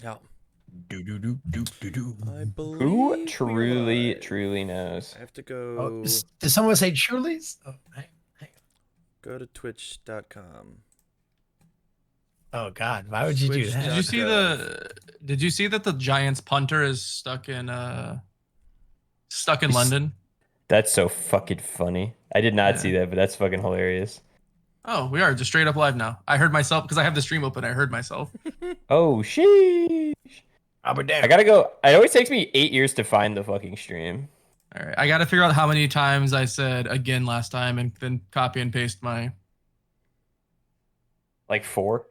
Yeah. Do do do do do do. I Who believe we are live. truly knows? I have to Oh, go did someone say Truly's? Oh, hang go to twitch.com. oh God, why would you do Did that? you see Twitch.gov. did you see that the Giants punter is stuck in London? That's so fucking funny. I did not see Yeah. that, but that's fucking hilarious. Oh, we are just straight up live now. I heard myself because I have the stream open. I heard myself. Oh, sheesh. I'll be I damned. gotta go. It always takes me 8 years to find the fucking stream. All right. I got to figure out how many times I said again last time and then copy and paste my. Like 4?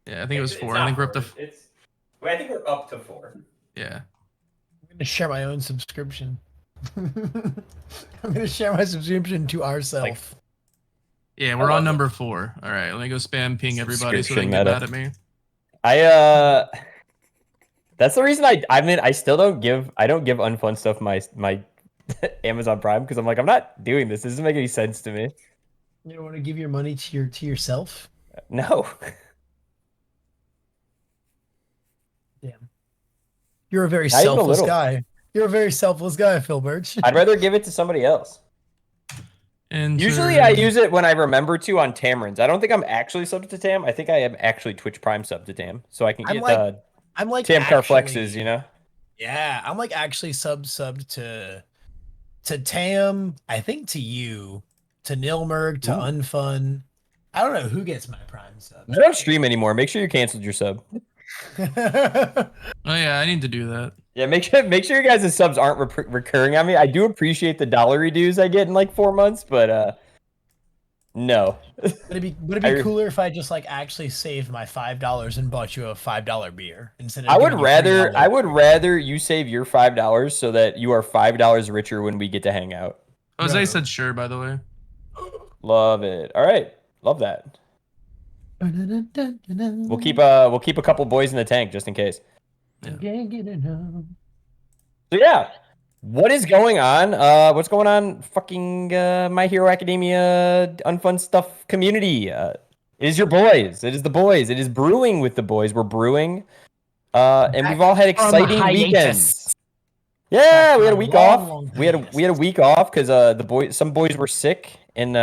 Yeah, I think it was 4. I think we're up to. I think we're up to 4. Yeah. I'm gonna share my own subscription. I'm gonna share my subscription to ourselves. Yeah, we're on number 4. All right. Let me go spam ping everybody so they Subscription can get meta. mad at me. That's the reason I mean I still don't give unfun stuff my Amazon Prime because I'm like I'm not doing this. This doesn't make any sense to me. You don't want to give your money to yourself? No. Damn. You're a very Not even a selfless little. guy. You're a very selfless guy, Phil Birch. I'd rather give it to somebody else. Usually I use it when I remember to on Tamarins. I don't think I'm actually subbed to Tam. I think I am actually Twitch Prime sub to Tam. So I can get I'm like Tam Car actually, flexes, you know? Yeah, I'm like actually subbed to Tam, I think to you, to Nilmerg, to Ooh. Unfun. I don't know who gets my Prime sub. I don't stream anymore. Make sure you canceled your sub. Oh yeah, I need to do that. Yeah, make sure you guys' subs aren't recurring on me. I do appreciate the dollar dues I get in like 4 months, but no. Would it be cooler if I just like actually saved my $5 and bought you a $5 beer instead of I would giving you rather you save your $5 so that you are $5 richer when we get to hang out. Jose said sure, by the way. Love it. All right. Love that. We'll keep a couple boys in the tank just in case. Yeah. So yeah, what is going on? What's going on? Fucking My Hero Academia unfun stuff community. It is your boys. It is the boys. It is brewing with the boys. We're brewing. And we've all had exciting weekends. Yeah, we had a week off. We had a week off because some boys were sick and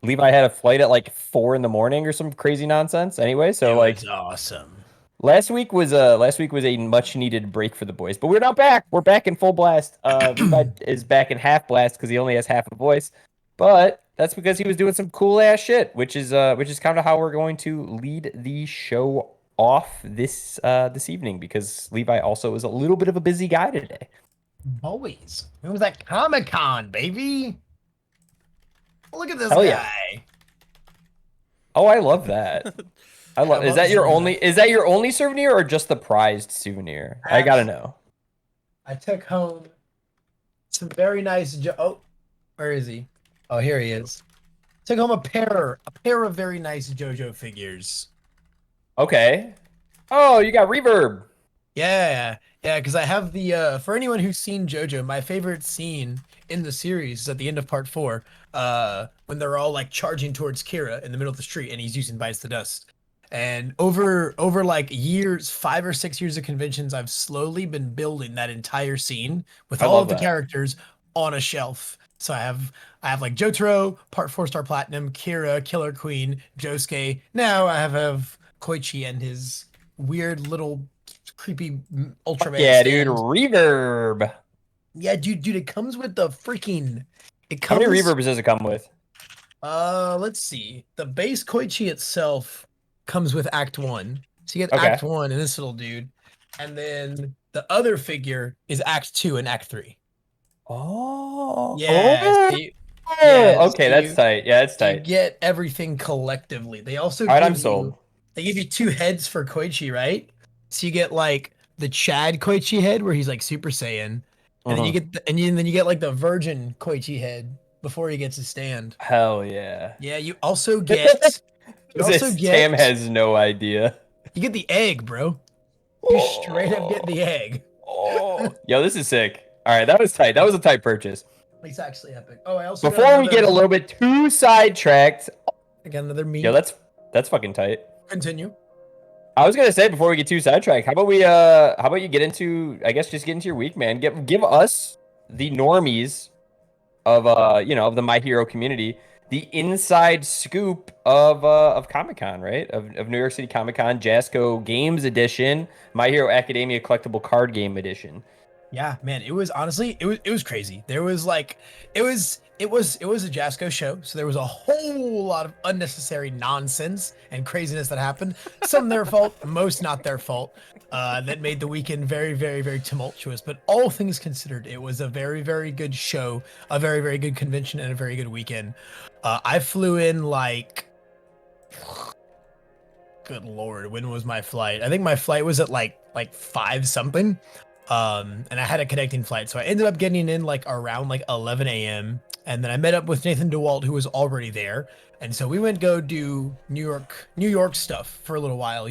Levi had a flight at like 4 in the morning or some crazy nonsense. Anyway, so like awesome. Last week was a much needed break for the boys, but we're not back. We're back in full blast. Levi is back in half blast because he only has half a voice, but that's because he was doing some cool ass shit, which is kind of how we're going to lead the show off this evening because Levi also is a little bit of a busy guy today. Boys, it was that Comic-Con, baby. Look at this Hell guy. Yeah. Oh, I love that. Is that your only souvenir or just the prized souvenir? I gotta know. I took home some very nice oh, where is he? Oh, here he is. Took home a pair of very nice JoJo figures. Okay. Oh, you got reverb. Yeah, because I have the for anyone who's seen JoJo, my favorite scene in the series is at the end of part 4, when they're all like charging towards Kira in the middle of the street and he's using Bites the Dust. And over like years, 5 or 6 years of conventions, I've slowly been building that entire scene with all of the characters on a shelf. So I have like Jotaro, part 4-star platinum, Kira, Killer Queen, Josuke. Now I have Koichi and his weird little creepy Ultraman. Yeah, dude, reverb. Yeah, dude, it comes with the freaking. How many reverbs does it come with? Let's see. The base Koichi itself comes with Act 1. So you get Act 1 and this little dude. And then the other figure is Act 2 and Act 3. Oh. Yeah. Okay, that's tight. Yeah, it's tight. You get everything collectively. They also I'm sold. They give you 2 heads for Koichi, right? So you get like the Chad Koichi head where he's like Super Saiyan. And then you get then you get like the Virgin Koichi head before he gets his stand. Hell yeah. Yeah, you also get Tam has no idea. You get the egg, bro. You straight up get the egg. Oh, yo, this is sick. All right, that was tight. That was a tight purchase. It's actually epic. Oh, I also before we get a little bit too sidetracked. I got another meat. Yo, that's fucking tight. Continue. I was gonna say before we get too sidetracked, how about you get into, I guess, just get into your week, man. Give us the normies of of the My Hero community the inside scoop of Comic-Con, right? Of New York City Comic-Con, Jasco Games Edition, My Hero Academia collectible card game edition. Yeah, man, it was honestly it was crazy. There was like it was a Jasco show, so there was a whole lot of unnecessary nonsense and craziness that happened. Some their fault, most not their fault. That made the weekend very, very, very tumultuous. But all things considered, it was a very, very good show, a very, very good convention, and a very good weekend. I flew in like, good lord, when was my flight? I think my flight was at like 5 something. And I had a connecting flight, so I ended up getting in like around like 11 a.m. And then I met up with Nathan DeWalt, who was already there, and so we went go do New York stuff for a little while.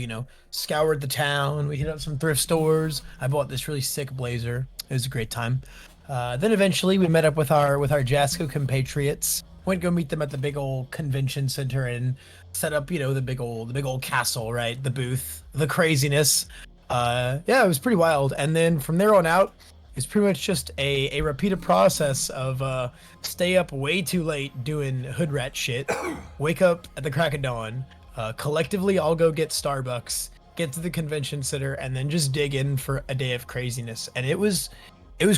Scoured the town. We hit up some thrift stores. I bought this really sick blazer. It was a great time. Then eventually we met up with our Jasco compatriots. Went go meet them at the big old convention center and set up the big old castle, right? The booth, the craziness. Yeah, it was pretty wild. And then from there on out, it's pretty much just a repeated process of stay up way too late doing hood rat shit, wake up at the crack of dawn, collectively all go get Starbucks, get to the convention center, and then just dig in for a day of craziness. And it was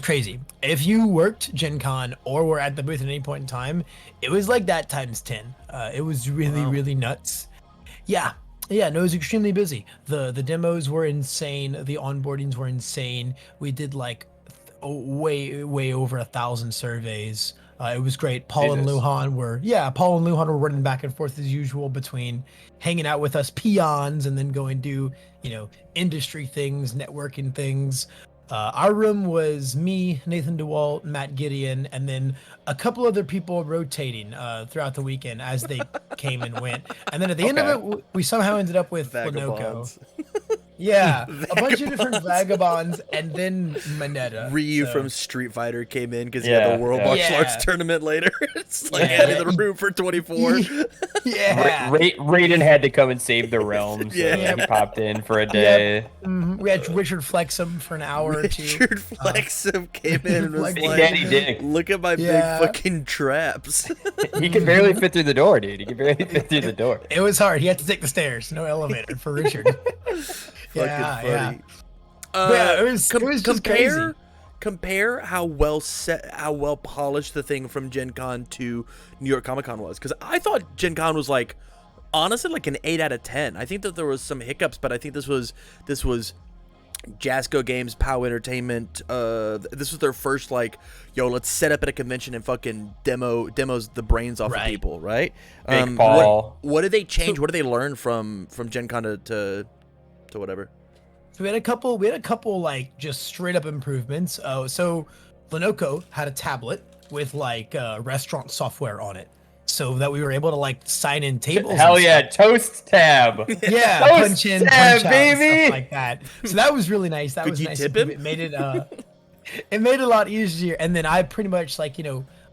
crazy. If you worked Gen Con or were at the booth at any point in time, it was like that times 10. It was really, really nuts. Yeah. Yeah, no, it was extremely busy. The demos were insane. The onboardings were insane. We did like way over 1,000 surveys. It was great. Paul and Luhan were running back and forth as usual between hanging out with us peons and then going do industry things, networking things. Our room was me, Nathan DeWalt, Matt Gideon, and then a couple other people rotating throughout the weekend as they came and went. And then at the end of it, we somehow ended up with Lenoco. Yeah, a bunch of different vagabonds, and then Manetta. Ryu from Street Fighter came in because he had the World Martial Arts tournament later. It's like in the room for 24. Yeah. Raiden had to come and save the realm, so he popped in for a day. Yep. Mm-hmm. We had Richard Flexum for an hour or two. Richard Flexum came in and was like, Daddy Dick. Look at my big fucking traps. He could barely fit through the door, dude. He could barely fit through the door. It was hard. He had to take the stairs. No elevator for Richard. Yeah. It was just crazy. Compare how well polished the thing from Gen Con to New York Comic Con was, because I thought Gen Con was like honestly like an 8 out of 10. I think that there was some hiccups, but I think this was Jasco Games, POW Entertainment. This was their first like, let's set up at a convention and fucking demos the brains off of people, right? Big Paul. What did they change? What did they learn from Gen Con to whatever? So we had a couple like just straight up improvements. So Lenoco had a tablet with like restaurant software on it, so that we were able to like sign in tables. Hell yeah, Toast Tab. Yeah, Toast punch in, tab, punch out, baby. stuff like that. So that was really nice. That Could was you nice. tip him? It made it it made it a lot easier. And then I pretty much like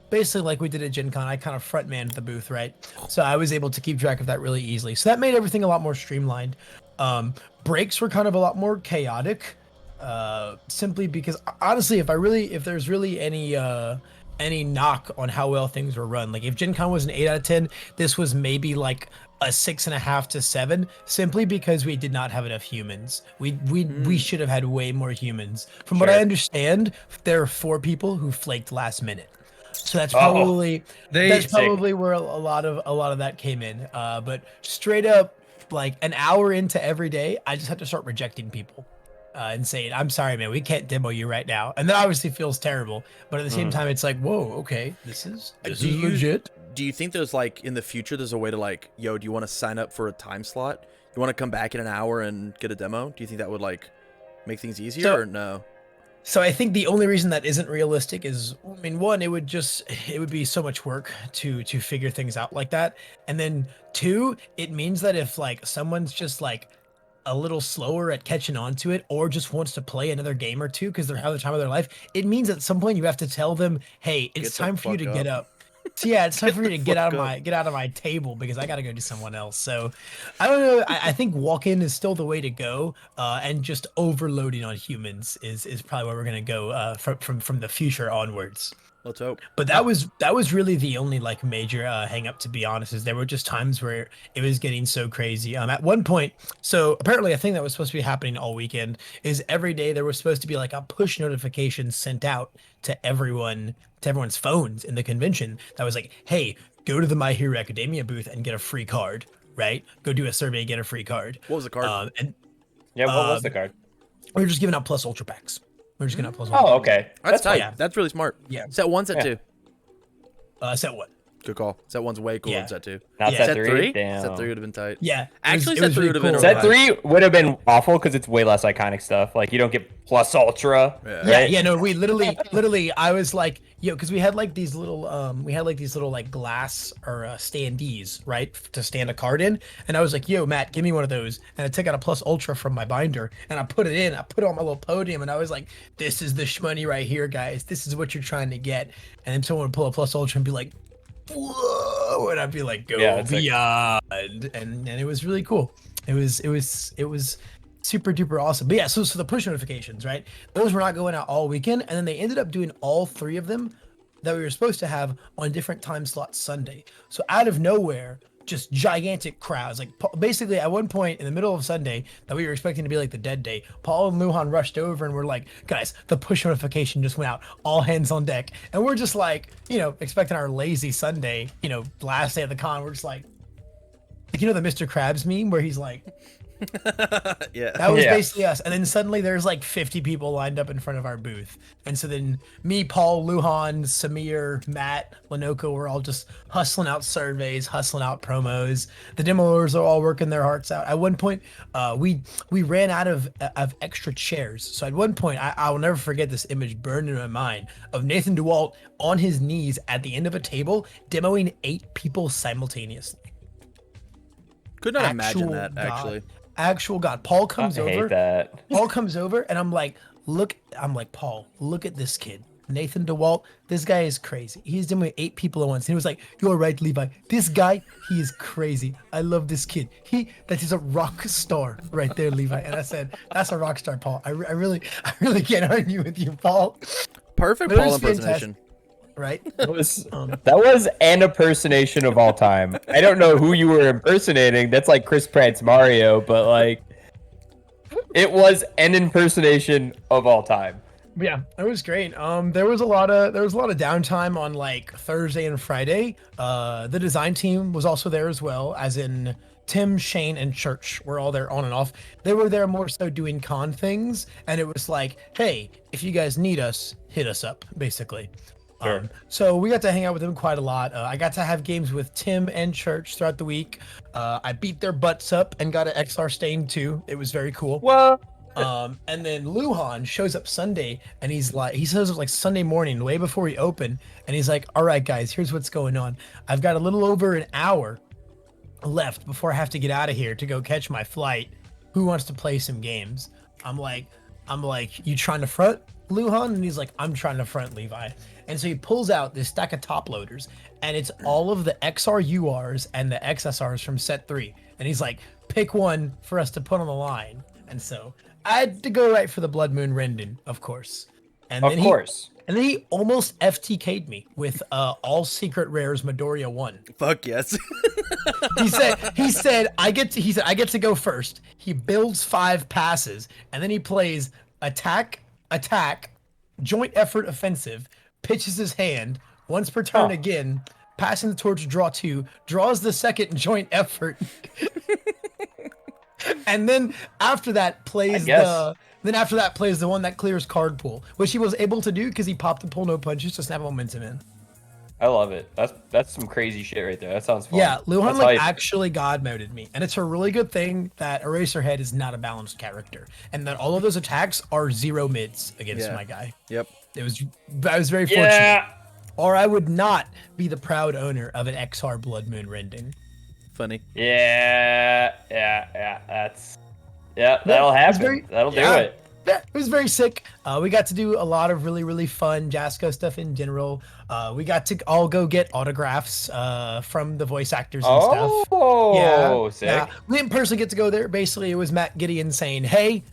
basically like we did at Gen Con, I kind of front manned the booth, right? So I was able to keep track of that really easily. So that made everything a lot more streamlined. Breaks were kind of a lot more chaotic, simply because honestly, if there's really any knock on how well things were run, like if Gen Con was an 8 out of 10, this was maybe like a 6.5 to 7, simply because we did not have enough humans. We should have had way more humans. From what I understand, there are 4 people who flaked last minute. So that's probably where a lot of that came in. But straight up, like an hour into every day, I just had to start rejecting people and saying, "I'm sorry, man, we can't demo you right now." And that obviously feels terrible, but at the same time, it's like, "Whoa, okay, this is legit." Do you think there's like in the future there's a way to like, do you want to sign up for a time slot? You want to come back in an hour and get a demo? Do you think that would like make things easier or no? So I think the only reason that isn't realistic is, I mean, one, it would be so much work to figure things out like that. And then 2, it means that if like someone's just like a little slower at catching on to it, or just wants to play another game or 2 because they're having the time of their life, it means at some point you have to tell them, hey, it's time for you to get up. So yeah, it's time for me to get out of my table because I gotta go do someone else. So I don't know. I think walk-in is still the way to go, and just overloading on humans is probably where we're gonna go from the future onwards. Let's hope. But that was really the only like major hang up, to be honest. Is there were just times where it was getting so crazy. At one point, so apparently a thing that was supposed to be happening all weekend is every day there was supposed to be like a push notification sent out to everyone's phones in the convention that was like, hey, go to the My Hero Academia booth and get a free card, right? Go do a survey, get a free card. What was the card? And Yeah, what was the card? we were just giving out plus ultra packs. We're just giving out plus ultra Oh, packs. okay. That's tight. yeah. That's really smart. Yeah. Set 1, set 2. Set what? Good call. Set 1's way cooler Yeah. than set 2. Not Yeah. set Set 3? 3? Damn. Set 3 would have been tight. Yeah. Actually, it set was 3 really would have been cool. Set alright. 3 would have been awful because it's way less iconic stuff. Like, you don't get plus ultra. Yeah. Yeah, right? yeah, no, we literally, I was like, because we had like these little, like glass or standees, right, to stand a card in, and I was like, yo, Matt, give me one of those, and I took out a plus ultra from my binder, and I put it on my little podium, and I was like, this is the shmoney right here, guys, this is what you're trying to get, and then someone would pull a plus ultra and be like, whoa, and I'd be like, go it's like- beyond, and it was really cool. It was super duper awesome. But yeah, so the push notifications, right? Those were not going out all weekend, and then they ended up doing all 3 of them that we were supposed to have on different time slots Sunday. So out of nowhere, just gigantic crowds. Like basically at one point in the middle of Sunday that we were expecting to be like the dead day, Paul and Luhan rushed over and were like, guys, the push notification just went out, all hands on deck. And we're just like, expecting our lazy Sunday, last day of the con. We're just like the Mr. Krabs meme where he's like, Yeah. that was Yeah. basically us. And then suddenly there's like 50 people lined up in front of our booth. And so then me, Paul, Luhan, Samir, Matt, Lenoco were all just hustling out surveys, hustling out promos. The demoers are all working their hearts out. At one point, we ran out of extra chairs. So at one point, I will never forget this image burned in my mind of Nathan DeWalt on his knees at the end of a table demoing 8 people simultaneously. Could not imagine Actual that, God. actually. Actual God. Paul comes I over. hate that. Paul comes over and I'm like, Paul, look at this kid. Nathan DeWalt, this guy is crazy. He's demoing 8 people at once. And he was like, you're right, Levi. This guy, he is crazy. I love this kid. That is a rock star right there, Levi. And I said, that's a rock star, Paul. I really can't argue with you, Paul. Perfect But it Paul was impersonation. Right? That was an impersonation of all time. I don't know who you were impersonating. That's like Chris Pratt's Mario, but like it was an impersonation of all time. Yeah, it was great. There was a lot of downtime on like Thursday and Friday. The design team was also there as well, as in Tim, Shane, and Church were all there on and off. They were there more so doing con things, and it was like, hey, if you guys need us, hit us up, basically. Sure. So we got to hang out with them quite a lot. I got to have games with Tim and Church throughout the week. I beat their butts up and got an XR stain too. It was very cool. What? And then Luhan shows up Sunday and he shows up like Sunday morning, way before we open, and he's like, all right, guys, here's what's going on. I've got a little over an hour left before I have to get out of here to go catch my flight. Who wants to play some games? I'm like, you trying to front, Luhan? And he's like, I'm trying to front, Levi. And so he pulls out this stack of top loaders, and it's all of the XR URs and the XSRs from set 3. And he's like, pick one for us to put on the line. And so I had to go right for the Blood Moon Rendon, of course. And Of course. And then he almost FTK'd me with all secret rares Midoriya 1. Fuck yes. He said I get to go first. He builds 5 passes, and then he plays attack, joint effort offensive, pitches his hand once per turn again, passing the torch, draw 2, draws the second joint effort. And then after that plays the one that clears card pool, which he was able to do because he popped the pull no punches to snap momentum in. I love it. That's some crazy shit right there. That sounds fun. Yeah, Luhan That's like hype. actually god moded me, and it's a really good thing that Eraserhead is not a balanced character, and that all of those attacks are 0 mids against Yeah. my guy. Yep. I was very fortunate, Yeah. or I would not be the proud owner of an XR Blood Moon Rending. Funny. Yeah. That'll happen. That'll do it. Yeah, it was very sick. We got to do a lot of really fun Jasco stuff in general. We got to all go get autographs from the voice actors and stuff. Oh, sick. Yeah. We didn't personally get to go there. Basically, it was Matt Gideon saying, "Hey,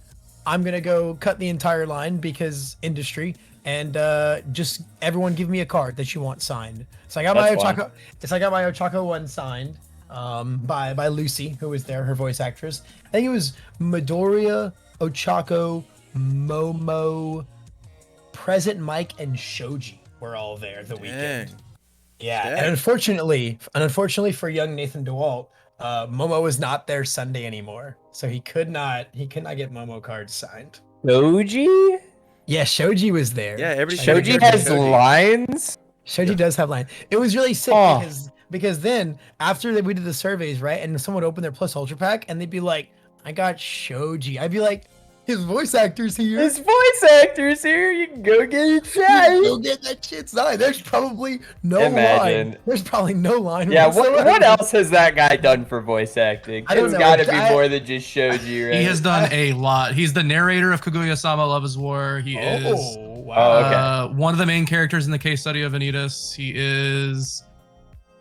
I'm gonna go cut the entire line because industry, and just everyone give me a card that you want signed." So I got my That's fun. Ochako. I got my Ochako one signed by Lucy, who was there, her voice actress. I think it was Midoriya, Ochako, Momo, Present Mike, and Shoji were all there the weekend. Dang. Yeah, Dang. and unfortunately for young Nathan DeWalt, Momo was not there Sunday anymore, so he could not get Momo cards signed. Doji? Yeah, Shoji was there. Yeah, everybody Shoji Shoji. has lines? Shoji does have line. It was really sick Huh. because then after we did the surveys, right, and someone would open their Plus Ultra pack and they'd be like, "I got Shoji." I'd be like, "His voice actor's here. His voice actor's here. You can go get your Go shot. get that shit signed." There's probably no Imagine. line. There's probably no line. Yeah, what whatsoever. else has that guy done for voice acting? I don't It's know. got to be more than just Shoji, right? He has done a lot. He's the narrator of Kaguya-sama Love is War. He is Oh wow. Oh, okay. one of the main characters in the case study of Vanitas. He is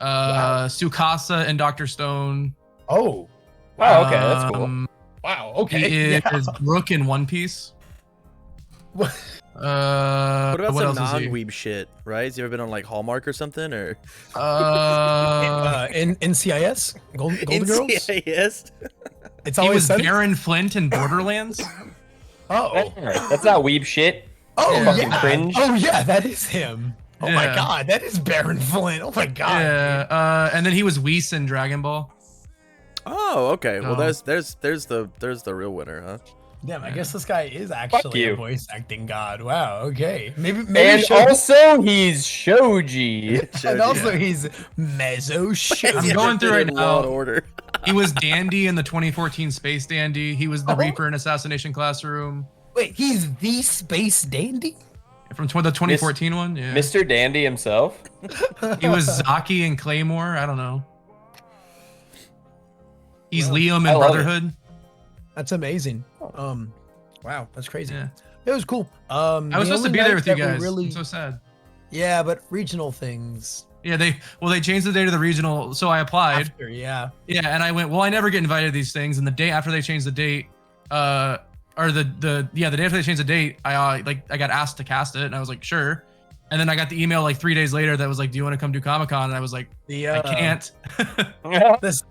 Tsukasa and Dr. Stone. Oh Oh, okay, that's cool. wow. Okay. He Yeah. is Brook in One Piece. What? What about some else is he? non-weeb shit, right? Has he ever been on like Hallmark or something, or In NCIS, Golden Girls. NCIS? It's He always was sunny. Baron Flint in Borderlands. Oh. That's not weeb shit. Oh Fucking yeah. cringe. Oh yeah, that is him. Oh my Yeah. god, that is Baron Flint. Oh my god. Yeah, and then he was Whis in Dragon Ball. Oh, okay. Well, Oh. there's the real winner, huh? Damn, I guess this guy is actually you. a voice acting god. Wow. Okay. Maybe And Shoji- also, he's Shoji. and also he's Mezzo Shoji. I'm going through right In Law and now. Order. He was Dandy in the 2014 Space Dandy. He was the Oh. Reaper in Assassination Classroom. Wait, he's the space dandy? From the 2014 one, yeah. Mr. Dandy himself. He was Zaki in Claymore. I don't know. He's Well, Liam I in love it. Brotherhood. That's amazing. Wow, that's crazy. Yeah. It was cool. I was The supposed to only be there night with you that we guys. Really, I'm so sad. yeah, but regional things. Yeah, they changed the date of the regional, so I applied. After, yeah. Yeah, and I went, well, I never get invited to these things. And the day after they changed the date, or the day after they changed the date, I got asked to cast it, and I was like, sure. And then I got the email like 3 days later that was like, do you want to come do Comic-Con? And I was like, I can't.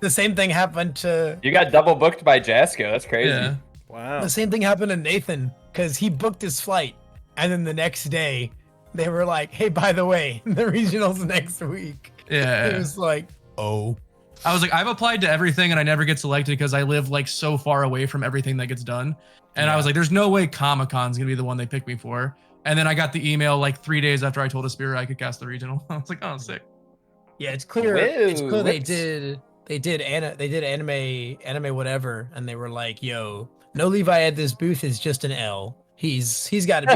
The same thing happened to You got double booked by Jasco. That's crazy. Yeah. Wow. the same thing happened to Nathan because he booked his flight, and then the next day they were like, "Hey, by the way, the regionals next week." Yeah. It was like, oh, I was like, I've applied to everything and I never get selected because I live like so far away from everything that gets done. And I was like, there's no way Comic-Con's gonna be the one they pick me for. And then I got the email like 3 days after I told Aspira I could cast the regional. I was like, oh, sick. yeah, it's clear. Whoa, It's clear whoops. they did anime whatever, and they were like, "Yo, no Levi at this booth is just an L. He's got to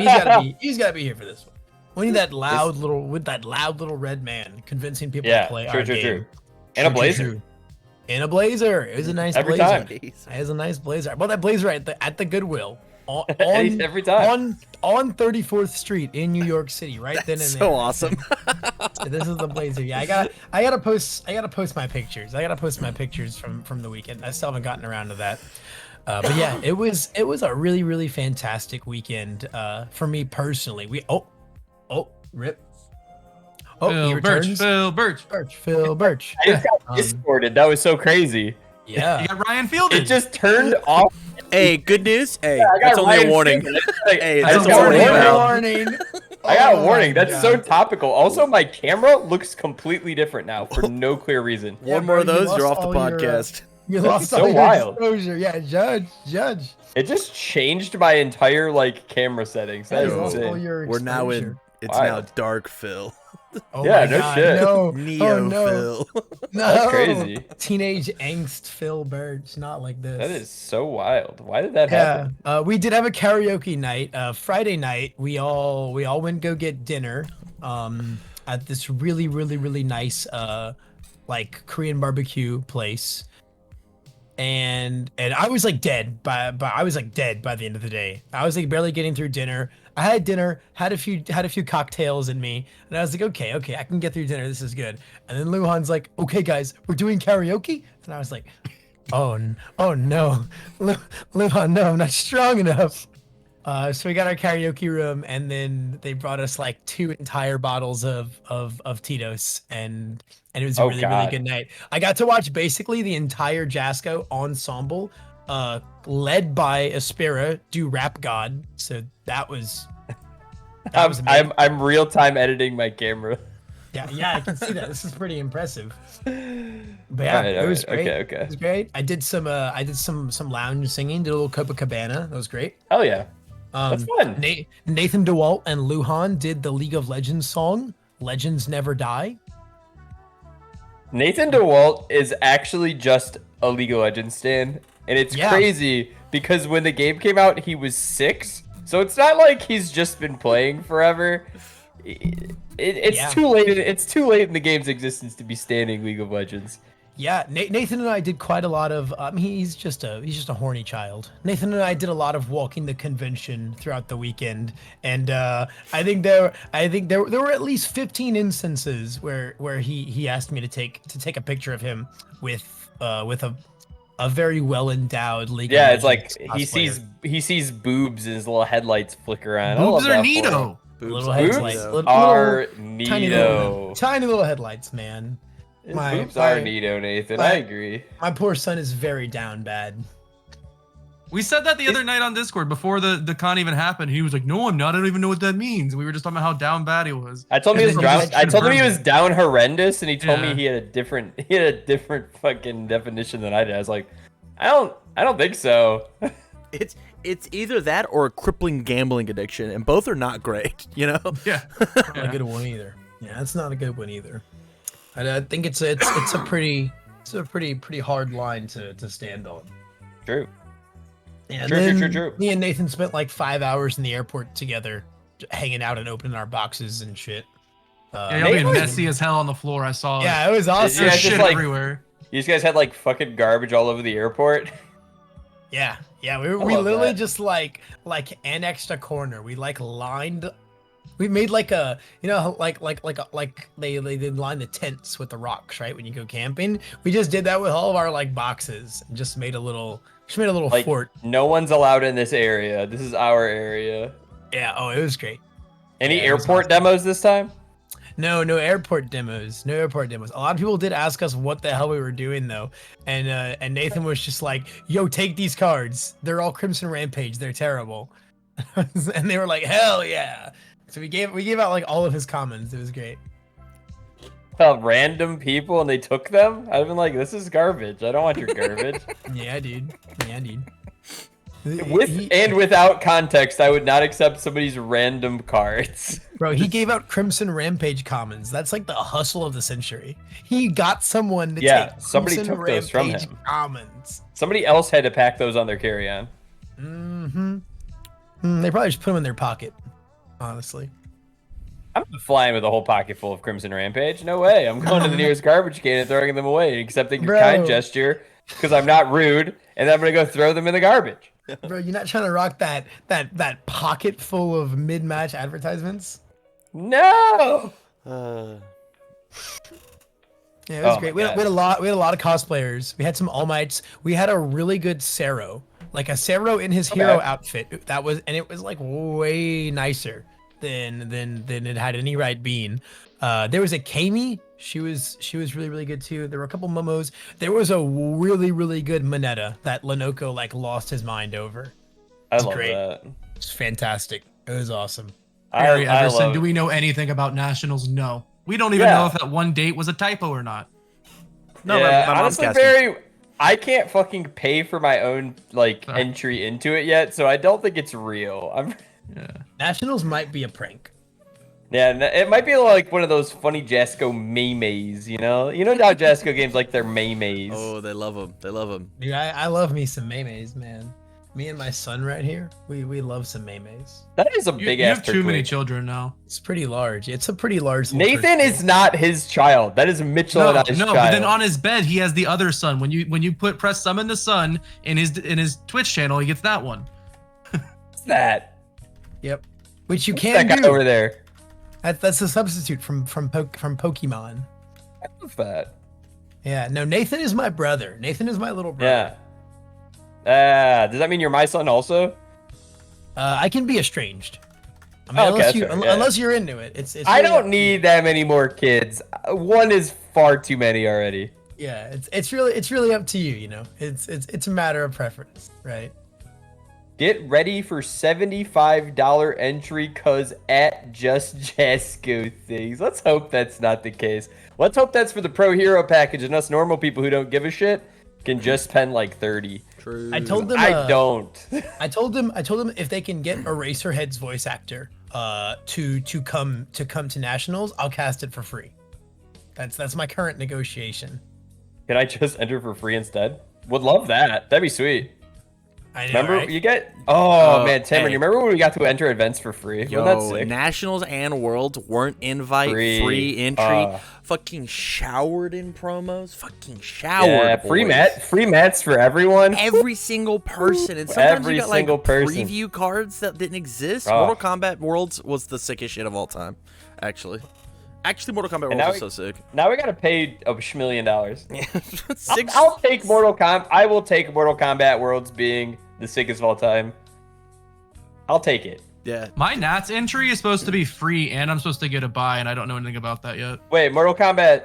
be here for this one." We need that loud little red man convincing people to play our game. True. And a blazer. In a blazer. It was a nice Every blazer. time. It was a nice blazer. I bought that blazer at the Goodwill on Every time. on 34th Street in New York City, right then and That's there. so awesome. So this is the blazer. Yeah, I gotta post my pictures. I gotta post my pictures from the weekend. I still haven't gotten around to that. But yeah, it was a really fantastic weekend for me personally. Rip. Oh, he returns. Phil Birch. Phil Birch. I just got discorded. That was so crazy. Yeah. You got Ryan Fielded. It just turned off. Hey, good news. Hey, I got that's only a Ryan warning. Fielded. Like, Hey, I that's got a warning, pal. Warning. I got a Oh warning. my That's so God. topical. Also, my camera looks completely different now for no clear reason. Yeah, One more of bro, you those, you're lost off the all your, podcast. You That's lost so all your wild. exposure. Yeah, judge. It just changed my entire camera settings. That You is lost all insane. your We're now in. exposure. It's now Wild. Dark Phil. Oh Yeah, my no God, shit. No. Neo Oh, no. Phil. No. That's crazy. Teenage angst Phil Birch, not like this. That is so wild. Why did that happen? Yeah. We did have a karaoke night. Friday night, we all went go get dinner. At this really nice Korean barbecue place. and I was like dead I was like dead by the end of the day. I was like barely getting through dinner. I had dinner, had a few cocktails in me, and I was like, okay, I can get through dinner. This is good. And then Luhan's like, okay, guys, we're doing karaoke, and I was like, oh no, Luhan, no, I'm not strong enough. So we got our karaoke room, and then they brought us like 2 entire bottles of Tito's, and it was a Oh, really God. good night. I got to watch basically the entire Jasco ensemble, led by Aspera, do Rap God. So that was amazing. I'm real time editing my camera. Yeah, I can see that. This is pretty impressive. But yeah, Alright, it was alright, great. okay. It was great. I did some lounge singing, did a little Copacabana. That was great. Hell yeah. That's fun. Nathan DeWalt and Luhan did the League of Legends song, Legends Never Die. Nathan DeWalt is actually just a League of Legends stan, and it's crazy because when the game came out, he was 6. So it's not like he's just been playing forever. It's too late. It's too late in the game's existence to be standing League of Legends. Yeah, Nathan and I did quite a lot of. He's just a horny child. Nathan and I did a lot of walking the convention throughout the weekend, and I think there were at least 15 instances where he asked me to take a picture of him with a very well endowed League. Yeah, of it's like Legends he sees boobs and his little headlights flicker on. Boobs are neato. little Boobs headlights, are tiny neato. little headlights, man. Boobs are neato, Nathan. I agree. My poor son is very down bad. We said that the other night on Discord before the con even happened. He was like, "No, I'm not. I don't even know what that means." We were just talking about how down bad he was. I told him he was down. I told him he was down horrendous, and he told me Yeah. he had a different fucking definition than I did. I was like, I don't think so. It's either that or a crippling gambling addiction, and both are not great. You know. Yeah. Not a good one either. Yeah, it's not a good one either. I think it's a pretty hard line to stand on. True. And True, then true, true. Me and Nathan spent like 5 hours in the airport together, hanging out and opening our boxes and shit. Yeah, y'all being messy as hell on the floor. I saw. Yeah, it was awesome. Yeah, There's just shit like- everywhere. You guys had like fucking garbage all over the airport. Yeah. We love literally that. just like annexed a corner. We like lined. We made like a like they did line the tents with the rocks, right, when you go camping. We just did that with all of our like boxes and just made a little Like, fort. no one's allowed in this area. This is our area. Yeah. Oh, it was great. Any Yeah, it was airport awesome. demos this time? No airport demos. No airport demos. A lot of people did ask us what the hell we were doing though, and Nathan was just like, "Yo, take these cards. They're all Crimson Rampage. They're terrible," and they were like, "Hell yeah!" So we gave out like all of his commons. It was great. Random people and they took them? I've been like, this is garbage. I don't want your garbage. Yeah, dude. With and without context, I would not accept somebody's random cards. Bro, he gave out Crimson Rampage commons. That's like the hustle of the century. He got someone to take somebody Crimson took those from Rampage him. commons. Somebody else had to pack those on their carry-on. They probably just put them in their pocket, honestly. I'm not flying with a whole pocket full of Crimson Rampage. No way. I'm going to the nearest garbage can and throwing them away, accepting your Bro. kind gesture because I'm not rude, and then I'm going to go throw them in the garbage. Bro, you're not trying to rock that pocket full of mid-match advertisements? No! Yeah, it was Oh great. my We had a lot of cosplayers. We had some All Mights. We had a really good Cero. Like a Cero in his hero outfit. It was like way nicer than it had any right being. There was a Kami. She was really, really good too. There were a couple Momos. There was a really, really good Moneta that Lenoco like lost his mind over. I It's love great. that. It's fantastic. It was awesome. Barry I Everson, love do we know anything about nationals? No. We don't even Yeah. know if that one date was a typo or not. No, yeah, my mom's honestly, casting. Barry, I can't fucking pay for my own like Sorry. entry into it yet, so I don't think it's real. Yeah. Nationals might be a prank. Yeah, it might be like one of those funny Jasco memes, you know? You know how Jasco games like their memes. Oh, they love them. They love them. Dude, I love me some memes, man. Me and my son right here, we love some maymays. That is a You, big you ass have too many turtwig. children now. It's pretty large. It's a pretty large. little Nathan turkey. is not his child. That is Mitchell No, and I's no, child. but then on his bed he has the other son. When you press summon the sun in his Twitch channel, he gets that one. What's that? Yep. Which you What's can that guy do. over there? That's a substitute from Pokemon. I love that. Yeah. No, Nathan is my brother. Nathan is my little brother. Yeah. Does that mean you're my son also? I can be estranged. I mean, Okay, unless that's you fair, yeah. unless you're into it. It's I really up don't to need you. that many more kids. One is far too many already. Yeah. It's really up to you. You know. It's a matter of preference, right? Get ready for $75 entry cuz at Just Jasco things. Let's hope that's not the case. Let's hope that's for the Pro Hero package and us normal people who don't give a shit can just spend like 30. True. I told them. I don't. I told them if they can get Eraserhead's voice actor to come to nationals, I'll cast it for free. That's my current negotiation. Can I just enter for free instead? Would love that. That'd be sweet. I know, Remember right? you get Oh man, Timmer, hey. you remember when we got to enter events for free? Yo, Wasn't that sick? Nationals and Worlds weren't invite free entry. Fucking showered in promos. Fucking showered. Yeah, free mats for everyone. Every single person, and sometimes Every you got like single person. preview cards that didn't exist. Oh. Mortal Kombat Worlds was the sickest shit of all time, actually. Mortal Kombat now Worlds was so sick. Now we gotta pay $1 million. Six. I'll take Mortal Kombat. I will take Mortal Kombat Worlds being the sickest of all time. I'll take it. Yeah. My Nats entry is supposed to be free, and I'm supposed to get a buy, and I don't know anything about that yet. Wait, Mortal Kombat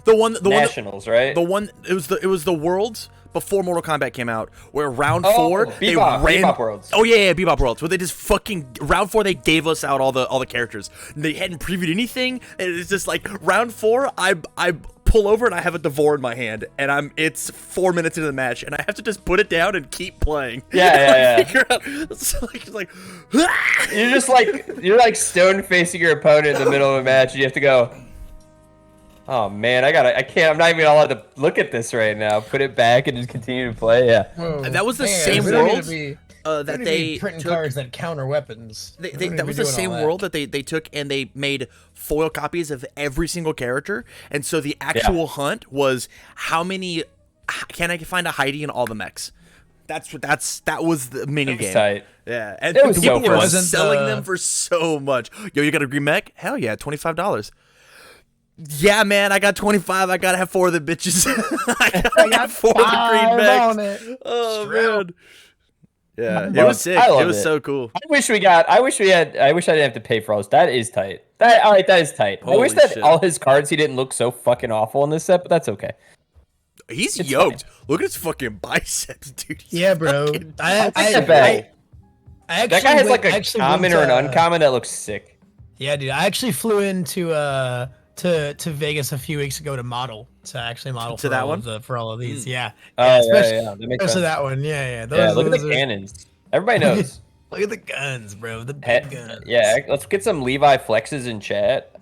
The Nationals, right? one. It was the Worlds before Mortal Kombat came out, where round Oh, 4 they Bebop, ran. Bebop Worlds. Oh yeah, Bebop Worlds. Where they just fucking round 4 they gave us out all the characters. They hadn't previewed anything, and it's just like round 4. I pull over and I have a Devore in my hand, and it's 4 minutes into the match, and I have to just put it down and keep playing. Yeah. Figure out. It's like You're like stone facing your opponent in the middle of a match, and you have to go. Oh man, I can't. I'm not even allowed to look at this right now. Put it back and just continue to play. Yeah. Whoa. That was the Man, same we don't need world to be- that we don't need to be they printing took. cards that counter weapons. We don't need That to was be the doing same all that. world that they took, and they made foil copies of every single character. And so the actual hunt was how many can I find a Heidi in all the mechs? That was the mini game. Tight. Yeah, and It was people so were fun. selling them for so much. Yo, you got a green mech? Hell yeah, $25. Yeah, man, I got 25. I gotta have 4 of the bitches. I got 4 of the green on mechs. it. Oh Straight up. man. Yeah, it Love- was sick. I love It was it. so cool. I wish I didn't have to pay for all this. That is tight. That is tight. I wish Holy that shit. all his cards he didn't look so fucking awful in this set, but that's okay. He's It's yoked. Look at his fucking biceps, dude. He's Yeah, bro. fucking- I That bad. actually That guy has went- like I a actually common went, or an uncommon that looks sick. Yeah, dude. I actually flew into to Vegas a few weeks ago to model. To actually model To for that all one? of for all of these. Yeah. Oh Yeah, yeah, especially, that makes especially sense. that one. Yeah. Yeah, look at those the are- cannons. Everybody knows. Look at the guns, bro. The big guns. Yeah, let's get some Levi flexes in chat.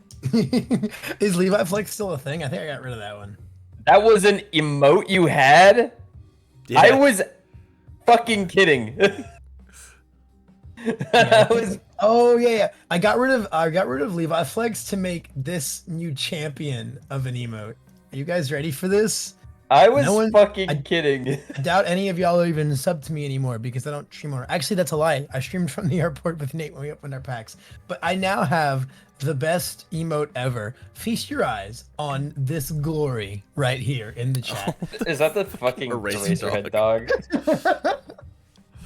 Is Levi Flex still a thing? I think I got rid of that one. That was an emote you had? Yeah. I was fucking kidding. I was Oh yeah. I got rid of Levi Flex to make this new champion of an emote. Are you guys ready for this? No one- fucking kidding. I doubt any of y'all are even sub to me anymore because I don't stream more. Actually, that's a lie. I streamed from the airport with Nate when we opened our packs. But I now have the best emote ever. Feast your eyes on this glory right here in the chat. Is that the fucking Eraser Eraserhead dog?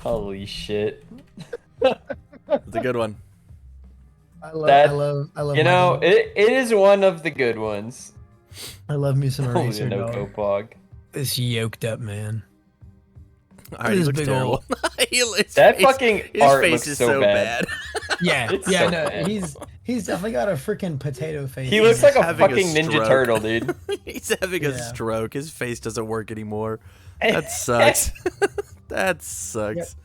Holy shit. It's a good one. I love, That- I love. You my know, emote. it is one of the good ones. I love me some Holy eraser no dog. Pog. This yoked up man. All right, he His looks big terrible. His That face- fucking his art face looks is so bad. Yeah, It's yeah, so no, bad. he's definitely got a freaking potato face. He looks like a having a fucking Ninja stroke. Turtle, dude. He's having a Yeah. stroke. His face doesn't work anymore. That sucks. That sucks.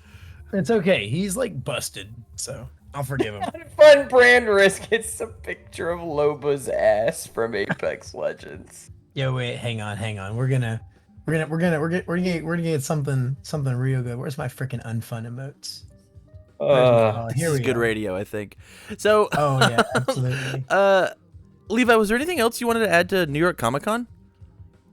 It's okay. He's like busted, so I'll forgive him. Fun brand risk. It's a picture of Loba's ass from Apex Legends. Yo, wait, hang on. We're gonna We're gonna get something real good. Where's my freaking unfun emotes? Oh, This here is we good go. radio, I think. So, Oh yeah, absolutely. Levi, was there anything else you wanted to add to New York Comic Con?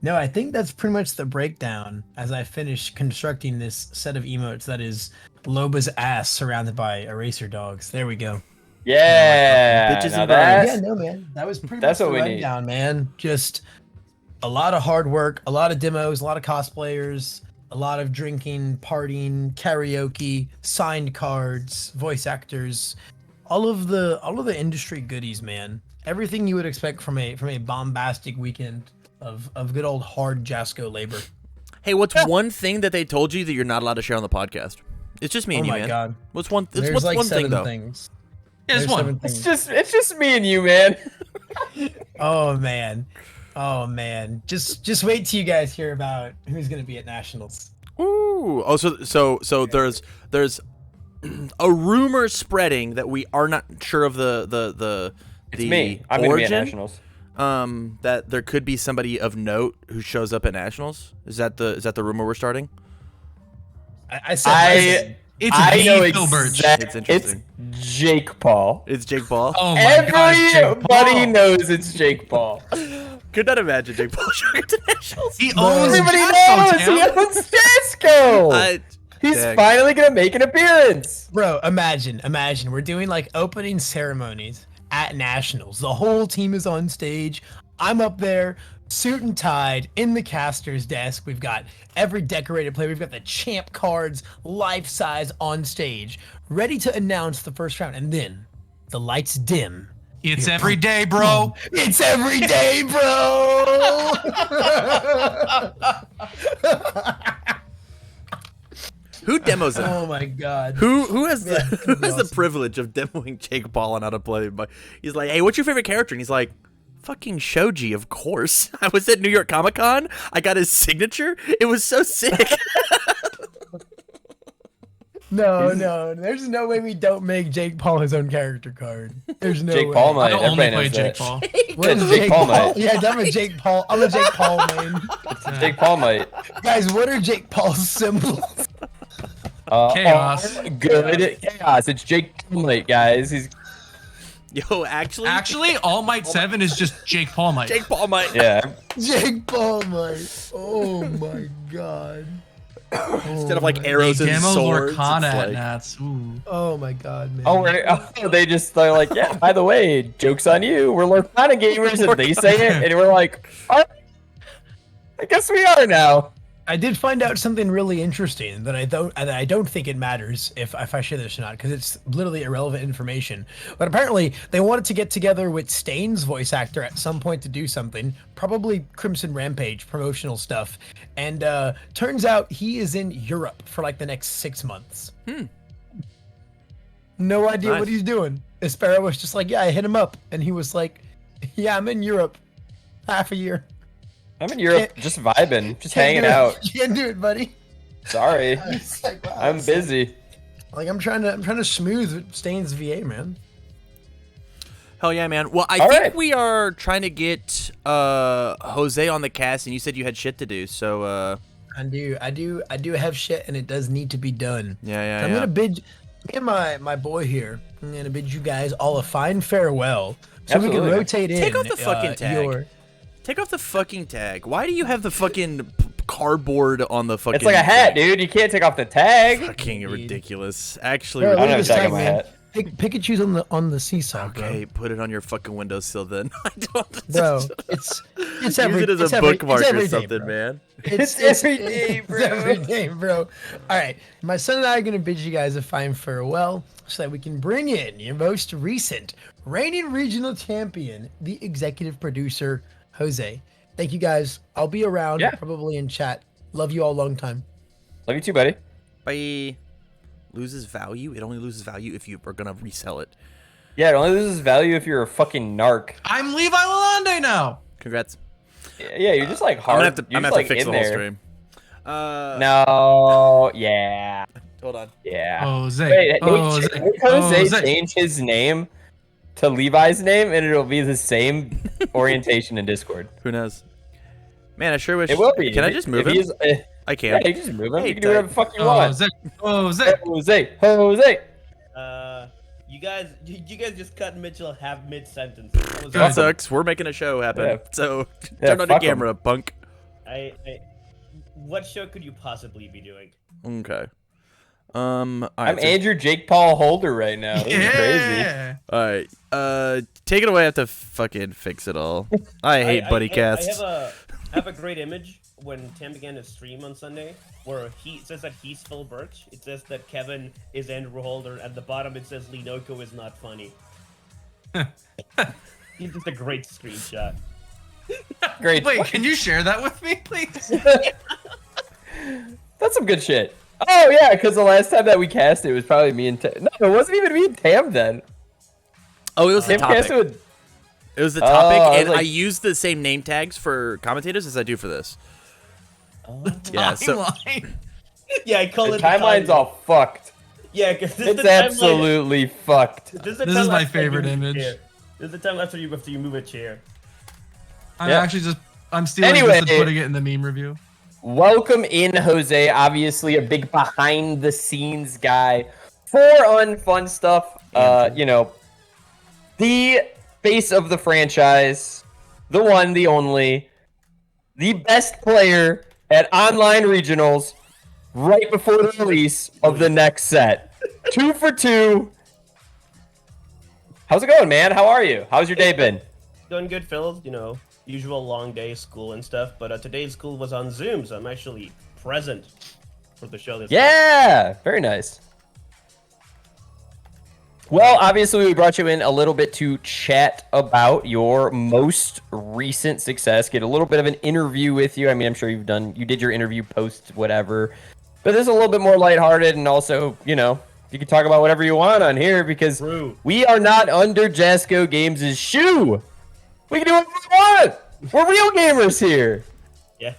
No, I think that's pretty much the breakdown as I finish constructing this set of emotes that is Loba's ass surrounded by eraser dogs. There we go. Yeah. Bitches now and that's- Yeah, no, man. That was pretty That's much what the we need. rundown, man. Just a lot of hard work, a lot of demos, a lot of cosplayers, a lot of drinking, partying, karaoke, signed cards, voice actors, all of the industry goodies, man. Everything you would expect from a bombastic weekend of good old hard Jasco labor. Hey, what's one thing that they told you that you're not allowed to share on the podcast? It's just me Oh and you, my man. god. What's one? There's What's like one 7 thing though? things. Yeah, There's just one. 7 It's things. just me and you, man. Oh man. Oh man. Just wait till you guys hear about who's gonna be at nationals. Ooh. Oh, so there's a rumor spreading that we are not sure of the It's me. I'm gonna be at origin. nationals. That there could be somebody of note who shows up at nationals. Is that the rumor we're starting? I said It's I know the Phil Birch. exactly. It's It's interesting. Jake Paul. It's Jake Paul. Oh my god, it's Jake Everybody Paul. knows it's Jake Paul. Could not imagine Jake Paul showing up to nationals. He owns Everybody Jasco, knows he Tam. owns Jasco. He's dang. finally gonna make an appearance. Bro, imagine we're doing like opening ceremonies at nationals. The whole team is on stage. I'm up there, suit and tied, in the caster's desk. We've got every decorated player. We've got the champ cards, life size on stage, ready to announce the first round. And then the lights dim. It's every day, bro. It's every day, bro. Who demos him? Oh my god. Who has Yeah, the it's gonna who be has the awesome. privilege of demoing Jake Paul on how to play? But he's like, hey, what's your favorite character? And he's like, fucking Shoji, of course. I was at New York Comic Con. I got his signature. It was so sick. No, there's no way we don't make Jake Paul his own character card. There's no Jake way. Paul might. I don't only Everybody play knows Jake that. Paul. What is Jake Paul might. Yeah, I'm a Jake Paul. I'm a Jake Paul man. Jake Paul might. Guys, what are Jake Paul's symbols? Chaos. Good chaos. It's Jake Paul might, guys. He's Yo, actually, All Might 7 is just Jake Paul Might. Jake Paul might. yeah. Jake Paul, mate. Oh my god. Instead of like They arrows and demo swords, Lorcana it's at like, Nats. Ooh. Oh my god, man. They're like, yeah, by the way, joke's on you. We're Lorcana gamers, and they say it, and we're like, all right, I guess we are now. I did find out something really interesting that I don't think it matters if I share this or not, because it's literally irrelevant information. But apparently they wanted to get together with Stain's voice actor at some point to do something, probably Crimson Rampage promotional stuff. And turns out he is in Europe for like the next 6 months. No idea Nice. what he's doing. Aspera was just like, yeah, I hit him up, and he was like, yeah, I'm in Europe, half a year. I'm in Europe, just vibing, just Can't hanging do it. out. Can't do it, buddy. Sorry, It's like, wow, I'm busy. Like I'm trying to smooth Stain's VA, man. hell yeah, man. Well, I All think right. we are trying to get Jose on the cast, and you said you had shit to do. So I do have shit, and it does need to be done. yeah. I'm gonna bid me and my boy here. I'm gonna bid you guys all a fine farewell, so we Absolutely. can rotate in. Take off the fucking tag. your- Take off the fucking tag. Why do you have the fucking cardboard on the fucking? It's like a hat, thing? dude. You can't take off the tag. Fucking Indeed. ridiculous. Actually, Bro, I don't look have at a this tag tag, on my man. hat. Pikachu's on the seesaw, okay, put it on your fucking windowsill then. I don't. bro. It's Use every it as it's a every- bookmark it's or every day, something, bro. man. It's every day, bro. It's every day, bro. All right, my son and I are gonna bid you guys a fine farewell, so that we can bring in your most recent reigning regional champion, the executive producer, Jose. Thank you guys. I'll be around, Yeah. probably in chat. Love you all long time. Love you too, buddy. Bye. Loses value. It only loses value if you are gonna resell it. Yeah, it only loses value if you're a fucking narc. I'm Levi Lalonde now. Congrats. Yeah, you're just like I'm hard. gonna have to. you're I'm gonna just, have to like, fix in the whole there. stream. No, yeah, Hold on. yeah. Jose. Wait, Jose. make Jose Jose. change his name to Levi's name, and it'll be the same orientation in Discord. Who knows? Man, I sure wish. It will be. Can I just move If him? he's, I yeah, can. you can just move him. Hey, You can do whatever the fuck you want. Jose. Jose. You guys just cut Mitchell half mid-sentence. That sucks. We're making a show happen. Yeah. So Yeah, turn on your fuck 'em. camera, punk. What show could you possibly be doing? Okay. All right, I'm Andrew Jake Paul Holder right now. This is crazy. Yeah. All right. Take it away. I have to fucking fix it all. I hate buddy casts. I have a great image when Tam began to stream on Sunday, where it says that he's Phil Birch. It says that Kevin is Andrew Holder. At the bottom, it says Linoko is not funny. It's just a great screenshot. Great. Wait, can you share that with me, please? That's some good shit. Oh yeah, because the last time that we cast it was probably me and Tam. No, it wasn't even me and Tam then. Oh, it was the Tam cast topic. it with. It was the topic, I was and like- I used the same name tags for commentators as I do for this. Yeah, so Timeline. Yeah, I call The it timeline's all fucked. Yeah, because this It's is the timeline. absolutely fucked. This This is my after you favorite move a image. chair. This is the time after you move a chair. Yeah. I'm stealing this Anyway. and putting it in the meme review. Welcome in, Jose. Obviously, a big behind-the-scenes guy for unfun stuff. You know, the face of the franchise, the one, the only, the best player at online regionals right before the release of the next set. 2 for 2. How's it going, man? How are you? How's your day been? Doing good, Phil. You know, usual long day, school and stuff. But today's school was on Zoom, so I'm actually present for the show this Yeah, very nice. Well, obviously, we brought you in a little bit to chat about your most recent success, get a little bit of an interview with you. I mean, I'm sure you did your interview post, whatever. But this is a little bit more lighthearted, and also, you know, you can talk about whatever you want on here because True. we are not under Jasco Games' shoe. We can do whatever we want. We're real gamers here. Yeah.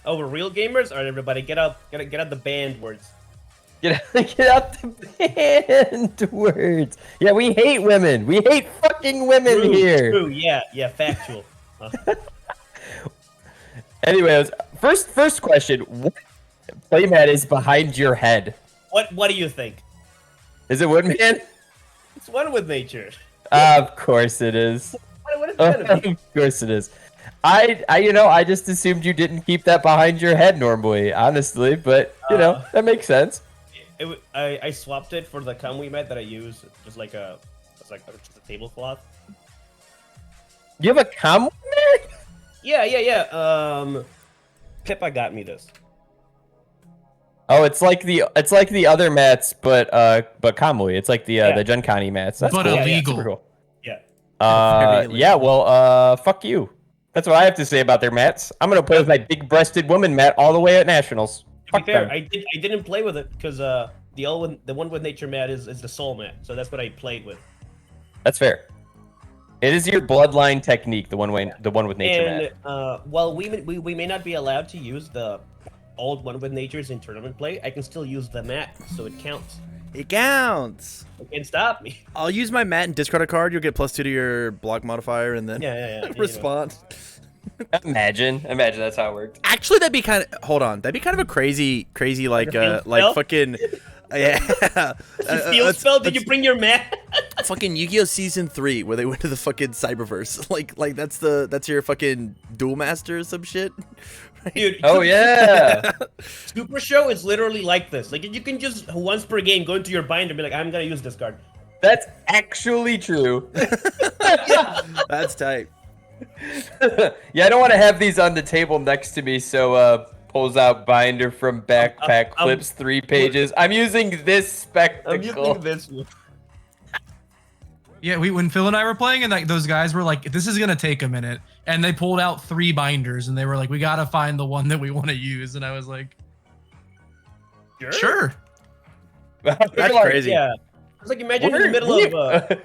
Oh, we're real gamers. All right, everybody, get out the banned words. Get out the banned words. Yeah, we hate women. We hate fucking women True, here. True. Yeah, factual. Anyways, first question. What playmat is behind your head? What do you think? Is it Woodman? It's one with nature. Of course it is. What is it gonna be? Of course it is. I just assumed you didn't keep that behind your head normally, honestly, but that makes sense. I swapped it for the Kamui mat that I use, just like a tablecloth. You have a com? Yeah. Pippa got me this. Oh, it's like the other mats, but Kamui. It's like the Junkani mats. That's But cool. illegal. Super cool. Yeah. Yeah, well, fuck you. That's what I have to say about their mats. I'm gonna play with my big-breasted woman mat all the way at nationals. To Fuck be fair, them. I didn't play with it because the one with nature mat is the soul mat, so that's what I played with. That's fair. It is your bloodline technique, the one with nature mat. And while we may not be allowed to use the old one with natures in tournament play, I can still use the mat, so it counts. it counts. It can't stop me. I'll use my mat and discard a card. You'll get +2 to your block modifier, and then Yeah. respond. Imagine that's how it works. Actually, that'd be kind of. Hold on, that'd be kind of a crazy Like a field spell? fucking. Yeah. Steel spell? Did you bring your mat? Fucking Yu-Gi-Oh! Season 3, where they went to the fucking Cyberverse. Like that's your fucking Duel Master or some shit. Dude, Oh yeah. Super Show is literally like this. Like, you can just once per game go into your binder and be like, I'm gonna use this card. That's actually true. That's tight. Yeah, I don't want to have these on the table next to me, so pulls out binder from backpack, clips 3 pages. I'm using this spectacle. I'm using this one. Yeah, when Phil and I were playing, and like those guys were like, "This is gonna take a minute," and they pulled out 3 binders, and they were like, "We gotta find the one that we want to use," and I was like, "Sure." That's crazy. Yeah. It's like, imagine in the middle of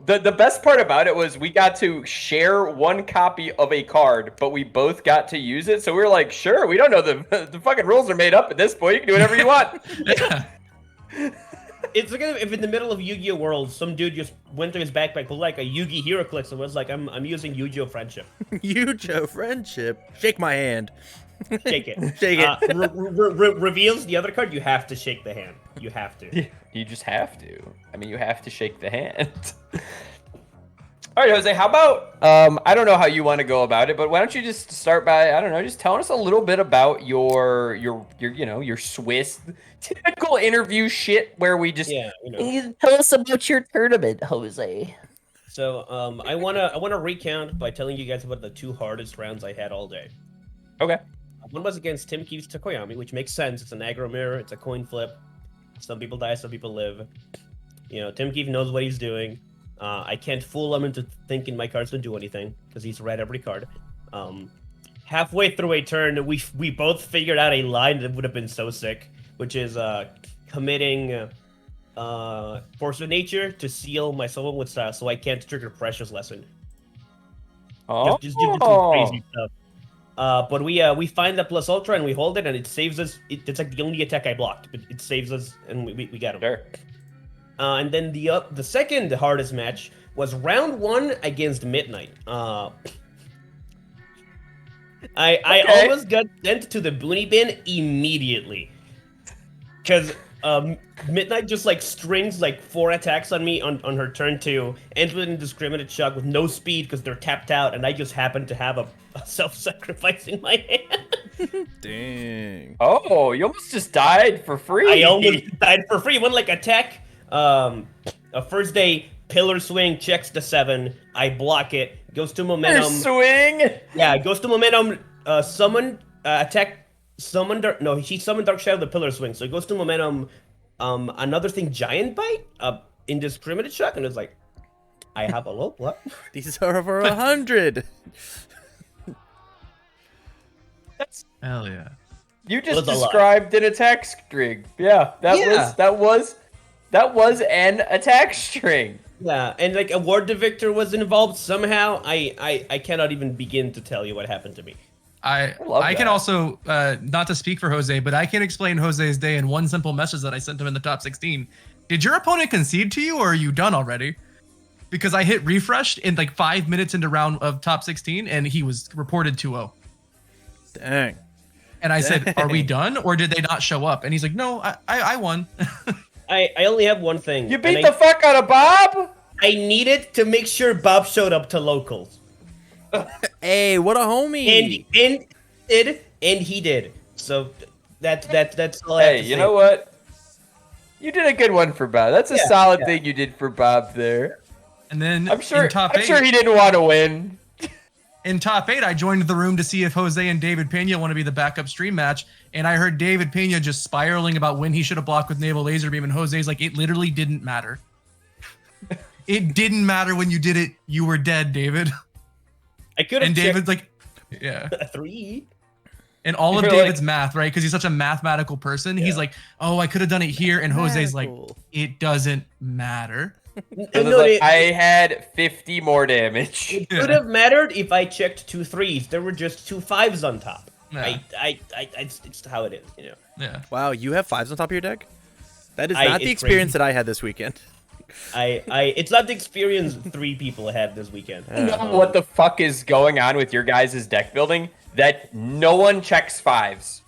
The best part about it was we got to share one copy of a card, but we both got to use it. So we were like, sure, we don't know the fucking rules are made up at this point. You can do whatever you want. Yeah. it's like if in the middle of Yu-Gi-Oh World, some dude just went to his backpack, pulled like a Yu-Gi HeroClix, and was like, "I'm using Yu-Gi-Oh Friendship. Yu-Gi-Oh friendship. Shake my hand. Shake it, Shake it. Reveals the other card. You have to shake the hand. You have to. You just have to. I mean, you have to shake the hand. All right, Jose, how about, I don't know how you want to go about it, but why don't you just start by, I don't know, just telling us a little bit about your Swiss typical interview shit where we just, Tell us about your tournament, Jose. So I wanna recount by telling you guys about the 2 hardest rounds I had all day. Okay. One was against Tim Keefe's Tokoyami, which makes sense. It's an aggro mirror. It's a coin flip. Some people die, some people live. Tim Keefe knows what he's doing. I can't fool him into thinking my cards don't do anything because he's read every card. Halfway through a turn, we both figured out a line that would have been so sick, which is committing Force of Nature to seal my Soul with Style so I can't trigger Precious Lesson. Oh. Just do some crazy stuff. But we find the plus ultra and we hold it and it saves us. It's like the only attack I blocked, but it saves us and we got him. Sure. And then the second hardest match was round 1 against Midnight. I almost got sent to the Boonie bin immediately because Midnight just like strings like 4 attacks on me on her turn 2, ends with an indiscriminate shock with no speed because they're tapped out, and I just happen to have a self-sacrifice in my hand. Dang. Oh, you almost just died for free. I almost died for free. One like attack. A first day pillar swing checks the 7. I block it. Goes to momentum. Swing. Yeah, it goes to momentum. Summon attack. Summon dark. No, he summoned Dark Shadow the pillar swing. So it goes to momentum. Another thing, giant bite. Indiscriminate shock, and it's like, I have a low. What? These are over 100. Hell yeah. You just Was a lot. described an attack string. Yeah, that was an attack string. Yeah, and like Award to Victor was involved somehow. I cannot even begin to tell you what happened to me. I love can that. also, not to speak for Jose, but I can explain Jose's day in one simple message that I sent him in the top 16. Did your opponent concede to you, or are you done already? Because I hit refresh in like 5 minutes into round of top 16, and he was reported 2-0. Dang. And I said, are we done, or did they not show up? And he's like, no, I won. I only have one thing. You beat the fuck out of Bob? I needed to make sure Bob showed up to locals. Hey, what a homie. And he did. So that's all I have Hey, to you say. know what? You did a good one for Bob. That's a solid thing you did for Bob there. And then I'm sure. in top I'm 8, sure he didn't want to win. in top 8, I joined the room to see if Jose and David Pena want to be the backup stream match. And I heard David Pena just spiraling about when he should have blocked with Naval Laser Beam. And Jose's like, it literally didn't matter. It didn't matter when you did it. You were dead, David. I could have. And David's like, yeah. 3. And all of You're David's like- math, right? Because he's such a mathematical person. He's like, oh, I could have done it here. And Jose's like, Mathematical. it doesn't matter. It was like, I had 50 more damage. It could have mattered if I checked 2 3s. There were just 2 5s on top. Yeah. It's how it is, you know. Yeah. Wow, you have 5s on top of your deck? That is I- not the it's experience crazy. that I had this weekend. It's not the experience 3 people had this weekend. I don't know what the fuck is going on with your guys' deck building that no one checks 5s.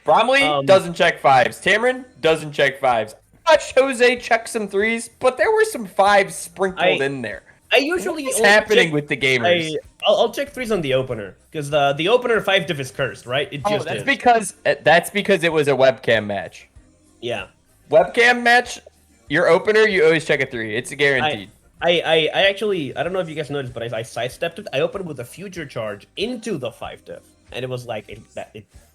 Bromley doesn't check 5s. Tamarin doesn't check 5s. I watched Jose check some 3s, but there were some 5s sprinkled in there. I usually What's only happening check- with the gamers? I'll check 3s on the opener because the opener 5 diff is cursed, right? It Oh, just that's is. because it was a webcam match. Yeah. Webcam match, your opener, you always check a 3. It's guaranteed. I actually, I don't know if you guys noticed, but I sidestepped it. I opened with a future charge into the 5 diff, and it was like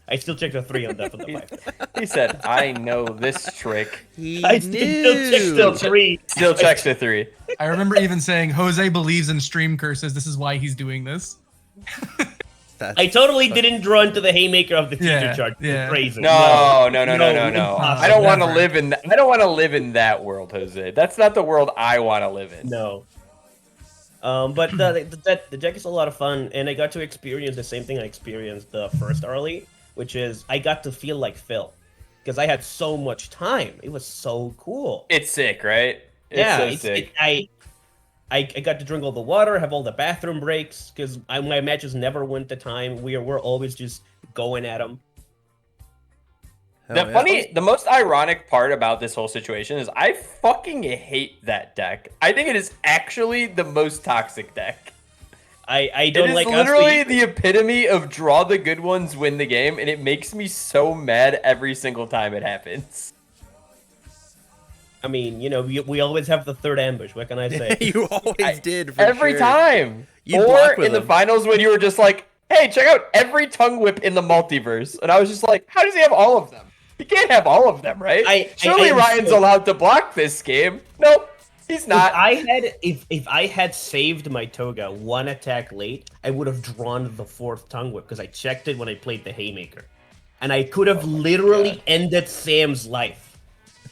I still checked a 3 on def of the 5 diff. He said, "I know this trick." He I still checked the 3. Still checks the 3. I remember even saying, Jose believes in stream curses. This is why he's doing this. I totally didn't draw into the haymaker of the future Yeah, charge. It's yeah. crazy. No. impossible. I don't want to Never. live in. I don't want to live in that world, Jose. That's not the world I want to live in. No. But the deck is a lot of fun, and I got to experience the same thing I experienced the first early, which is I got to feel like Phil. because I had so much time. It was so cool. It's sick, right? It's so sick. I got to drink all the water, have all the bathroom breaks, because my matches never went to time. We're always just going at them. The most ironic part about this whole situation is I fucking hate that deck. I think it is actually the most toxic deck. I don't like. It is literally the epitome of draw the good ones, win the game, and it makes me so mad every single time it happens. I mean, you know, we always have the third ambush. What can I say? You always did. For every sure. time. You or block with in the him. finals when you were just like, hey, check out every tongue whip in the multiverse. And I was just like, how does he have all of them? He can't have all of them, right? Surely Ryan's allowed to block this game. Nope, he's not. If I had saved my Toga one attack late, I would have drawn the fourth tongue whip because I checked it when I played the Haymaker. And I could have literally ended Sam's life.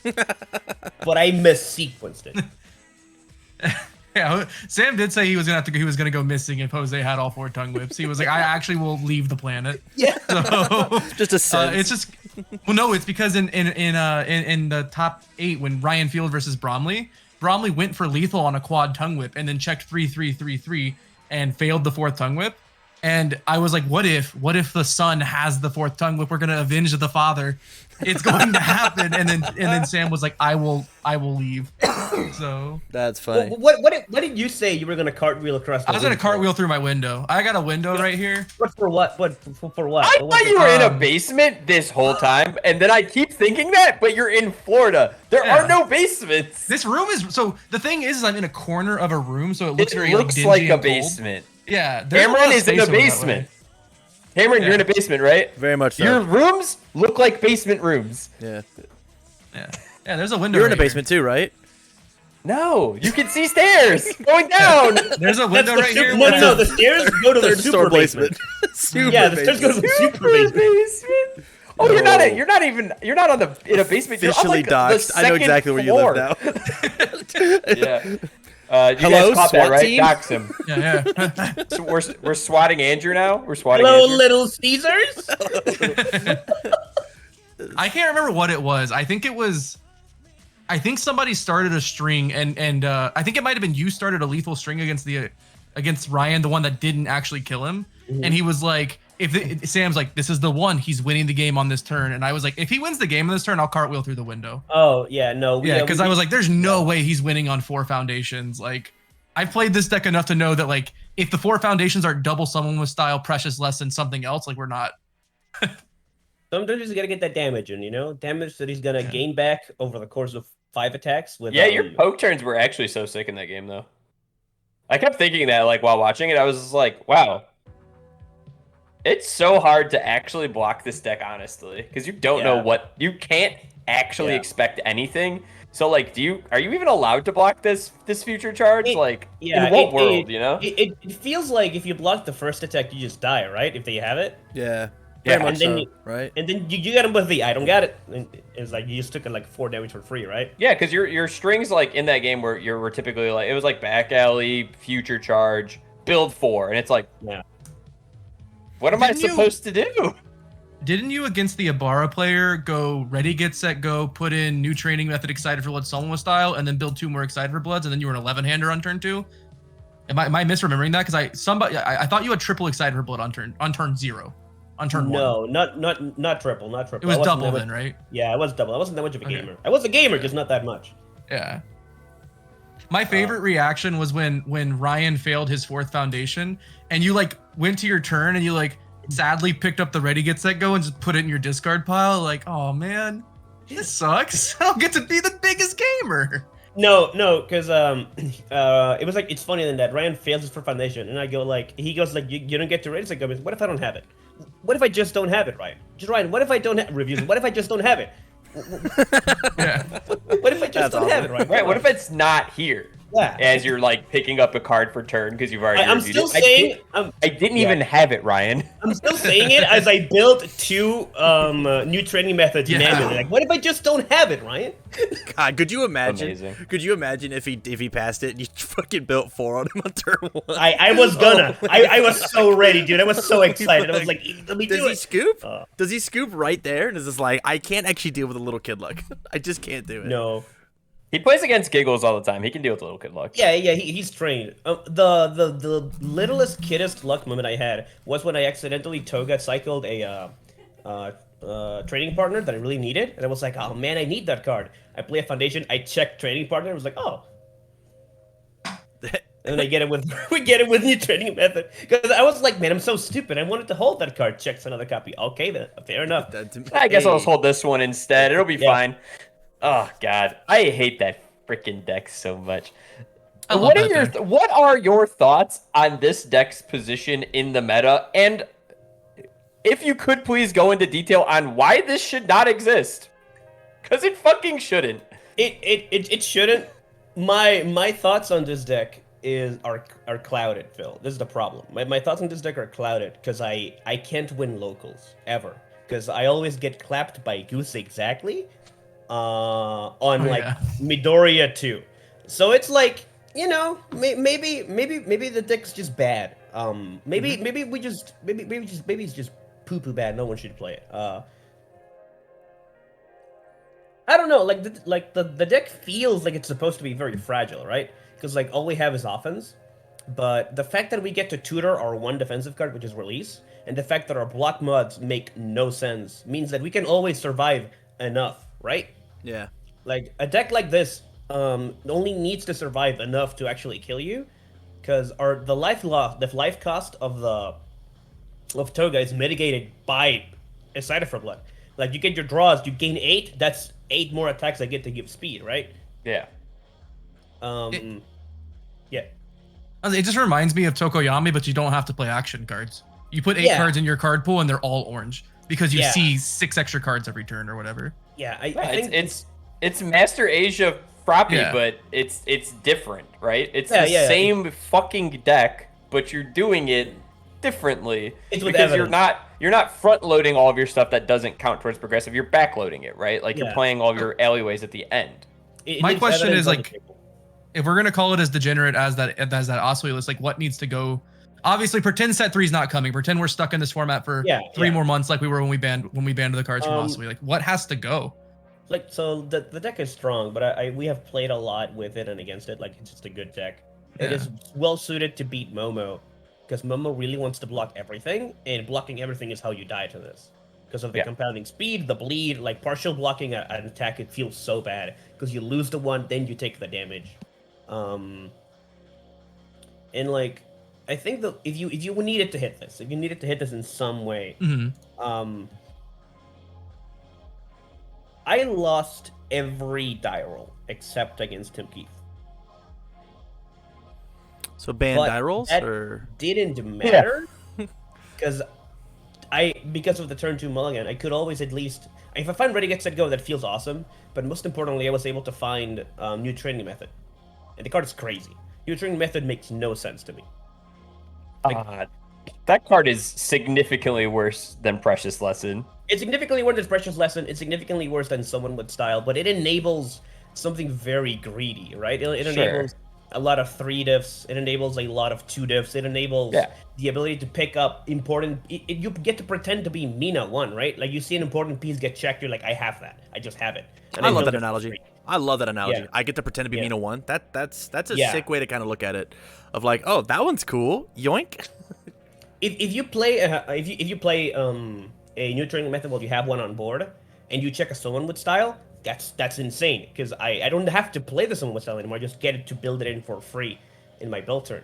But I missequenced it. Yeah, Sam did say he was gonna go missing if Jose had all 4 tongue whips. He was like, I actually will leave the planet. Yeah. So, Just a sense. it's just well, no, it's because in the top 8 when Ryan Field versus Bromley went for lethal on a quad tongue whip and then checked 3-3-3-3 and failed the 4th tongue whip. And I was like, what if the son has the 4th tongue whip? We're gonna avenge the father. It's going to happen. And then Sam was like, I will leave. So That's funny. What did you say you were gonna cartwheel across? I was gonna cartwheel through my window. I got a window right here. What for what? What for what? I thought you were in a basement this whole time, and then I keep thinking that, but you're in Florida. There are no basements. This room is so. The thing is, I'm in a corner of a room, so it looks It very looks dingy like and a cold. basement. Yeah, there's a lot Cameron of is in space a over that way. basement. Cameron, you're in a basement, right? Very much so. Your rooms look like basement rooms. Yeah. Yeah, there's a window. You're in right a basement too, right? No, you can see stairs going down. Here. There's a window right here. No, the stairs go to the Third super store basement. Super Yeah, the stairs go to the super basement. Oh, No. you're not in a basement. You're on, Officially like, the doxed. I know second exactly where you floor. live now. Yeah. You Hello, guys caught that, SWAT right? team? Dox him. Yeah. So we're swatting Andrew now. We're swatting Hello, Andrew. Little Caesars. I can't remember what it was. I think somebody started a string, and I think it might have been you started a lethal string against Ryan, the one that didn't actually kill him. Mm-hmm. And he was like, Sam's like, this is the one. He's winning the game on this turn. And I was like, if he wins the game on this turn, I'll cartwheel through the window. Oh yeah, no. Yeah, because I was like, there's no way he's winning on 4 foundations. Like, I've played this deck enough to know that, like, if the 4 foundations are double someone with style, precious less than something else, like, we're not. Sometimes you just gotta get that damage in, you know, damage that he's gonna gain back over the course of 5 attacks. With Your poke turns were actually so sick in that game, though. I kept thinking that, like, while watching it, I was just like, wow. It's so hard to actually block this deck, honestly, because you don't know what you can't actually expect anything. So, like, are you even allowed to block this future charge? In what world, you know? It feels like if you block the first attack, you just die, right? If they have it. Yeah. Yeah, Very much and then so, right? And then you get him with the I don't got it. And it's like you just took like 4 damage for free, right? Yeah, because your strings, like, in that game were typically, like, it was like back alley, future charge, build 4, and it's like, Yeah. what am I supposed to do? Didn't you, against the Ibarra player, go ready, get set, go, put in new training method, excited for blood, someone with style, and then build 2 more excited for bloods, and then you were an 11-hander on turn 2? Am I misremembering that? Because I thought you had triple excited for blood on turn 0. On turn 1. No, not triple, not triple. It was I wasn't double that much- then, right? Yeah, it was double. I wasn't that much of a Okay. gamer. I was a gamer, just not that much. Yeah. My favorite reaction was when Ryan failed his 4th foundation, and you, like, went to your turn and you, like, sadly picked up the ready, get set, go and just put it in your discard pile. Like, oh man, this sucks. I don't get to be the biggest gamer. No, because it was like, it's funny than that. Ryan fails his for foundation, and I go like, he goes like, you don't get to ready. It's like, what if I don't have it? What if I just don't have it, Ryan? Just Ryan, what if I don't have reviews? What if I just don't have it? Yeah. What if I just don't have it, Ryan? Right, what if it's not here? Yeah. as you're like picking up a card for turn because you've already I'm reviewed still it. saying. I didn't yeah. even have it, Ryan. I'm still saying it as I built 2 new training methods Yeah. manually. Like, what if I just don't have it, Ryan? God, could you imagine? Amazing. Could you imagine if he passed it and you fucking built 4 on him on turn 1? I was gonna. Oh, I was so ready, dude. I was so excited. I was like, let me Does do he it. scoop? Does he scoop right there? And is this like, I can't actually deal with a little kid luck. I just can't do it. No. He plays against Giggles all the time. He can deal with a little kid luck. Yeah, he's trained. The littlest kiddest luck moment I had was when I accidentally Toga cycled a training partner that I really needed, and I was like, oh man, I need that card. I play a foundation. I checked training partner. I was like, oh. And then I get it with new training method because I was like, man, I'm so stupid. I wanted to hold that card. Checks another copy. Okay, then fair enough. I guess I'll Hey. just hold this one instead. It'll be Yeah. fine. Oh God, I hate that freaking deck so much. I love What are that your deck. What are your thoughts on this deck's position in the meta? And if you could please go into detail on why this should not exist, because it fucking shouldn't. It shouldn't. My thoughts on this deck are clouded, Phil. This is the problem. My thoughts on this deck are clouded because I can't win locals ever because I always get clapped by Goose exactly on like yeah. Midoriya 2. So it's like, you know, maybe the deck's just bad. Maybe it's just poo bad. No one should play it. I don't know, like the deck feels like it's supposed to be very fragile, right? Because like all we have is offense, but the fact that we get to tutor our 1 defensive card, which is release, and the fact that our block mods make no sense means that we can always survive enough, right? Yeah. Like a deck like this only needs to survive enough to actually kill you, because the life cost of Toga is mitigated by a side for blood. Like you get your draws, you gain 8. That's 8 more attacks I get to give speed, right? Yeah. Yeah. It just reminds me of Tokoyami, but you don't have to play action cards. You put 8 Yeah. cards in your card pool and they're all orange because you Yeah. see 6 extra cards every turn or whatever. Yeah, I Yeah, think it's Master Asia Froppy, Yeah. but it's different, right? It's Yeah, the yeah. same fucking deck, but you're doing it differently It's with because evidence. you're not front loading all of your stuff that doesn't count towards progressive. You're back loading it, right? Like you're Yeah. playing all of your alleyways at the end. it My leaves question evidence is, on the like, table. If we're gonna call it as degenerate as that Oswey list, like what needs to go? Obviously, pretend set 3 is not coming. Pretend we're stuck in this format for Yeah, 3 yeah. more months, like we were when we banned the cards from Um, Oswey. Like what has to go? Like, so the deck is strong, but we have played a lot with it and against it. Like, it's just a good deck. It Yeah. is well suited to beat Momo, because Momo really wants to block everything, and blocking everything is how you die to this. Because of the Yeah. compounding speed, the bleed, like partial blocking an attack, it feels so bad because you lose the one, then you take the damage. And like, I think that if you needed to hit this, if you needed to hit this in some way, hmm I lost every die roll except against Tim Keith. So ban But die rolls that or didn't matter because because of the turn 2 mulligan, I could always at least, if I find ready get set go, that feels awesome. But most importantly, I was able to find new training method, and the card is crazy. New training method makes no sense to me. That card is significantly worse than Precious Lesson. It's significantly worse than Precious Lesson. It's significantly worse than Someone with Style, but it enables something very greedy, right? It Sure. enables a lot of 3 diffs. It enables a lot of 2 diffs. It enables Yeah. the ability to pick up important. You get to pretend to be Mina 1, right? Like you see an important piece get checked, you're like, I have that. I just have it. And I love build that it for analogy. free. I love that analogy. Yeah. I get to pretend to be Yeah. Mina 1. That's a Yeah. sick way to kind of look at it. Of like, oh, that one's cool. Yoink. If you play a new training method while you have one on board, and you check a Someone with Style, that's insane. Because I don't have to play the Someone with Style anymore. I just get it to build it in for free in my build turn.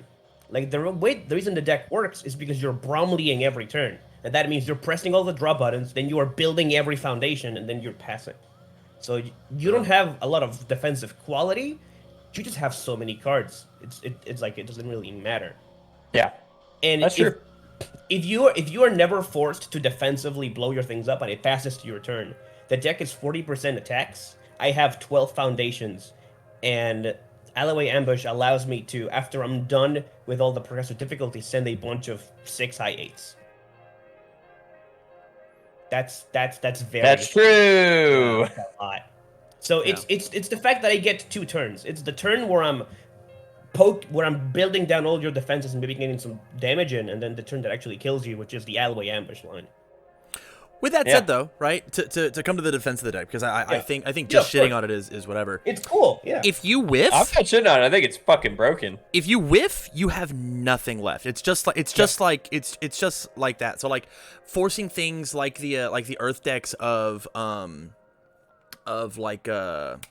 Like the reason the deck works is because you're Bromleying every turn, and that means you're pressing all the draw buttons, then you are building every foundation, and then you're passing. So you don't have a lot of defensive quality. You just have so many cards. It's like it doesn't really matter. Yeah. And That's true. If you are never forced to defensively blow your things up and it passes to your turn, the deck is 40% attacks. I have 12 foundations, and Alleyway Ambush allows me to, after I'm done with all the progressive difficulty, send a bunch of 6 high 8s. That's very. That's true. A lot. So it's the fact that I get 2 turns. It's the turn where I'm building down all your defenses and maybe getting some damage in, and then the turn that actually kills you, which is the Alleyway Ambush line. With that said, though, right, to come to the defense of the deck, because I think just shitting on it is whatever. It's cool, yeah. If you whiff, I'm not shitting on it. I think it's fucking broken. if you whiff, you have nothing left. It's just like it's just like that. So like forcing things like the Earth decks of like learning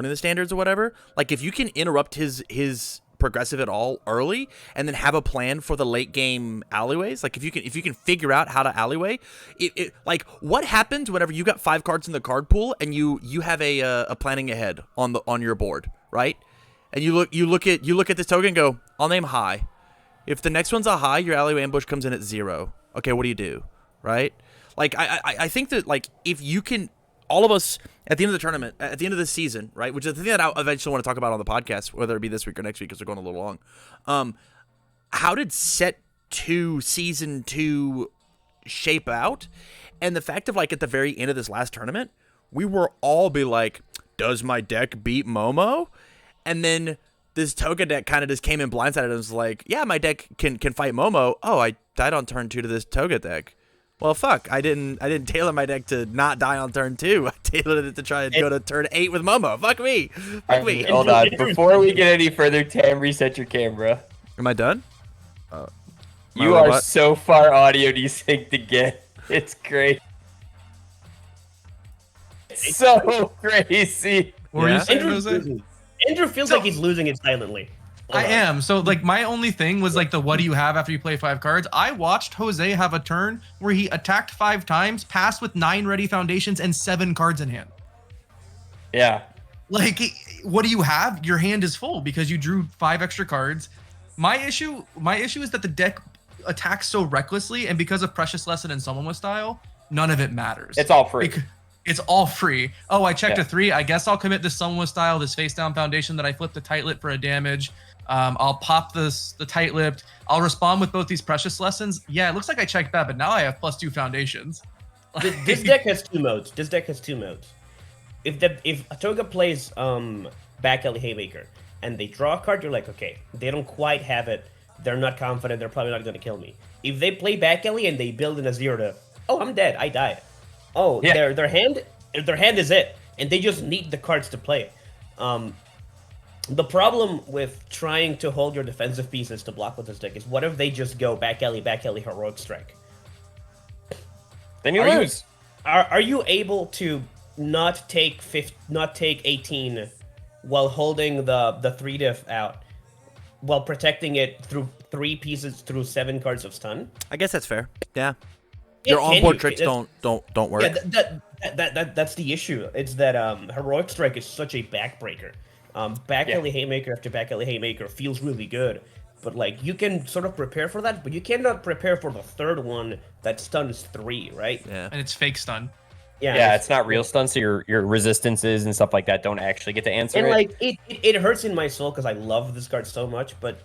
the standards or whatever. Like if you can interrupt his progressive at all early and then have a plan for the late game alleyways, like if you can figure out how to alleyway it like what happens whenever you got 5 cards in the card pool and you have a planning ahead on your board, right? And you look at this token and go, I'll name high. If the next one's a high, your alleyway ambush comes in at 0. Okay, what do? Right? Like I think that like if you can, all of us at the end of the tournament, at the end of the season, right, which is the thing that I eventually want to talk about on the podcast, whether it be this week or next week because they're going a little long. How did set 2 season 2 shape out? And the fact of like at the very end of this last tournament, we were all be like, does my deck beat Momo? And then this Toga deck kind of just came in blindsided and was like, yeah, my deck can fight Momo. Oh, I died on turn 2 to this Toga deck. Well, fuck, I didn't tailor my deck to not die on turn 2. I tailored it to try and go to turn 8 with Momo. Fuck me. Fuck me. Hold on. Before we get any further, Tam, reset your camera. Am I done? You are so far audio desynced again. It's great. It's so crazy. What were you saying, Jose? Andrew feels like he's losing it silently. I am. So like my only thing was like the what do you have after you play 5 cards? I watched Jose have a turn where he attacked 5 times, passed with 9 ready foundations and 7 cards in hand. Yeah. Like what do you have? Your hand is full because you drew 5 extra cards. My issue is that the deck attacks so recklessly, and because of Precious Lesson and Someone with Style, none of it matters. It's all free. It's all free. Oh, I checked a 3. I guess I'll commit this Someone with Style, this face down foundation that I flipped a tight lip for a damage. I'll pop the tight lipped. I'll respond with both these Precious Lessons. Yeah, it looks like I checked that, but now I have +2 foundations. This deck has 2 modes. If Toga plays Back Alley Haymaker and they draw a card, you're like, okay, they don't quite have it. They're not confident. They're probably not going to kill me. If they play Back Alley and they build in a 0 to, oh, I'm dead. I died. Oh, yeah. their hand is it, and they just need the cards to play it. The problem with trying to hold your defensive pieces to block with this deck is what if they just go Back Alley, Heroic Strike? Then you lose. Are you able to not take 18 while holding the 3 diff out, while protecting it through 3 pieces through 7 cards of stun? I guess that's fair. Yeah. Your onboard tricks don't work. Yeah, that's the issue. It's that Heroic Strike is such a backbreaker. Back Alley Haymaker after Back Alley Haymaker feels really good, but like you can sort of prepare for that, but you cannot prepare for the 3rd one that stuns 3, right? Yeah. And it's fake stun. Yeah, it's not real stun, so your resistances and stuff like that don't actually get to answer and it. Like it hurts in my soul because I love this card so much, but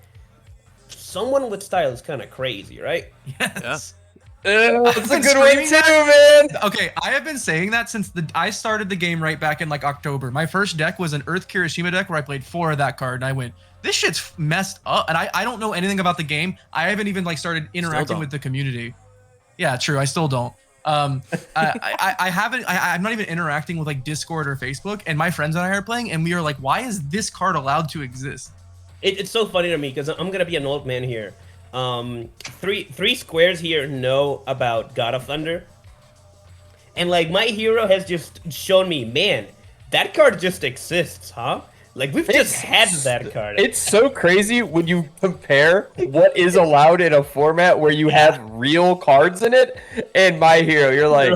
Someone with Style is kind of crazy, right? Yes. That's a good one too, man. Okay, I have been saying that since I started the game right back in like October. My first deck was an Earth Kirishima deck where I played 4 of that card, and I went, this shit's messed up. And I don't know anything about the game. I haven't even like started interacting with the community. Yeah, true. I still don't. I'm not even interacting with like Discord or Facebook, and my friends and I are playing, and we are like, why is this card allowed to exist? It's so funny to me because I'm gonna be an old man here. Three squares here know about God of Thunder, and like my hero has just shown me, man, that card just exists, huh? Like we've just had that card. It's so crazy when you compare what is allowed in a format where you have real cards in it, and my hero, you're like,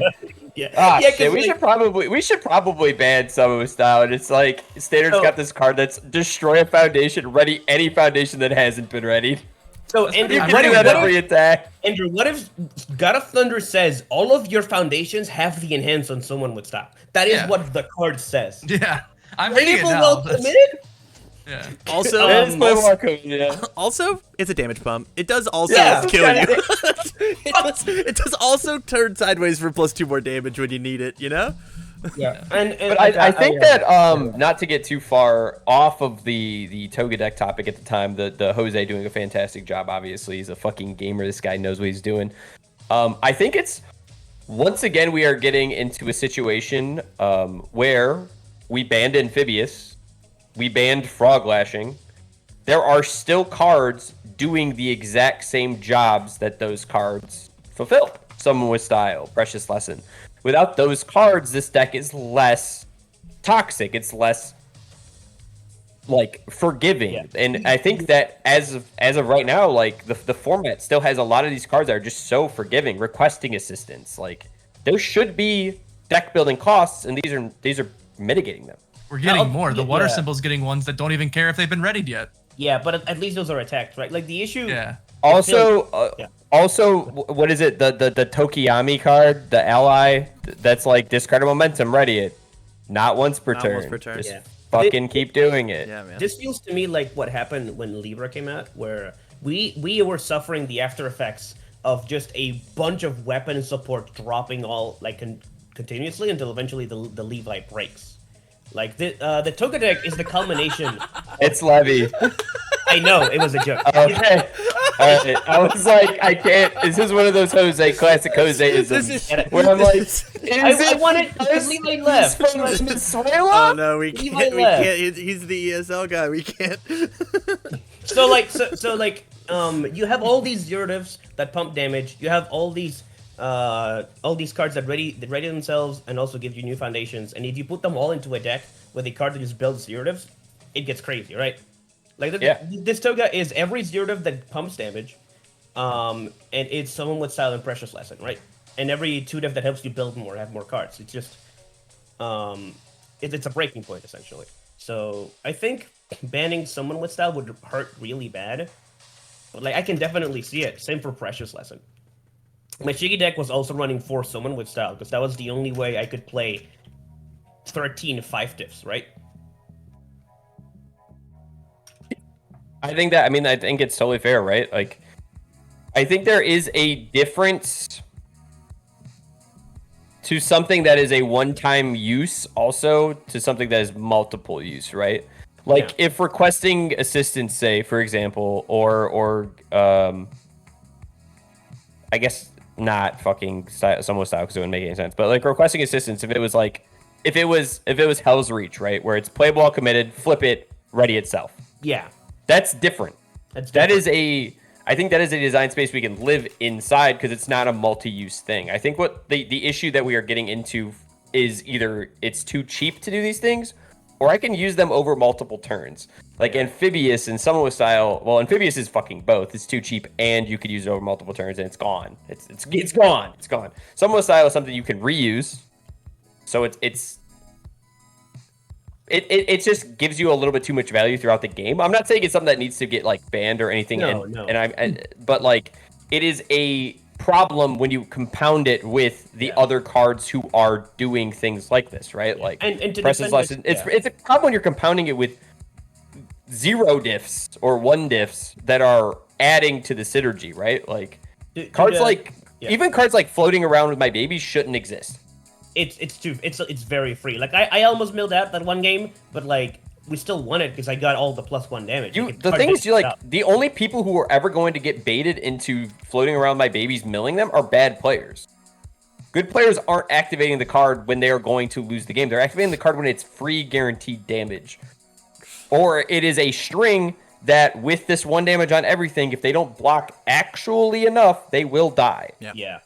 shit, we should probably ban Summo Style. And it's like Standard's got this card that's destroy a foundation, ready any foundation that hasn't been readied. So Andrew, Andrew, what if God of Thunder says all of your foundations have the enhance on Someone with Style? That is what the card says. Yeah. I'm reading it Playable now. well committed? Yeah. Also, It is playable committed, yeah. also, it's a damage pump. It does also Yeah. kill you. it does also turn sideways for +2 more damage when you need it. You know. Yeah. And But I think that not to get too far off of the Toga deck topic at the time, the Jose doing a fantastic job. Obviously, he's a fucking gamer. This guy knows what he's doing. I think it's once again we are getting into a situation where we banned Amphibious, we banned Frog Lashing. There are still cards doing the exact same jobs that those cards fulfill. Someone with Style, Precious Lesson. Without those cards, this deck is less toxic. It's less like forgiving. Yeah. And I think that as of right now, like the format still has a lot of these cards that are just so forgiving. Requesting assistance, like there should be deck building costs, and these are mitigating them. We're getting more. The water yeah. symbol's getting ones that don't even care if they've been readied yet. Yeah, but at least those are attacked, right? Like the issue. Yeah. Also, Yeah. what is it? The Tokiyami card, the ally that's like discard a momentum, ready it. Not once per Not turn. once per turn. Just Yeah. fucking keep doing it. Yeah, man. This feels to me like what happened when Libra came out, where we were suffering the after effects of just a bunch of weapon support dropping all like continuously until eventually the Levi breaks. Like the Toga deck is the culmination. It's Levy. I know it was a joke. Okay. All right. I was like, I can't. This is one of those classic Joseisms. This is- where I'm like, this is is- I wanted because Levi left. from Oh Venezuela? no, we Levi can't. We left. can't. He's the ESL guy. We can't. So you have all these Zeratives that pump damage. You have all these cards that ready themselves and also give you new foundations. And if you put them all into a deck with a card that just builds Zeratives, it gets crazy, right? Like this Toga is every Zerative that pumps damage, and it's someone with Style and Precious Lesson, right? And every 2-dev that helps you build more, have more cards. It's just, it's a breaking point essentially. So I think banning someone with Style would hurt really bad. But like I can definitely see it. Same for Precious Lesson. My Shiggy deck was also running for someone with Style because that was the only way I could play 13 5-diffs, right? I think it's totally fair, right? Like, I think there is a difference to something that is a one-time use also to something that is multiple use, right? Like if requesting assistance, say, for example, or I guess not fucking someone with Style because it wouldn't make any sense, but like requesting assistance, if it was Hell's Reach, right, where it's playable all committed, flip it, ready itself. Yeah. That's different. I think that is a design space we can live inside because it's not a multi-use thing. I think what the issue that we are getting into is either it's too cheap to do these things, or I can use them over multiple turns. Like Amphibious and Someone with Style. Well, Amphibious is fucking both. It's too cheap, and you could use it over multiple turns, and it's gone. It's gone. It's gone. Someone with Style is something you can reuse. So it just gives you a little bit too much value throughout the game. I'm not saying it's something that needs to get like banned or anything. No. But like it is a problem when you compound it with the other cards who are doing things like this, right? Like and to Precious Lesson. It's a problem when you're compounding it with 0 diffs or 1 diffs that are adding to the synergy, right? Like cards even cards like Floating Around with My Baby shouldn't exist. It's very free. Like I almost milled out that one game, but like we still won it because I got all the +1 damage. The thing is, the only people who are ever going to get baited into Floating Around My Babies milling them are bad players. Good players aren't activating the card when they are going to lose the game. They're activating the card when it's free guaranteed damage. Or it is a string that with this 1 damage on everything, if they don't block actually enough, they will die. Yeah.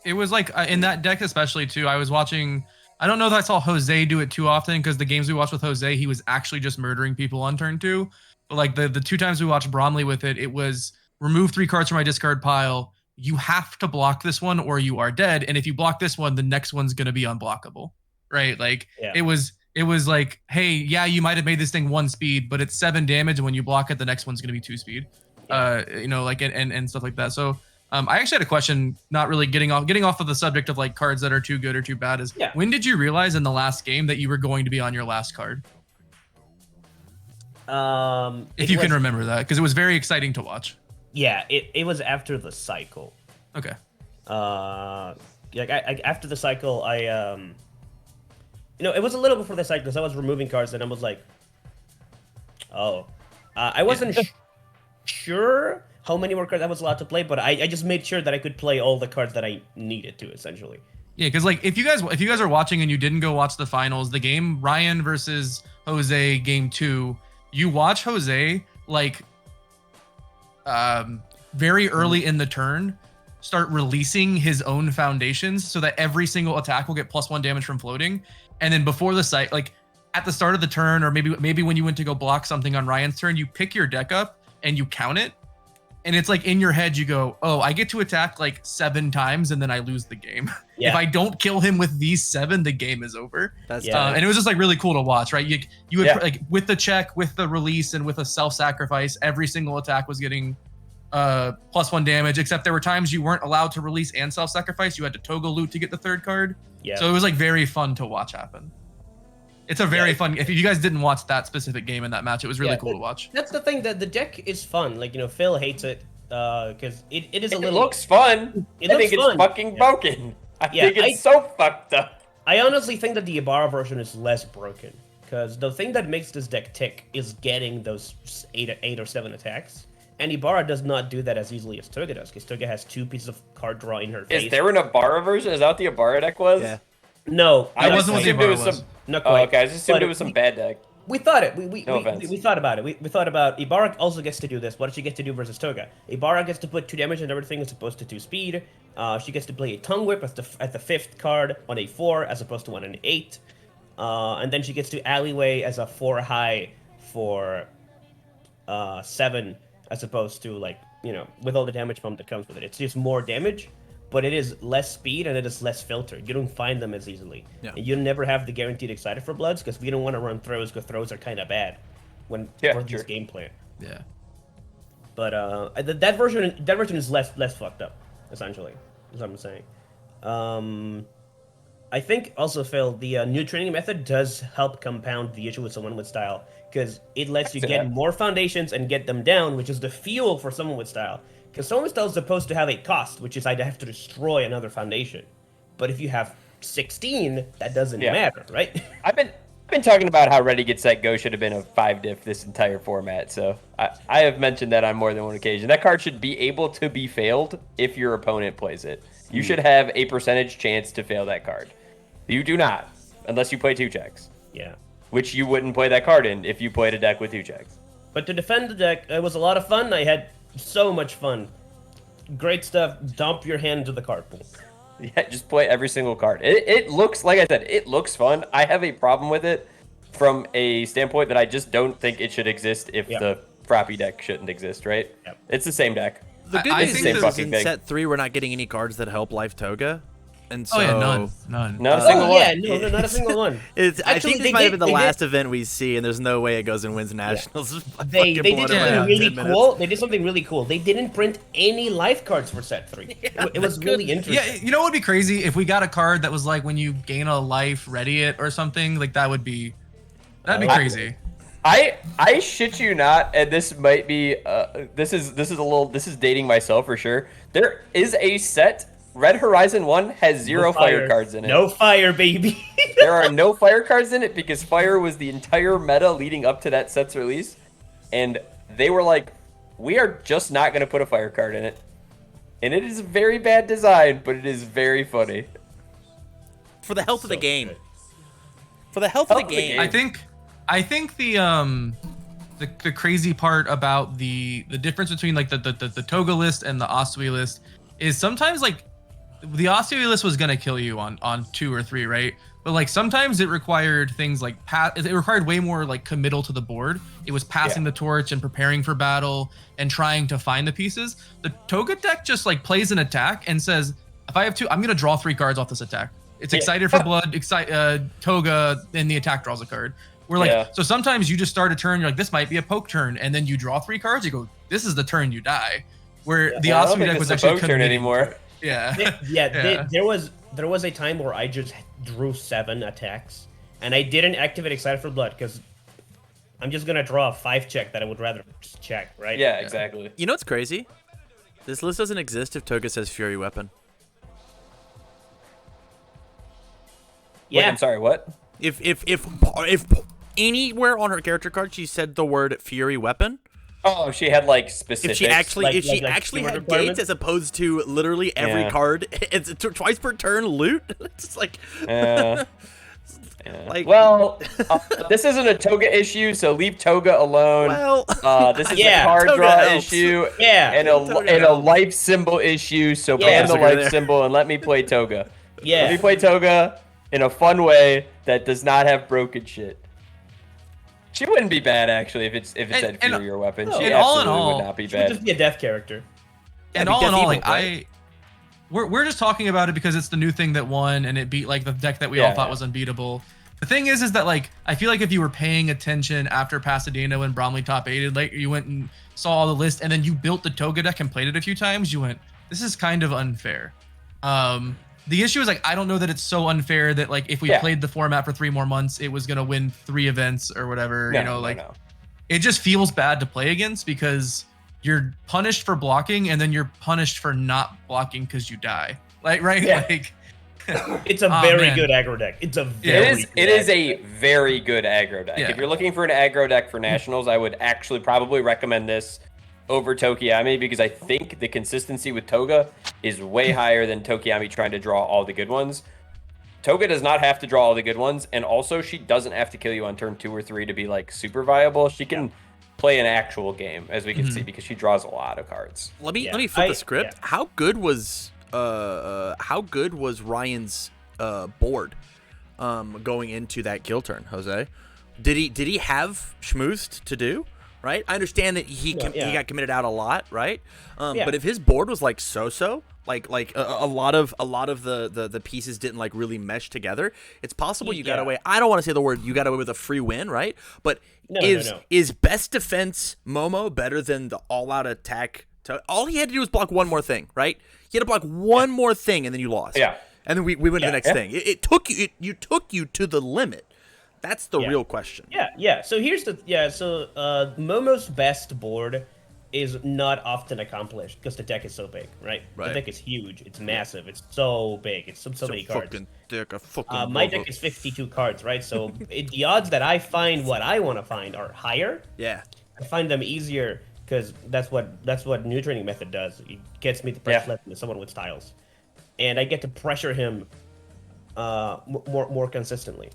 It was like in that deck especially too. I was watching. I don't know if I saw Jose do it too often because the games we watched with Jose, he was actually just murdering people on turn 2. But like the 2 times we watched Bromley with it, it was remove 3 cards from my discard pile. You have to block this one or you are dead. And if you block this one, the next one's gonna be unblockable, right? Like it was like, hey, yeah, you might have made this thing 1 speed, but it's 7 damage, and when you block it, the next one's gonna be 2 speed. And stuff like that. So. I actually had a question, not really getting off of the subject of like cards that are too good or too bad. Is when did you realize in the last game that you were going to be on your last card? If you can remember that, because it was very exciting to watch. Yeah, it was after the cycle. Okay. Like after the cycle, it was a little before the cycle because I was removing cards and I was like, oh, I wasn't sure how many more cards I was allowed to play, but I just made sure that I could play all the cards that I needed to, essentially. Yeah, because like if you guys are watching and you didn't go watch the finals, the game Ryan versus Jose game 2, you watch Jose like very early in the turn start releasing his own foundations so that every single attack will get +1 damage from floating, and then before the site, like at the start of the turn, or maybe when you went to go block something on Ryan's turn, you pick your deck up and you count it, and it's like in your head you go, oh, I get to attack like 7 times and then I lose the game. Yeah. If I don't kill him with these 7, the game is over. That's and it was just like really cool to watch, right? You would like with the check, with the release, and with a self-sacrifice, every single attack was getting +1 damage, except there were times you weren't allowed to release and self-sacrifice. You had to toggle loot to get the 3rd card. Yeah. So it was like very fun to watch happen. It's a very fun. If you guys didn't watch that specific game in that match, it was really cool to watch. That's the thing, that the deck is fun. Like, Phil hates it because it is a little. It looks fun. I think it's fucking broken. I think it's so fucked up. I honestly think that the Ibarra version is less broken because the thing that makes this deck tick is getting those 8 or 7 attacks. And Ibarra does not do that as easily as Toga does, because Toga has 2 pieces of card draw in her face. Is there an Ibarra version? Is that what the Ibarra deck was? Yeah. No. I wasn't what the Ibarra was. Not quite. Okay, I just assumed it was some bad deck. We thought it. We thought about it. We thought about Ibarra also gets to do this. What does she get to do versus Toga? Ibarra gets to put 2 damage and everything as opposed to 2 speed. She gets to play a Tongue Whip at the 5th card on a 4 as opposed to on an 8. And then she gets to Alleyway as a 4 high for 7 as opposed to, like, with all the damage bump that comes with it. It's just more damage, but it is less speed and it is less filter. You don't find them as easily. Yeah. And you never have the guaranteed Excited for Bloods because we don't want to run throws because throws are kind of bad for this gameplay. Yeah. But that version is less fucked up, essentially, is what I'm saying. I think also, Phil, the new training method does help compound the issue with someone with style, because it lets you get more foundations and get them down, which is the fuel for someone with style. Because someone with style is supposed to have a cost, which is I'd have to destroy another foundation. But if you have 16, that doesn't matter, right? I've been talking about how Ready Get Set Go should have been a 5-diff this entire format, so I have mentioned that on more than one occasion. That card should be able to be failed if your opponent plays it. You should have a percentage chance to fail that card. You do not, unless you play 2 checks. Yeah. Which you wouldn't play that card in if you played a deck with 2 checks. But to defend the deck, it was a lot of fun. I had so much fun. Great stuff. Dump your hand into the card pool. Yeah, just play every single card. It looks, like I said, it looks fun. I have a problem with it from a standpoint that I just don't think it should exist if the Froppy deck shouldn't exist, right? Yep. It's the same deck. The good news is in set 3 we're not getting any cards that help Life Toga. And so, none. Not a single one. Yeah, no, not a single one. I think this might have been the last event we see, and there's no way it goes and wins nationals. Yeah. They did something really cool. They did something really cool. They didn't print any life cards for set 3. Yeah, it was really interesting. Yeah, you know what would be crazy if we got a card that was like when you gain a life, ready it or something. Like that'd be crazy. I shit you not, and this might be this is dating myself for sure. There is a set. Red Horizon 1 has 0 fire cards in it. No fire, baby. There are no fire cards in it because fire was the entire meta leading up to that set's release. And they were like, we are just not going to put a fire card in it. And it is a very bad design, but it is very funny. For the health of the game. For the health of the game. I think the crazy part about the difference between like the Toga list and the Asui list is sometimes like the Asui list was gonna kill you on 2 or 3, right? But like sometimes it required things like it required way more like committal to the board. It was passing the torch and preparing for battle and trying to find the pieces. The Toga deck just like plays an attack and says, if I have 2, I'm gonna draw 3 cards off this attack. It's Excited for Blood, Toga, and the attack draws a card. We're like, so sometimes you just start a turn, you're like, this might be a poke turn, and then you draw 3 cards, you go, this is the turn you die. where the Yeah, I don't Osprey think deck it's was the actually boat turn committing anymore. to it. Yeah. Yeah, there was a time where I just drew 7 attacks, and I didn't activate Excited for Blood because I'm just gonna draw a 5 check that I would rather just check, right? Yeah, exactly. You know what's crazy? This list doesn't exist if Toga says Fury Weapon. Wait, Yeah. I'm sorry, what? If anywhere on her character card she said the word Fury Weapon, Oh, she had like if specifics. she actually Like- if she like actually keyword had requirements? gates as opposed to literally every Yeah. card, it's twice per turn loot. It's just like Yeah. like Well, this isn't a Toga issue, so leave Toga alone. well, This is Yeah, a card Toga draw helps. issue Yeah. and Toga a helps. life symbol issue, so Yeah. ban the Disagree life there. symbol and let me play Toga. Yeah. Let me play Toga in a fun way that does not have broken shit. She wouldn't be bad actually if it said and- Fury or Weapon. no. She And all in absolutely all, would not be She would bad. just be a death character. And be all in Death all, Evil, like right? we're just talking about it because it's the new thing that won and it beat like the deck that we all Yeah, thought yeah. was unbeatable. The thing is that like I feel like if you were paying attention after Pasadena when Bromley top 8'd, like you went and saw all the list and then you built the Toga deck and played it a few times, you went, this is kind of unfair. The issue is like I don't know that it's so unfair that like if we Yeah. played the format for 3 more months, it was gonna win 3 events or whatever. No, you know, no, like no. it just feels bad to play against because you're punished for blocking and then you're punished for not blocking because you die. Like right, Yeah. like It's a Aw, very man. good aggro deck. It's a Yeah. very It is a very good aggro deck. Yeah. If you're looking for an aggro deck for nationals, I would actually probably recommend this over Tokiyami because I think the consistency with Toga is way higher than Tokiyami trying to draw all the good ones. Toga does not have to draw all the good ones, and also she doesn't have to kill you on turn 2 or 3 to be like super viable. She can play an actual game, as we can see, because she draws a lot of cards. let me Yeah, let me flip I- the script. yeah. How good was Ryan's board going into that kill turn, Jose? Did he have schmoozed to do? Right, I understand that he yeah. got committed out a lot, right? Yeah. But if his board was like so, like a lot of the pieces didn't like really mesh together, it's possible you got Yeah. away. I don't want to say the word you got away with a free win, right? But No. is best defense Momo better than the all out attack? All he had to do was block one more thing, right? He had to block one more thing, and then you lost. Yeah. And then we went to the next Yeah. thing. It took you to the limit. That's the Yeah. real question. Yeah. So here's the Momo's best board is not often accomplished because the deck is so big, right? Right. The deck is huge. It's massive. It's so big. It's so many cards. Fucking dick. I fucking My love deck it. is 52 cards, right? So the odds that I find what I want to find are higher. Yeah. I find them easier because that's what new training method does. It gets me to press left into someone with styles, and I get to pressure him more consistently.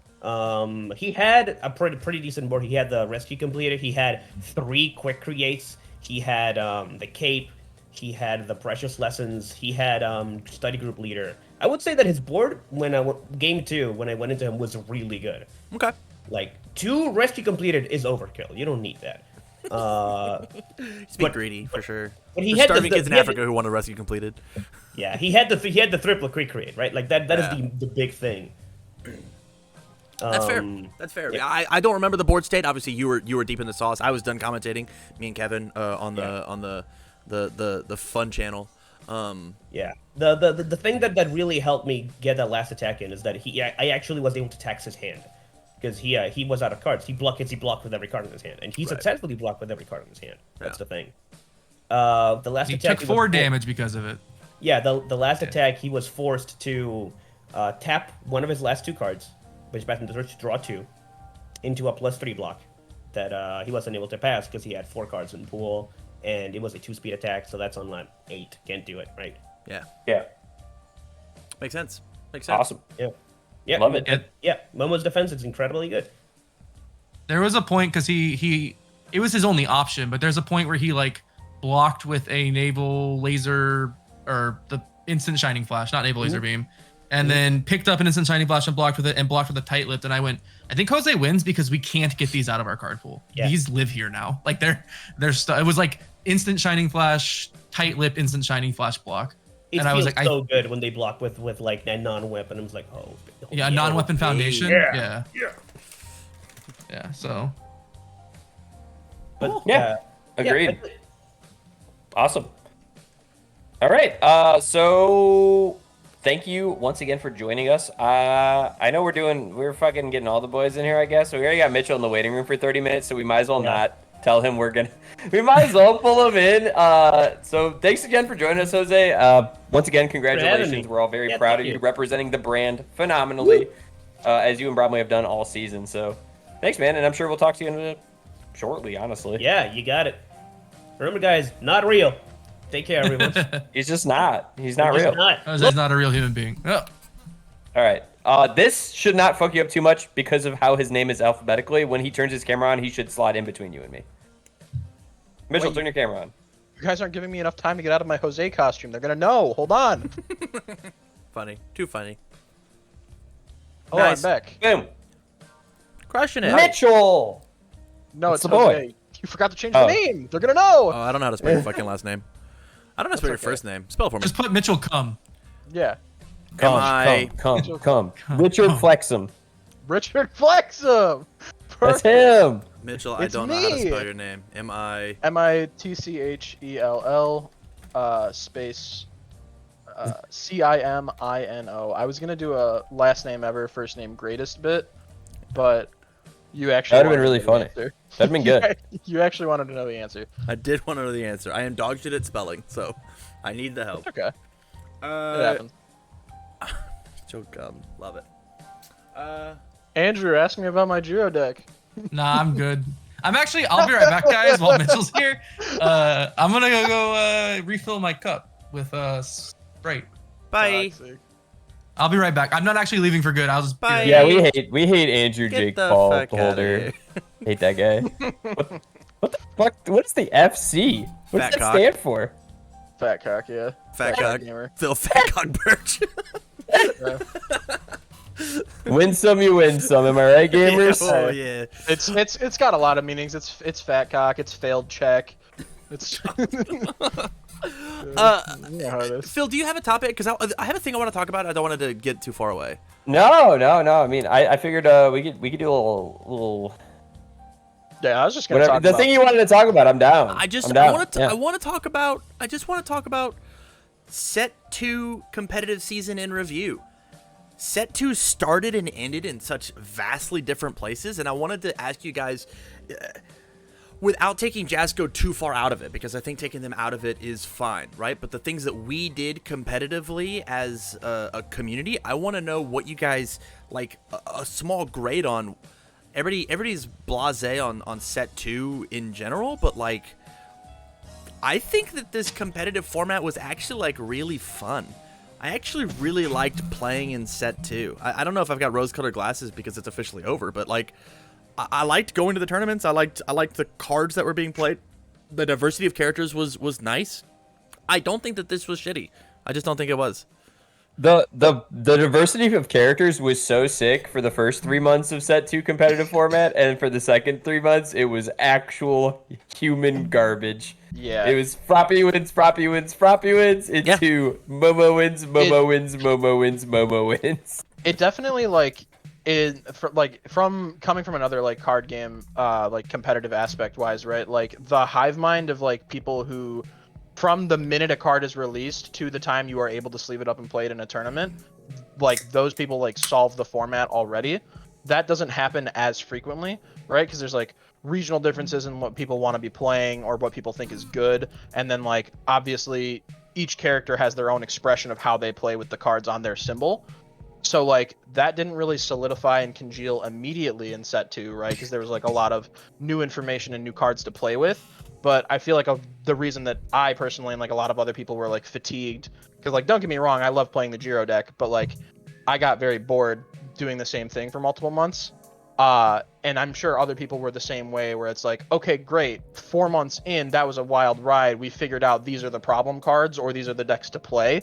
He had a pretty decent board. He had the rescue completed. He had 3 quick creates. He had the cape. He had the precious lessons. He had study group leader. I would say that his board game 2 when I went into him was really good. Okay. Like 2 rescue completed is overkill. You don't need that. He's being greedy for sure. but he There's had the- starving the- kids in he had Africa the- who want a rescue completed. Yeah, he had the triple quick create, right? Like that is Yeah. the big thing. That's fair. That's fair. I don't remember the board state. Obviously, you were deep in the sauce. I was done commentating. Me and Kevin on the fun channel. Yeah. The thing that really helped me get that last attack in is that I actually was able to tax his hand because he was out of cards. He blocked with every card in his hand, and he successfully blocked with every card in his hand. That's the thing. The last he attack took was 4 damage because of it. Yeah, the last attack he was forced to tap one of his last 2 cards, which back in the search to draw 2, into a +3 block that he wasn't able to pass because he had 4 cards in pool, and it was a 2-speed attack, so that's on line 8. Can't do it, right? Yeah. Yeah. Makes sense. Makes sense. Awesome. Yeah, Love it. Yeah, Momo's defense is incredibly good. There was a point because it was his only option, but there's a point where he like blocked with a naval laser or the instant shining flash, not naval laser beam, and then picked up an instant shining flash and blocked with it and blocked with a tight lipped. And I went, I think Jose wins because we can't get these out of our card pool. Yeah. These live here now. Like it was like instant shining flash, tight lip, instant shining flash block. It and I feels was like, so good when they block with like a non-whip, and I was like, yeah, non-weapon foundation. Yeah. Yeah. So But Yeah. Agreed. I- Awesome. All right. So thank you once again for joining us. I know we're fucking getting all the boys in here, I guess. So we already got Mitchell in the waiting room for 30 minutes, so we might as well Yeah. not tell him we're gonna. We might as well pull him in. So thanks again for joining us, Jose. Once again, having congratulations. me. We're all very Yeah, proud thank of you you. representing the brand phenomenally, as you and Bromley have done all season. So thanks, man, and I'm sure we'll talk to you shortly. Honestly. Yeah, you got it. Remember, guys, not real. Take care, everyone. He's just not. He's not Just real. not. Jose's not a real human being. Oh. All right. This should not fuck you up too much because of how his name is alphabetically. When he turns his camera on, he should slide in between you and me. Mitchell, turn your camera on. You guys aren't giving me enough time to get out of my Jose costume. They're gonna know. Hold on. Funny. Too funny. Oh, Nice. I'm back. Boom. Crushing it. Mitchell. No, That's it's the boy. Jose. You forgot to change Oh. the name. They're gonna know. Oh, I don't know how to spell your fucking last name. I don't know how to spell your okay. first name. Spell it for me. Just put Mitchell come. Yeah. Come. Come. Richard Flexum. Richard Flexum. That's Perfect. him. Mitchell, I It's don't know how to me. spell your name. M-I... Mitchell. Space. Cimino. I was gonna do a last name ever, first name greatest bit, but you actually That'd have been wanted really to know the funny. answer. That'd been good. You actually wanted to know the answer. I did want to know the answer. I am dog shit at spelling, so I need the help. Okay. It Uh, happens. Joe Gum. Love it. Andrew, ask me about my Giro deck. Nah, I'm good. I'll be right back, guys, while Mitchell's here. I'm gonna go refill my cup with Sprite. Bye. Toxic. I'll be right back. I'm not actually leaving for good. I'll just be Bye. right Yeah, back. we hate Andrew Get Jake the Paul fuck outta Holder. here. Hate that guy. What the fuck? What is the FC? What Fat does that cock. stand for? Fat cock, yeah. Fat cock. gamer. Phil Fat Cock Birch. Win some, you win some. Am I right, gamers? Oh, yeah. It's got a lot of meanings. It's fat cock. It's failed check. It's. You know how it is. Phil, do you have a topic? Because I have a thing I want to talk about. I don't want it to get too far away. No. I mean, I figured we could do a little Yeah, I was just gonna whatever. talk The about. thing you wanted to talk about, I'm down. I just I'm down. I want to Yeah. I want to talk about Set 2 competitive season in review. Set 2 started and ended in such vastly different places, and I wanted to ask you guys, without taking Jasco too far out of it, because I think taking them out of it is fine, right? But the things that we did competitively as a community, I want to know what you guys, like, a small grade on. Everybody's blasé on Set 2 in general, but, like, I think that this competitive format was actually, like, really fun. I actually really liked playing in Set 2. I don't know if I've got rose-colored glasses because it's officially over, but, like, I liked going to the tournaments. I liked the cards that were being played. The diversity of characters was nice. I don't think that this was shitty. I just don't think it was. The diversity of characters was so sick for the first 3 months of Set 2 competitive format, and for the second 3 months, it was actual human garbage. Yeah. It was Froppy wins into Momo wins, Momo wins. It definitely from coming from another like card game like competitive aspect wise, right? Like the hive mind of like people who from the minute a card is released to the time you are able to sleeve it up and play it in a tournament, like those people like solve the format already. That doesn't happen as frequently, right? Because there's like regional differences in what people want to be playing or what people think is good, and then like obviously each character has their own expression of how they play with the cards on their symbol. So like that didn't really solidify and congeal immediately in Set 2, right? Because there was like a lot of new information and new cards to play with. But I feel like the reason that I personally and like a lot of other people were like fatigued, because like don't get me wrong, I love playing the Giro deck, but like I got very bored doing the same thing for multiple months. And I'm sure other people were the same way, where it's like, okay, great, 4 months in, that was a wild ride. We figured out these are the problem cards or these are the decks to play.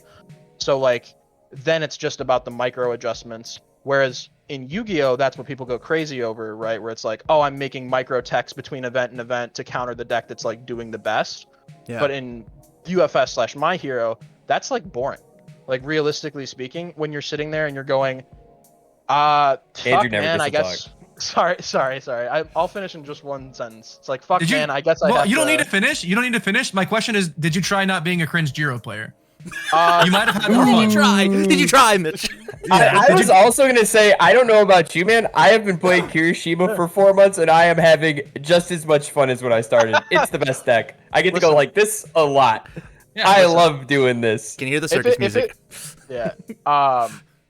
So like then it's just about the micro adjustments. Whereas in Yu-Gi-Oh, that's what people go crazy over, right? Where it's like, oh, I'm making micro text between event and event to counter the deck that's like doing the best. Yeah. But in UFS / My Hero, that's like boring. Like realistically speaking, when you're sitting there and you're going, Andrew fuck, never man, gets I to guess. Sorry. I'll finish in just one sentence. It's like, fuck, Did you? man, I guess I Well, have you don't need to finish. You don't need to finish. My question is, did you try not being a cringe Giro player? You might have had more Did fun. you try? Did you try, Mitch? I was also gonna say, I don't know about you, man. I have been playing Kirishima for 4 months, and I am having just as much fun as when I started. It's the best deck. I get to go Listen. like this a lot. Yeah, I listen. love doing this. Can you hear the circus music? Yeah.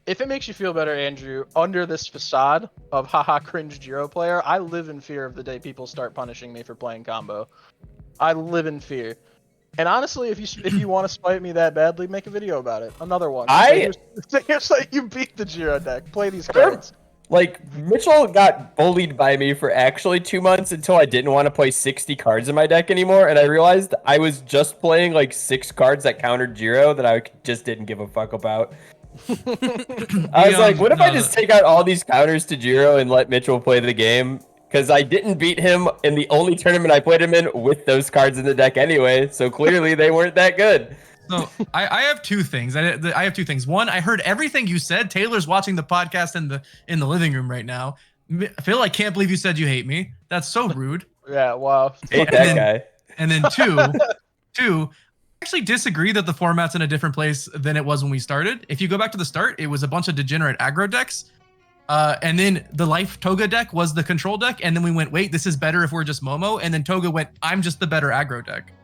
If it makes you feel better, Andrew, under this facade of haha cringe Jiro player, I live in fear of the day people start punishing me for playing combo. I live in fear. And honestly, if you want to spite me that badly, make a video about it. Another one. Here's like you beat the Jiro deck. Play these cards. Like, Mitchell got bullied by me for actually 2 months until I didn't want to play 60 cards in my deck anymore, and I realized I was just playing like 6 cards that countered Jiro that I just didn't give a fuck about. I was like, what if I just take out all these counters to Jiro and let Mitchell play the game? Because I didn't beat him in the only tournament I played him in with those cards in the deck anyway, so clearly they weren't that good. So I have 2 things. I have 2 things. One, I heard everything you said. Taylor's watching the podcast in the living room right now. Phil, I can't believe you said you hate me. That's so rude. Yeah, wow. Hate that guy. And then two, I actually disagree that the format's in a different place than it was when we started. If you go back to the start, it was a bunch of degenerate aggro decks. And then the Life Toga deck was the control deck. And then we went, wait, this is better if we're just Momo. And then Toga went, I'm just the better aggro deck.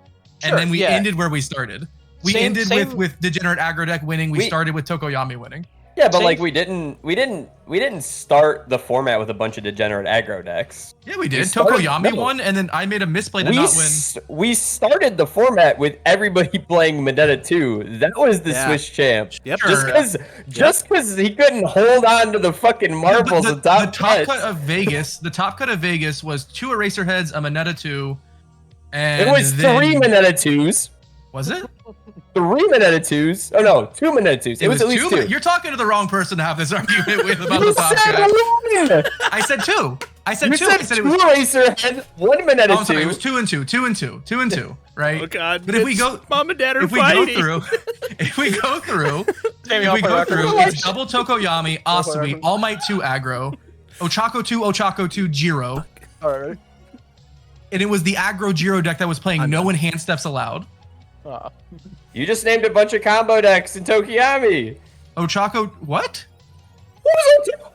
Sure, and then we yeah. ended where we started. We ended with degenerate aggro deck winning. We started with Tokoyami winning. Yeah, but Same- like we didn't start the format with a bunch of degenerate aggro decks. Yeah, we did. started- Tokoyami no. won, and then I made a misplay to not win. We started the format with everybody playing Medetta 2. That was the Yeah. Swiss champ. Yep. Just because he couldn't hold on to the fucking marbles the and top top cuts. cut of Vegas. The top cut of Vegas was 2 Eraser Heads, a Moneta 2, and It was then, 3 Moneta 2s. Was it? 3 Moneta 2s. Oh no, 2 Moneta 2s. It was at least 2. You're talking to the wrong person to have this argument with about the You top said cut. 1! I said 2. I said You 2. said I said 2 it was. Eraser Head, 1 Moneta Oh, I'm sorry, 2. it was 2 and 2, 2 and 2, 2 and 2, right? Oh God! But if we Mitch, go, Mom and Dad are if we fighting. go through, if we go through, Jamie, if I'll we play go record. through, it's double Tokoyami, I'll play Asumi, record. All Might 2 aggro, Ochako 2, Ochako 2, Jiro, Alright. and it was the aggro Jiro deck that was playing no enhanced steps allowed. You just named a bunch of combo decks in Tokiyami. Ochako, what?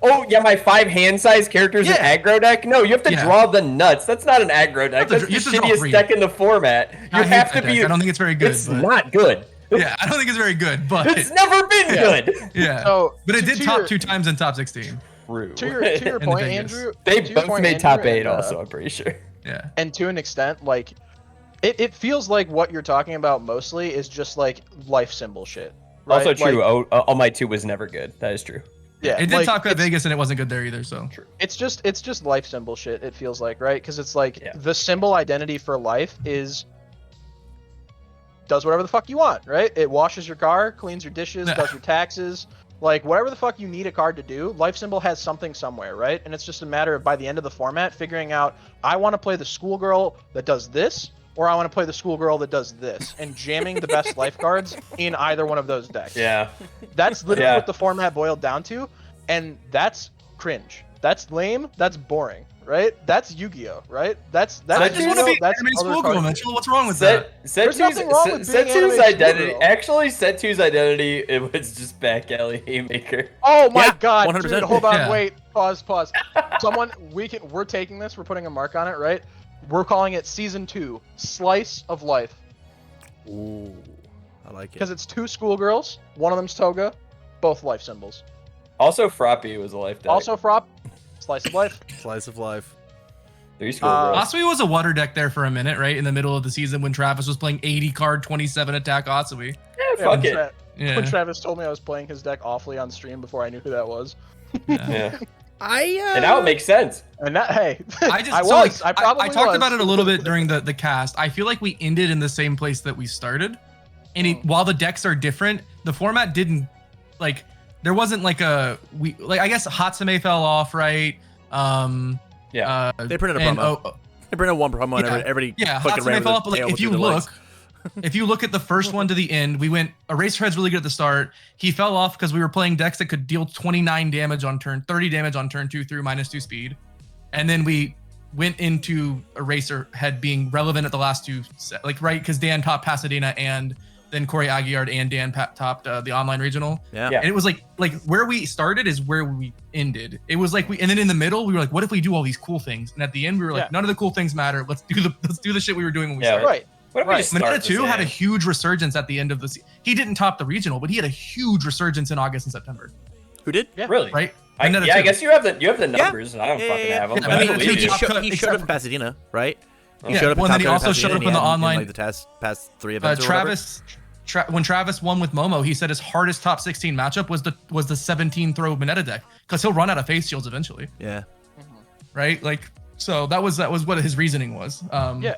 Oh, yeah, my 5 hand-sized characters in Yeah. aggro deck? No, you have to Yeah. draw the nuts. That's not an aggro deck. You have That's to- the you have to draw shittiest 3. deck in the format. You I hate have to that be. deck. I don't think it's very good. It's but, not good. Yeah, I don't think it's very good, but It's never been good. yeah. So, But it to did your- top 2 times in top 16. True. To your the point, Vegas. Andrew. They to your both point, made top Andrew, 8 and, also, I'm pretty sure. Yeah. And to an extent, like, it feels like what you're talking about mostly is just like life symbol shit. Right? Also true. Like, All Might 2 was never good. That is true. yeah, It did like, top cut it's- Vegas and it wasn't good there either, so. It's just life symbol shit. It feels like, right? Because it's like Yeah. the symbol identity for life is does whatever the fuck you want, right? It washes your car, cleans your dishes, Yeah. does your taxes, like whatever the fuck you need a card to do. Life symbol has something somewhere, right? And it's just a matter of by the end of the format figuring out I want to play the schoolgirl that does this, or I want to play the schoolgirl that does this, and jamming the best life cards in either one of those decks. Yeah. That's literally Yeah. what the format boiled down to, and that's cringe. That's lame. That's boring, right? That's Yu-Gi-Oh, right? That's I just want to be that's anime other schoolgirl, card Mitchell. What's wrong with that? There's nothing wrong with being Setsu's anime identity. schoolgirl. Actually, Setsu's identity, it was just back alley haymaker. Oh my Yeah, god, 100%. dude, hold on, Yeah. wait, pause. Someone, we're taking this, we're putting a mark on it, right? We're calling it season 2, Slice of Life. Ooh, I like it. Because it's 2 schoolgirls, one of them's Toga, both life symbols. Also, Froppy was a life deck. Also Frop, Slice of Life. Slice of life. 3 schoolgirls. Asumi was a water deck there for a minute, right? In the middle of the season when Travis was playing 80 card, 27 attack Asumi. Yeah, fuck it. Yeah. When Travis told me I was playing his deck awfully on stream before I knew who that was. Yeah. I And now it makes sense. And that, hey, I just I so, was. like, I probably I talked was. about it a little bit during the cast. I feel like we ended in the same place that we started. And while the decks are different, the format didn't like there wasn't like I guess Hatsume fell off, right? Yeah. They printed a and, promo. They printed one promo and Yeah. everybody yeah, fucking ran Hatsume with fell the off, but like tail if you between their look legs. if you look at the first one to the end, we went Eraserhead's really good at the start. He fell off because we were playing decks that could deal 29 damage on turn, 30 damage on turn 2 through -2 speed. And then we went into Eraserhead being relevant at the last 2 right? Because Dan top Pasadena and then Corey Aguiar and Dan topped the online regional. Yeah. Yeah. And it was like where we started is where we ended. It was like and then in the middle we were like, what if we do all these cool things? And at the end we were like, none of the cool things matter. Let's do the shit we were doing when we started. Right. What if we just start Mineta the 2 had a same? huge resurgence at the end of the season. He didn't top the regional, but he had a huge resurgence in August and September. Who did? Yeah. Really? Right? I Mineta 2. guess you have the numbers. I don't Yeah, fucking yeah, have them. yeah. but I I mean, believe he you. showed- He showed except up in Pasadena, right? He Yeah, showed up in well, and then top he ten also Pasadena showed up and in the he had online- like the past 3 events. or whatever. When Travis won with Momo, he said his hardest top 16 matchup was the 17 throw Mineta deck because he'll run out of face shields eventually, Yeah. right? Like, so that was what his reasoning was. Yeah.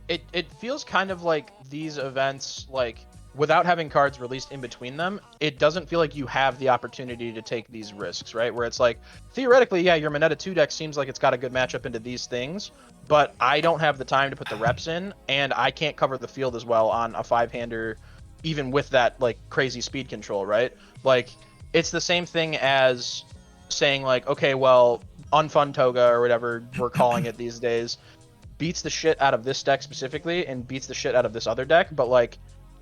It feels kind of like these events, like without having cards released in between them, it doesn't feel like you have the opportunity to take these risks, right? Where it's like, theoretically, yeah, your Mineta 2 deck seems like it's got a good matchup into these things, but I don't have the time to put the reps in, and I can't cover the field as well on a 5-hander, even with that, like, crazy speed control, right? Like, it's the same thing as saying, like, okay, well, Unfun Toga, or whatever we're calling it these days, beats the shit out of this deck specifically, and beats the shit out of this other deck, but, like,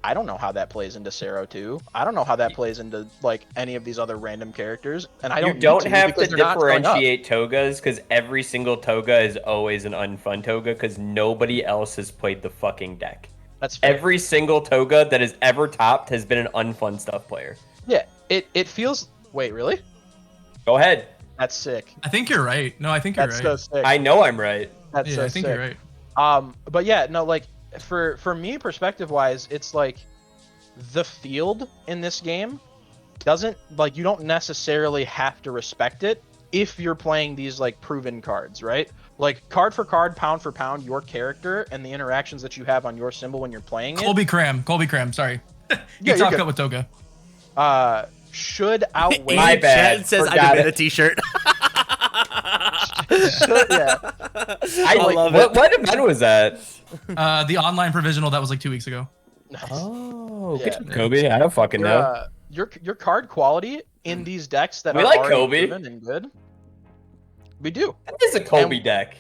I don't know how that plays into Sero 2. I don't know how that plays into like any of these other random characters, and I don't. You don't need have because to they're not showing up. differentiate togas because every single toga is always an unfun toga because nobody else has played the fucking deck. That's fair. Every single toga that has ever topped has been an unfun stuff player. Yeah. It feels. Wait, really? Go ahead. That's sick. I think you're right. No, I think you're That's right. so sick. I know I'm right. That's Yeah, so I think sick. you're right. But yeah, no, like for me, perspective wise, it's like the field in this game doesn't like you don't necessarily have to respect it if you're playing these like proven cards, right? Like card for card, pound for pound, your character and the interactions that you have on your symbol when you're playing it. Colby Cram, sorry. Yeah, He you're top good. cut with Toga. Should outweigh. My bad. Chad says Forgot I did it. a t-shirt. Yeah. I love what event was that? The online provisional that was like 2 weeks ago. Oh, Yeah. good job, Kobe. I don't fucking know. Your card quality in these decks that We are like already Kobe. proven and good. We do. That is a Kobe deck.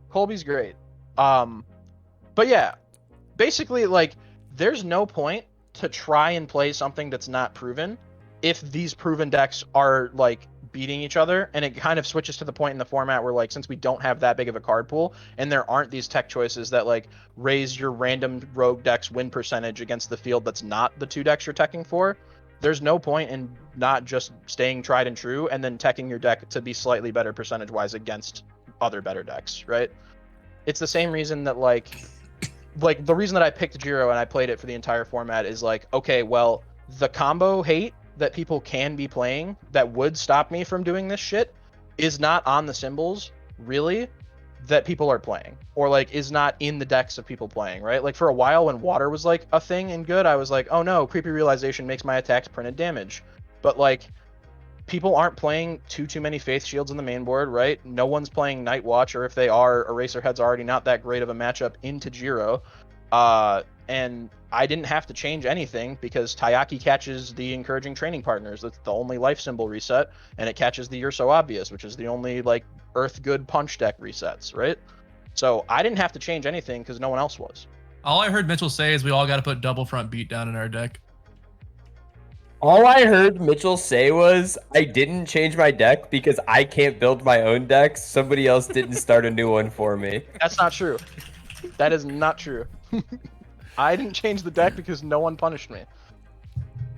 Colby's great. But yeah, basically, like, there's no point to try and play something that's not proven if these proven decks are, like, beating each other, and it kind of switches to the point in the format where, like, since we don't have that big of a card pool, and there aren't these tech choices that, like, raise your random rogue deck's win percentage against the field that's not the 2 decks you're teching for, there's no point in not just staying tried and true and then teching your deck to be slightly better percentage-wise against other better decks, right? It's the same reason that, like the reason that I picked Jiro and I played it for the entire format is like, okay, well, the combo hate that people can be playing that would stop me from doing this shit is not on the symbols, really, that people are playing. Or, like, is not in the decks of people playing, right? Like, for a while when water was, like, a thing and good, I was like, oh no, Creepy Realization makes my attacks printed damage. But, like, people aren't playing too many Faith Shields in the main board, right? No one's playing Night Watch, or if they are, Eraserhead's already not that great of a matchup into Jiro. And I didn't have to change anything because Tayaki catches the Encouraging Training Partners. That's the only life symbol reset, and it catches the You're So Obvious, which is the only, like, Earth Good punch deck resets, right? So I didn't have to change anything because no one else was. All I heard Mitchell say is we all got to put double front beat down in our deck. All I heard Mitchell say was, I didn't change my deck because I can't build my own deck. Somebody else didn't start a new one for me. That's not true. That is not true. I didn't change the deck because no one punished me.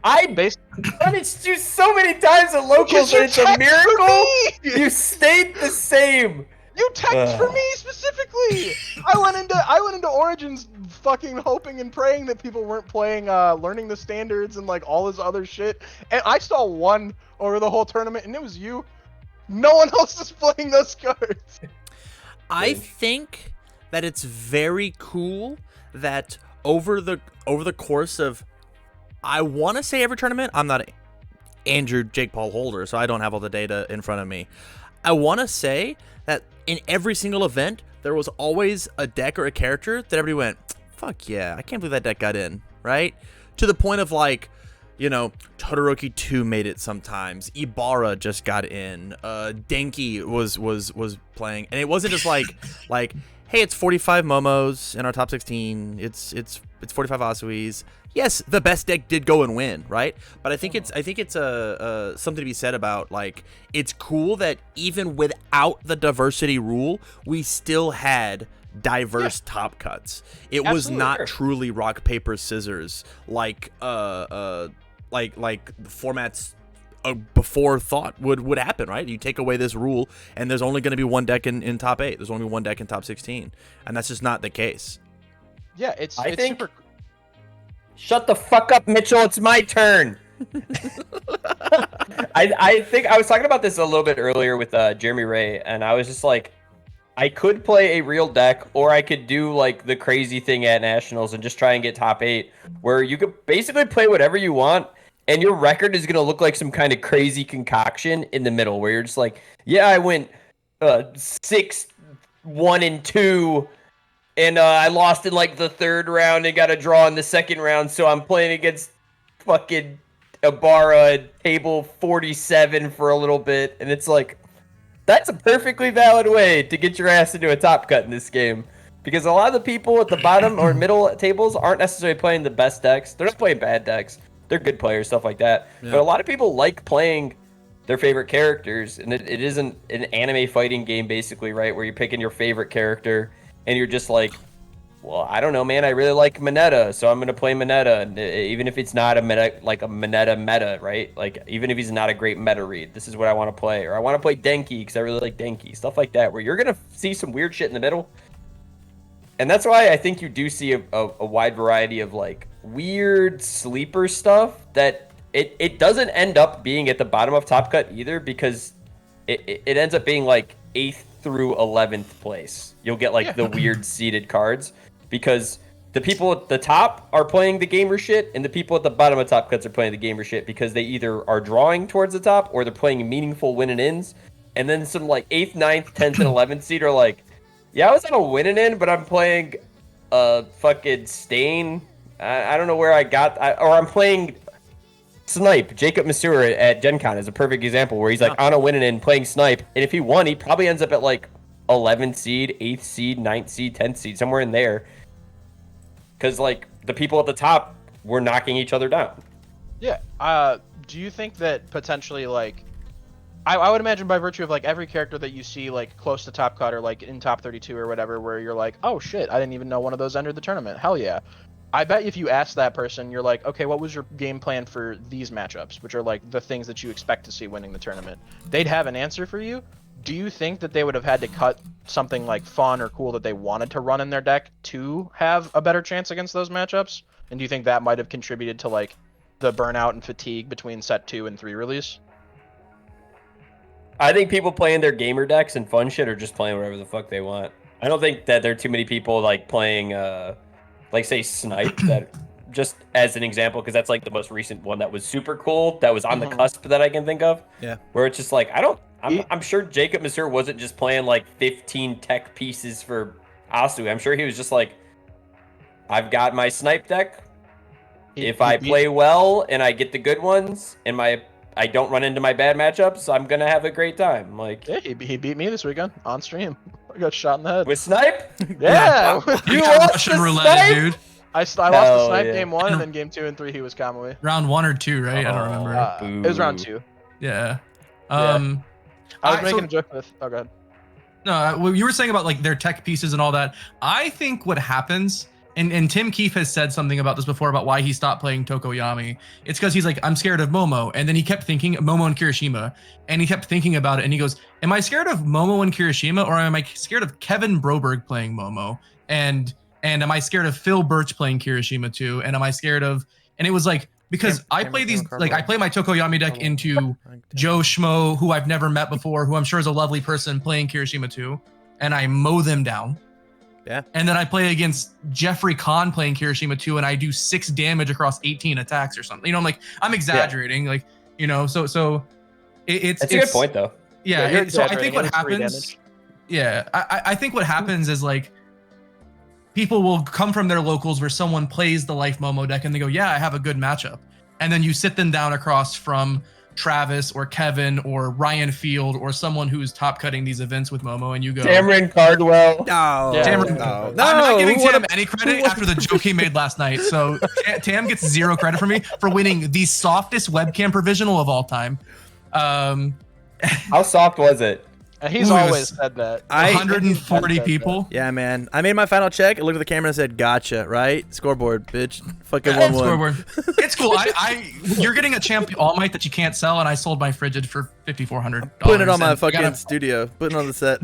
I Based done it so many times at locals you and it's a text miracle. for me! You stayed the same. You text for me specifically. I went into Origins fucking hoping and praying that people weren't playing learning the standards and, like, all this other shit. And I saw one over the whole tournament and it was you. No one else is playing those cards. I think that it's very cool that over the course of, I want to say every tournament, I'm not Andrew Jake Paul holder, so I don't have all the data in front of me. I want to say that in every single event, there was always a deck or a character that everybody went, fuck yeah, I can't believe that deck got in, right? To the point of, like, you know, Todoroki 2 made it sometimes. Ibarra just got in. Denki was playing, and it wasn't just like, hey, it's 45 Momos in our top 16. It's 45 Asuis. Yes, the best deck did go and win, right? But I think it's something to be said about, like, it's cool that even without the diversity rule, we still had diverse top cuts. It was Absolutely. not truly rock paper scissors like formats before thought would happen, right? You take away this rule and there's only going to be one deck in top 8. There's only one deck in top 16, and that's just not the case. Yeah, it's I think- super. Shut the fuck up, Mitchell. It's my turn. I think I was talking about this a little bit earlier with Jeremy Ray, and I was just like, I could play a real deck, or I could do like the crazy thing at Nationals and just try and get top 8, where you could basically play whatever you want, and your record is going to look like some kind of crazy concoction in the middle, where you're just like, yeah, I went 6-1-2. And I lost in like the 3rd round and got a draw in the 2nd round, so I'm playing against fucking Ibarra table 47 for a little bit, and it's like, that's a perfectly valid way to get your ass into a top cut in this game. Because a lot of the people at the bottom or middle tables aren't necessarily playing the best decks. They're not playing bad decks. They're good players, stuff like that. Yeah. But a lot of people like playing their favorite characters, and it isn't an anime fighting game, basically, right? Where you're picking your favorite character, and you're just like, well, I don't know, man. I really like Mineta, so I'm gonna play Mineta, and even if it's not a meta, like a Mineta meta, right? Like even if he's not a great meta read, this is what I want to play, or I want to play Denki because I really like Denki, stuff like that. Where you're gonna see some weird shit in the middle, and that's why I think you do see a wide variety of like weird sleeper stuff that it doesn't end up being at the bottom of top cut either, because it ends up being like 8th through 11th place. You'll get like the weird seeded cards, because the people at the top are playing the gamer shit, and the people at the bottom of top cuts are playing the gamer shit because they either are drawing towards the top or they're playing meaningful win and ins. And then some like 8th, 9th, 10th, and 11th seed are like, yeah, I was on a win and in, but I'm playing fucking Stain. I don't know where I got, or I'm playing Snipe. Jacob Masur at Gen Con is a perfect example where he's like on a win and in playing Snipe, and if he won, he probably ends up at like 11th seed, 8th seed, 9th seed, 10th seed, somewhere in there. Because like the people at the top were knocking each other down. Yeah. Do you think that potentially, like, I would imagine by virtue of like every character that you see like close to top cut or like in top 32 or whatever, where you're like, oh shit, I didn't even know one of those entered the tournament. Hell yeah. I bet if you ask that person, you're like, okay, what was your game plan for these matchups, which are like the things that you expect to see winning the tournament? They'd have an answer for you. Do you think that they would have had to cut something like fun or cool that they wanted to run in their deck to have a better chance against those matchups? And do you think that might have contributed to like the burnout and fatigue between set 2 and 3 release? I think people playing their gamer decks and fun shit are just playing whatever the fuck they want. I don't think that there are too many people like playing like say Snipe, that just as an example, because that's like the most recent one that was super cool, that was on the cusp that I can think of. Yeah. Where it's just like, I'm sure Jacob Masur wasn't just playing like 15 tech pieces for Asu. I'm sure he was just like, I've got my Snipe deck. If I play well and I get the good ones and I don't run into my bad matchups, I'm gonna have a great time. Like, Yeah, he beat me this weekend on stream. I got shot in the head. with Snipe? Yeah. You You got lost Russian the roulette, Snipe? dude. I lost the Hell snipe yeah. game 1, and then game 2 and 3 he was Kamui. Round 1 or 2, right? I don't remember. It was round 2. Yeah. I was so- making a joke with. Oh god. No, well, you were saying about like their tech pieces and all that. I think what happens, and Tim Keefe has said something about this before about why he stopped playing Tokoyami. It's because he's like, I'm scared of Momo, and then he kept thinking Momo and Kirishima, and he kept thinking about it, and he goes, am I scared of Momo and Kirishima, or am I scared of Kevin Broberg playing Momo, and am I scared of Phil Birch playing Kirishima too, and am I scared of? And it was like, because I play these, like I play my Tokoyami deck into Joe Schmo, who I've never met before, who I'm sure is a lovely person playing Kirishima too, and I mow them down. Yeah. And then I play against Jeffrey Kahn playing Kirishima too, and I do 6 damage across 18 attacks or something. You know, I'm like, I'm exaggerating, like, you know, so it's That's a good point though. Yeah. you're So I think exaggerating. what It was 3 happens, damage. yeah, I think what happens is like, people will come from their locals where someone plays the Life Momo deck and they go, yeah, I have a good matchup. And then you sit them down across from Travis or Kevin or Ryan Field or someone who's top cutting these events with Momo, and you go, Cameron Cardwell. No, Cameron- no, I'm not giving what Tam a- any credit after the joke he made last night. So Tam gets 0 credit from me for winning the softest webcam provisional of all time. How soft was it? And he's Ooh, it always was- said that. 140 people. Yeah, man. I made my final check. I looked at the camera and said, "Gotcha." Right? Scoreboard, bitch. Fucking 1-1. Scoreboard. It's cool. You're getting a Champ All Might that you can't sell, and I sold my Frigid for $5,400. Putting it on my and fucking gotta- studio. Putting it on the set.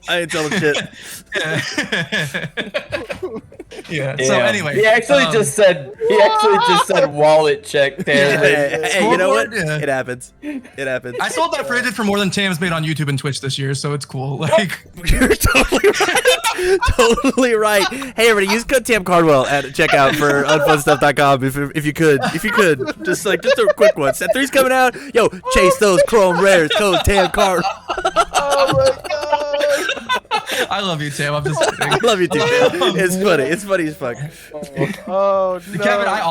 I ain't telling shit. Yeah. Damn. So anyway, he actually just said wallet check there. Hey, you know what? Scoreboard, yeah. It happens. It happens. I sold that Frigid for more than Tam's made on YouTube and Twitch this year, so it's cool. Like, You're totally right. Totally right. Hey, everybody, use code Tam Cardwell at checkout for unfunstuff.com if you could. Just a quick one. Set 3's coming out. Yo, chase those chrome rares. Code Tam Cardwell. Oh my god! I love you, Tam. I'm just I kidding. love you too, man. It's funny. It's funny as fuck. Oh no. Kevin, I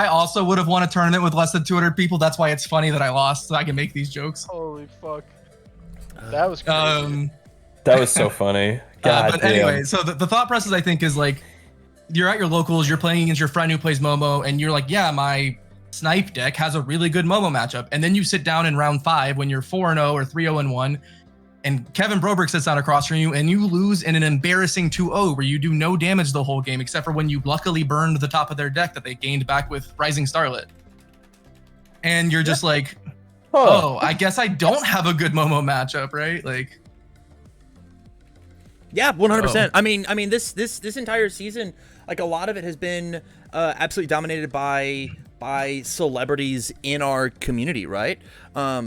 also would have won a tournament with less than 200 people. That's why it's funny that I lost, so I can make these jokes. Holy fuck. That was crazy. That was so funny. God But damn. anyway, so the thought process I think is like, you're at your locals, you're playing against your friend who plays Momo, and you're like, yeah, my snipe deck has a really good Momo matchup. And then you sit down in round 5 when you're 4-0 or 3-0-1, and Kevin Broberg sits down across from you, and you lose in an embarrassing 2-0 where you do no damage the whole game, except for when you luckily burned the top of their deck that they gained back with Rising Starlet. And you're just like, oh, I guess I don't have a good Momo matchup, right? Like, Yeah, 100%. I mean, this entire season, like a lot of it has been absolutely dominated by celebrities in our community, right? I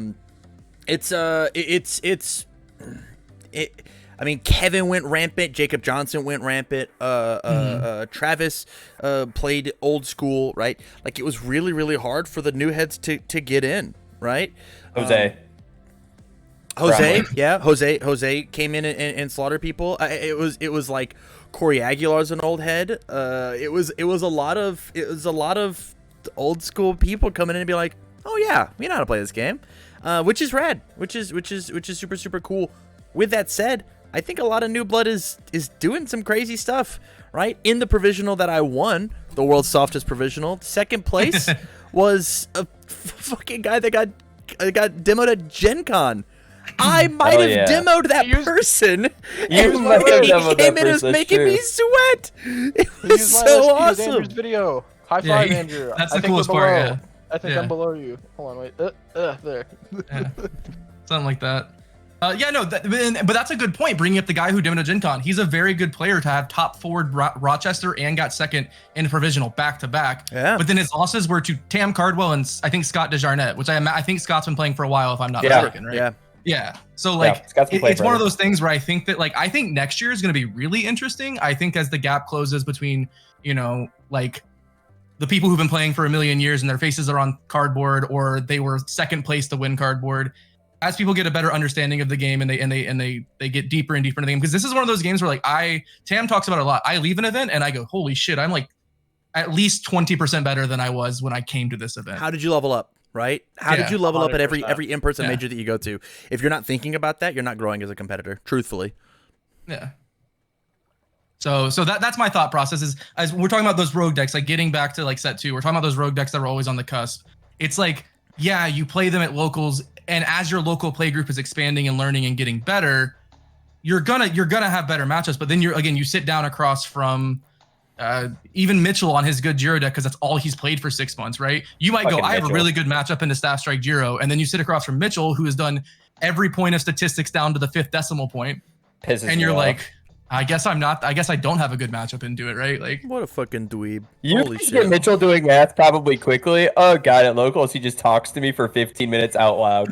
mean, Kevin went rampant. Jacob Johnson went rampant. Travis played old school, right? Like it was really, really hard for the new heads to get in, right? Jose. Jose came in and slaughtered people. It was like Corey Aguilar's an old head. It was a lot of old school people coming in and be like, oh yeah, we know how to play this game, which is rad, which is super, super cool. With that said, I think a lot of new blood is doing some crazy stuff, right? In the provisional that I won, the world's softest provisional, second place was a fucking guy that got demoed at Gen Con. I might have demoed that person. You And might have he demoed that came in, it was person, making true. me sweat. It He was used my so list to use awesome. Andrew's video. High Yeah, five, Andrew. that's I the think we're coolest part, below. yeah. I think Yeah. I'm below you. Hold on, wait. There. yeah, something like that. But that's a good point. Bringing up the guy who demoed Gen Con, he's a very good player to have top forward Rochester and got second in provisional back to back. Yeah. But then his losses were to Tam Cardwell and I think Scott DeJarnette, which I think Scott's been playing for a while, if I'm not mistaken, right? Yeah. Yeah. So like, Scott's been playing it's one of forever. those things where I think that like, I think next year is going to be really interesting. I think as the gap closes between, like the people who've been playing for a million years and their faces are on cardboard, or they were second place to win cardboard, as people get a better understanding of the game and they get deeper and deeper into the game. Because this is one of those games where like Tam talks about it a lot. I leave an event and I go, holy shit, I'm like at least 20% better than I was when I came to this event. How did you level up, right? How did you level up at every 100%. in-person Yeah. major that you go to? If you're not thinking about that, you're not growing as a competitor, truthfully. Yeah. So that's my thought process is, as we're talking about those rogue decks, like getting back to like set 2, we're talking about those rogue decks that were always on the cusp. It's like, yeah, you play them at locals, and as your local play group is expanding and learning and getting better, you're gonna have better matchups. But then you sit down across from even Mitchell on his good Giro deck, because that's all he's played for 6 months, right? You might go, Fucking I have a Mitchell. really good matchup into Staff Strike Giro, and then you sit across from Mitchell, who has done every point of statistics down to the 5th decimal point, Pisses and me you're off. like, I guess I don't have a good matchup into it, right? Like, What a fucking dweeb. You Holy can shit. get Mitchell doing math probably quickly. Oh god, at locals he just talks to me for 15 minutes out loud.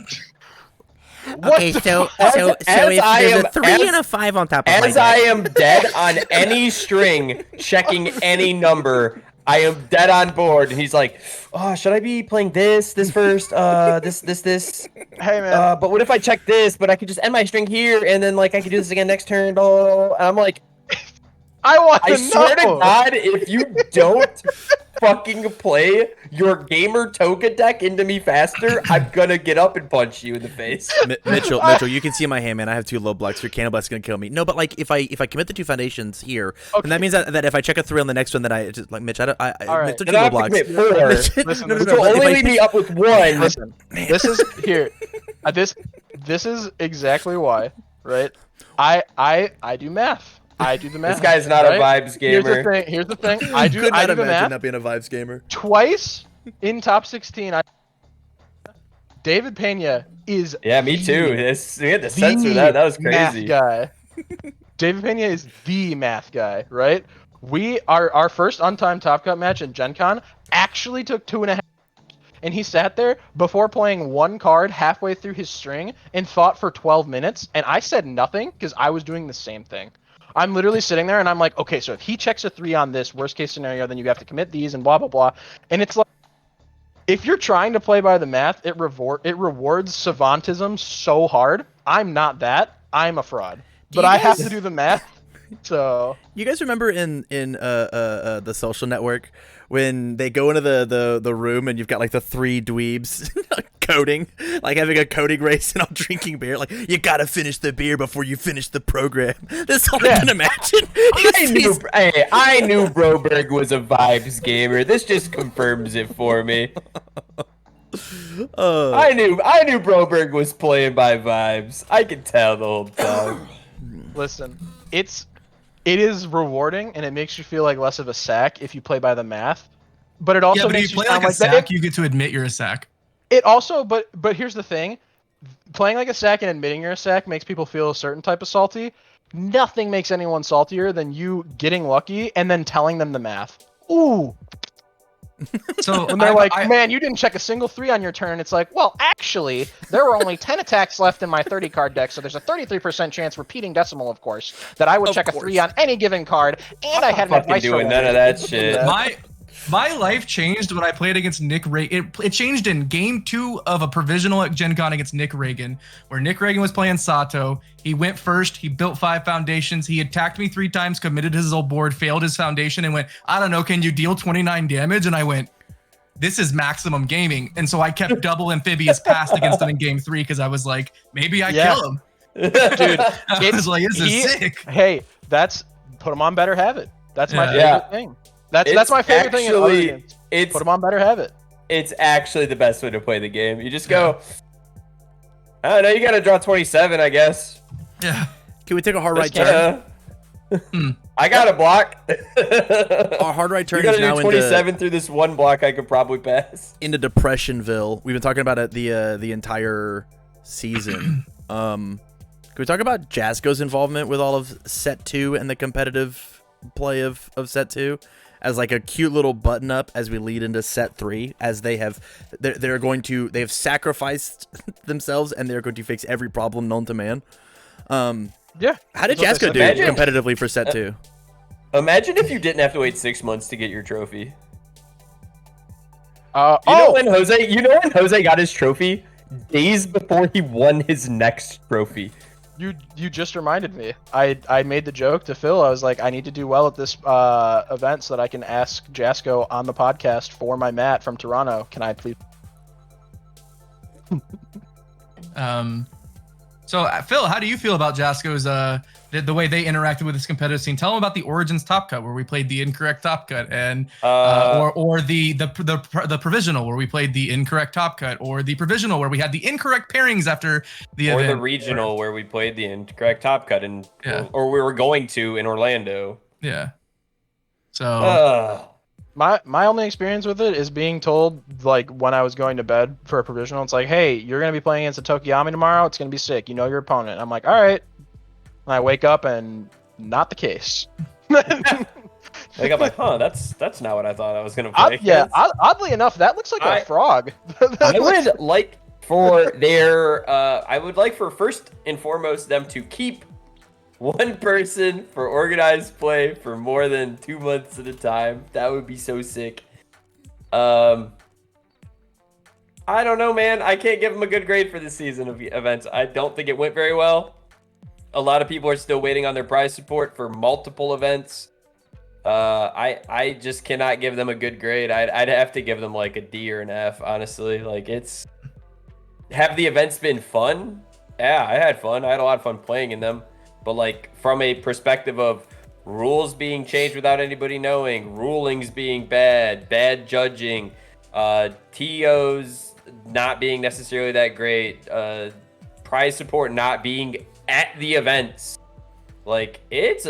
Okay, so As if I there's am- a 3 and a 5 on top of my As I deck, am dead on any string, checking any number, I am dead on board. And he's like, "Oh, should I be playing this first? This? Hey man. But what if I check this? But I could just end my string here, and then like I could do this again next turn." Blah, blah, blah. And I'm like, I want I to swear to know. God, if you don't fucking play your gamer toga deck into me faster, I'm gonna get up and punch you in the face. Mitchell, you can see my hand, man. I have 2 low blocks. Your cannon blast's gonna kill me. No, but like if I commit the 2 foundations here, then that means that if I check a 3 on the next one, then I just like Mitch. I right. took And 2 I low have to blocks. commit 4. Listen, No, Which no, will but if only I- leave me up with 1. Listen, this is here. This is exactly why, right? I do math. I do the math. This guy's not right? a vibes gamer. Here's the thing. I do Could I not do the imagine math. not being a vibes gamer. Twice in top 16. David Pena is Yeah, me too. We had to censor the that. That was math crazy. guy. David Pena is the math guy, right? Our first untimed Top Cut match in Gen Con actually took 2.5. And he sat there before playing 1 card halfway through his string and thought for 12 minutes. And I said nothing because I was doing the same thing. I'm literally sitting there and I'm like, okay, so if he checks a 3 on this worst case scenario, then you have to commit these and blah, blah, blah. And it's like, if you're trying to play by the math, it rewards savantism so hard. I'm not that. I'm a fraud. But I have to do the math. So you guys remember in the Social Network when they go into the room and you've got like the 3 dweebs coding, like having a coding race and all drinking beer, like you gotta finish the beer before you finish the program. That's all I can imagine. I knew Broberg was a vibes gamer. This just confirms it for me. I knew Broberg was playing by vibes. I could tell the whole time. listen, it is rewarding and it makes you feel like less of a sack if you play by the math. But it also Yeah, but if makes you play sound like a that sack, you get to admit you're a sack. It also, but here's the thing: playing like a sack and admitting you're a sack makes people feel a certain type of salty. Nothing makes anyone saltier than you getting lucky and then telling them the math. Ooh, So when they're like, "Man, you didn't check a single 3 on your turn." It's like, well, actually, there were only 10 attacks left in my 30 card deck, so there's a 33% chance, repeating decimal, of course, that I would check a 3 on any given card, and I had an Fucking advice doing roll. none of that shit. My life changed when I played against Nick Reagan. It changed in game 2 of a provisional at Gen Con against Nick Reagan, where Nick Reagan was playing Sato. He went first. He built 5 foundations. He attacked me 3 times, committed his old board, failed his foundation, and went, I don't know, can you deal 29 damage? And I went, this is maximum gaming. And so I kept double amphibious passed against him in game 3 because I was like, maybe I kill him. Dude, I was like, this is sick. Hey, that's put him on better have it. That's my Yeah. favorite thing. That's my favorite thing in other games. It's Put him on better have it. It's actually the best way to play the game. You just go, I don't know, you gotta draw 27, I guess. Yeah. Can we take a hard right turn? I got a block. Our hard right turn You is gotta now do 27 through this one block I could probably pass. into Depressionville. We've been talking about it the entire season. Can we talk about Jasko's involvement with all of set 2 and the competitive play of set 2 as like a cute little button up as we lead into set 3, as they have sacrificed themselves and they're going to fix every problem known to man. Yeah. How did That's what Jasko do they said. competitively for set 2? Imagine if you didn't have to wait 6 months to get your trophy. Oh, You know when Jose got his trophy? Days before he won his next trophy. you just reminded me. I made the joke to Phil. I was like, I need to do well at this event so that I can ask Jasko on the podcast for my mat from Toronto. Can I please? So Phil, how do you feel about Jasko's the way they interacted with this competitive scene? Tell them about the Origins Top Cut where we played the incorrect Top Cut, and or the provisional where we played the incorrect Top Cut, or the provisional where we had the incorrect pairings after the Or event. the regional where we played the incorrect top cut Yeah. or we were going to in Orlando. Yeah. So My only experience with it is being told, like, when I was going to bed for a provisional, it's like, hey, you're going to be playing against a Tokiyami tomorrow. It's going to be sick. You know your opponent. I'm like, all right. And I wake up and not the case. Like, I'm like, that's not what I thought I was gonna play. Yeah, oddly enough, that looks like a frog. I would like for first and foremost them to keep one person for organized play for more than 2 months at a time. That would be so sick. I don't know, man. I can't give them a good grade for this season of events. I don't think it went very well. A lot of people are still waiting on their prize support for multiple events. I just cannot give them a good grade. I'd have to give them like a D or an F, honestly. Like have the events been fun? Yeah, I had fun. I had a lot of fun playing in them. But like from a perspective of rules being changed without anybody knowing, rulings being bad judging, TOs not being necessarily that great, prize support not being at the events. Like it's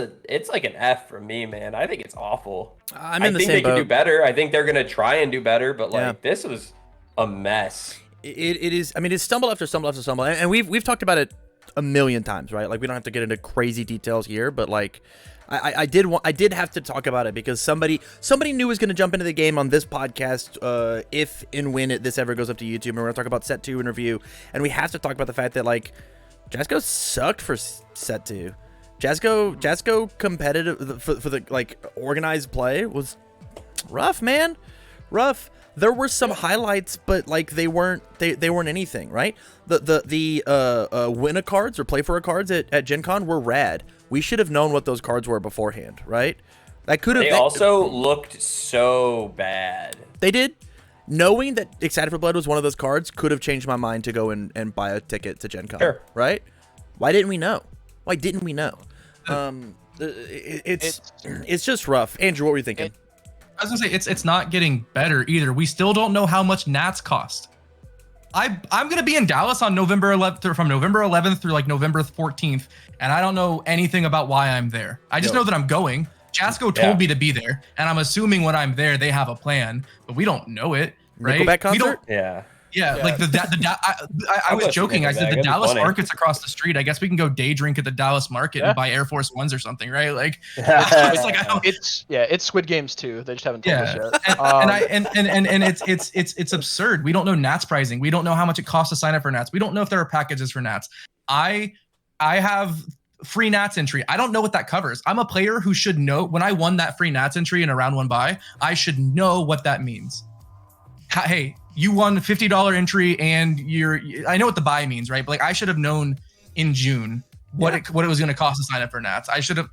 like an F for me, man. I think it's awful. I'm in the think same they can boat. do better. I think they're gonna try and do better, but like Yeah. this was a mess. It is. I mean, it's stumble after stumble after stumble, and we've talked about it a million times, right? Like we don't have to get into crazy details here, but like I did have to talk about it because somebody new was going to jump into the game on this podcast if and when this ever goes up to YouTube, and we're going to talk about set 2 in review, and we have to talk about the fact that like Jasko sucked for set 2. Jasko competitive for the like organized play was rough, man. Rough. There were some highlights, but like they weren't anything, right? The win-a cards or play for a cards at Gen Con were rad. We should have known what those cards were beforehand, right? That could have. They also looked so bad. They did. Knowing that Excited for Blood was one of those cards could have changed my mind to go and buy a ticket to Gen Con, Sure. right? Why didn't we know? Why didn't we know? It's just rough. Andrew, what were you thinking? I was gonna say it's not getting better either. We still don't know how much Nats cost. I'm gonna be in Dallas on November 11th, or from November 11th through like November 14th, and I don't know anything about why I'm there. I just know that I'm going. Jasko told me to be there, and I'm assuming when I'm there they have a plan, but we don't know it, right? Nickelback concert? We don't. Yeah. Like I was joking. I said the Dallas market's across the street. I guess we can go day drink at the Dallas market and buy Air Force Ones or something, right? Like it's like it's Squid Games too. They just haven't told us yet. And it's absurd. We don't know Nats pricing. We don't know how much it costs to sign up for Nats. We don't know if there are packages for Nats. I have free Nats entry. I don't know what that covers. I'm a player who should know when I won that free Nats entry in a round 1 buy. I should know what that means. Hey, you won $50 entry and I know what the buy means, right? But like I should have known in June what it was going to cost to sign up for Nats. I should have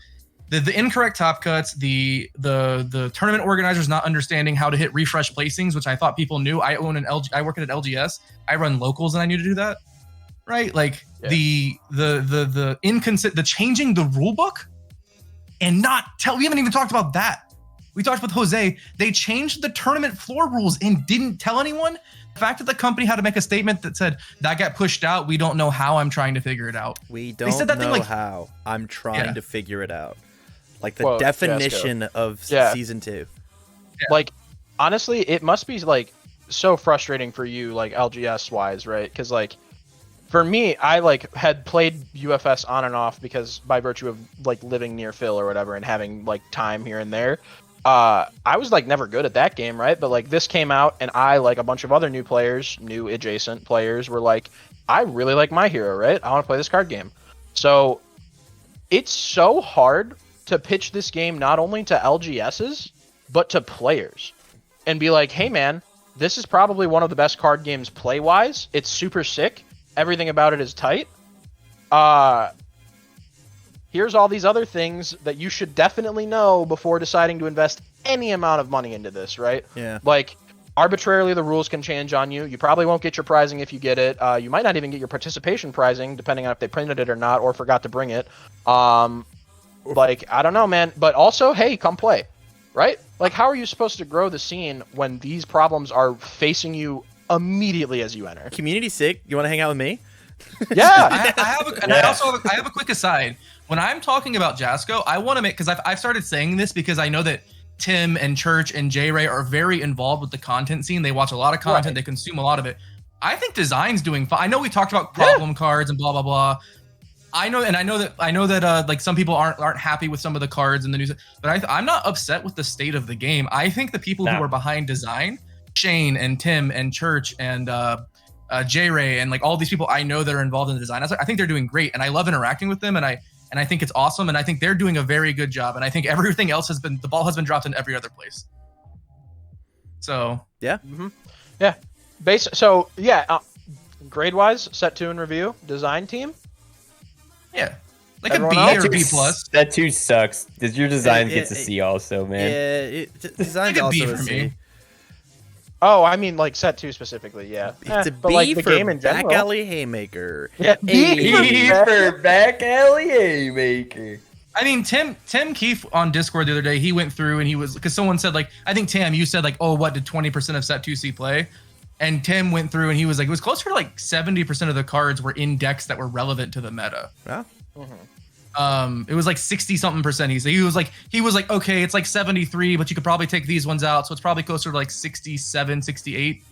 the incorrect top cuts, the tournament organizers not understanding how to hit refresh placings, which I thought people knew. I work at LGS. I run locals and I knew to do that. Right? Like the changing the rule book and we haven't even talked about that. We talked with Jose. They changed the tournament floor rules and didn't tell anyone. The fact that the company had to make a statement that said that got pushed out, we don't know how. I'm trying to figure it out. We don't know how. I'm trying to figure it out. Like the definition of season 2. Yeah. Like, honestly, it must be like so frustrating for you, like LGS wise, right? Because like for me, I like had played UFS on and off because by virtue of like living near Phil or whatever and having like time here and there. I was like never good at that game, right? But like this came out and I, like a bunch of other new adjacent players were like, I really like My Hero, right? I want to play this card game. So it's so hard to pitch this game not only to LGSs, but to players and be like, hey man, this is probably one of the best card games play-wise. It's super sick. Everything about it is tight. Here's all these other things that you should definitely know before deciding to invest any amount of money into this, right? Yeah. Like, arbitrarily, the rules can change on you. You probably won't get your prizing if you get it. You might not even get your participation prizing, depending on if they printed it or not, or forgot to bring it. Like, I don't know, man. But also, hey, come play, right? Like, how are you supposed to grow the scene when these problems are facing you immediately as you enter? Community sick. You want to hang out with me? Yeah. I have a quick aside. When I'm talking about Jasko, I want to make, because I've started saying this because I know that Tim and Church and J Ray are very involved with the content scene. They watch a lot of content. They consume a lot of it. I think design's doing fine. I know we talked about problem cards and blah blah blah. I know that like some people aren't happy with some of the cards in the news, but I'm not upset with the state of the game. I think the people who are behind design, Shane and Tim and Church and J Ray and like all these people I know that are involved in the design, I think they're doing great, and I love interacting with them, and I think it's awesome, and I think they're doing a very good job, and I think everything else the ball has been dropped in every other place. So yeah, grade wise, set 2 in review, design team. Yeah, Like Everyone a B else? or B plus. That too sucks. Does your design Yeah, gets a C also, man? Yeah, design's Like a also B a for C. me. Oh, I mean like set 2 specifically, yeah. It's a but B like the for game in back general. alley haymaker. Yeah, B for back alley haymaker. I mean, Tim Keefe on Discord the other day, he went through and he was, because someone said like, I think Tim, you said like, oh, what did 20% of set 2C play? And Tim went through and he was like, it was closer to like 70% of the cards were in decks that were relevant to the meta. Yeah. It was like 60 something percent. He was like, okay, it's like 73, but you could probably take these ones out. So it's probably closer to like 67, 68.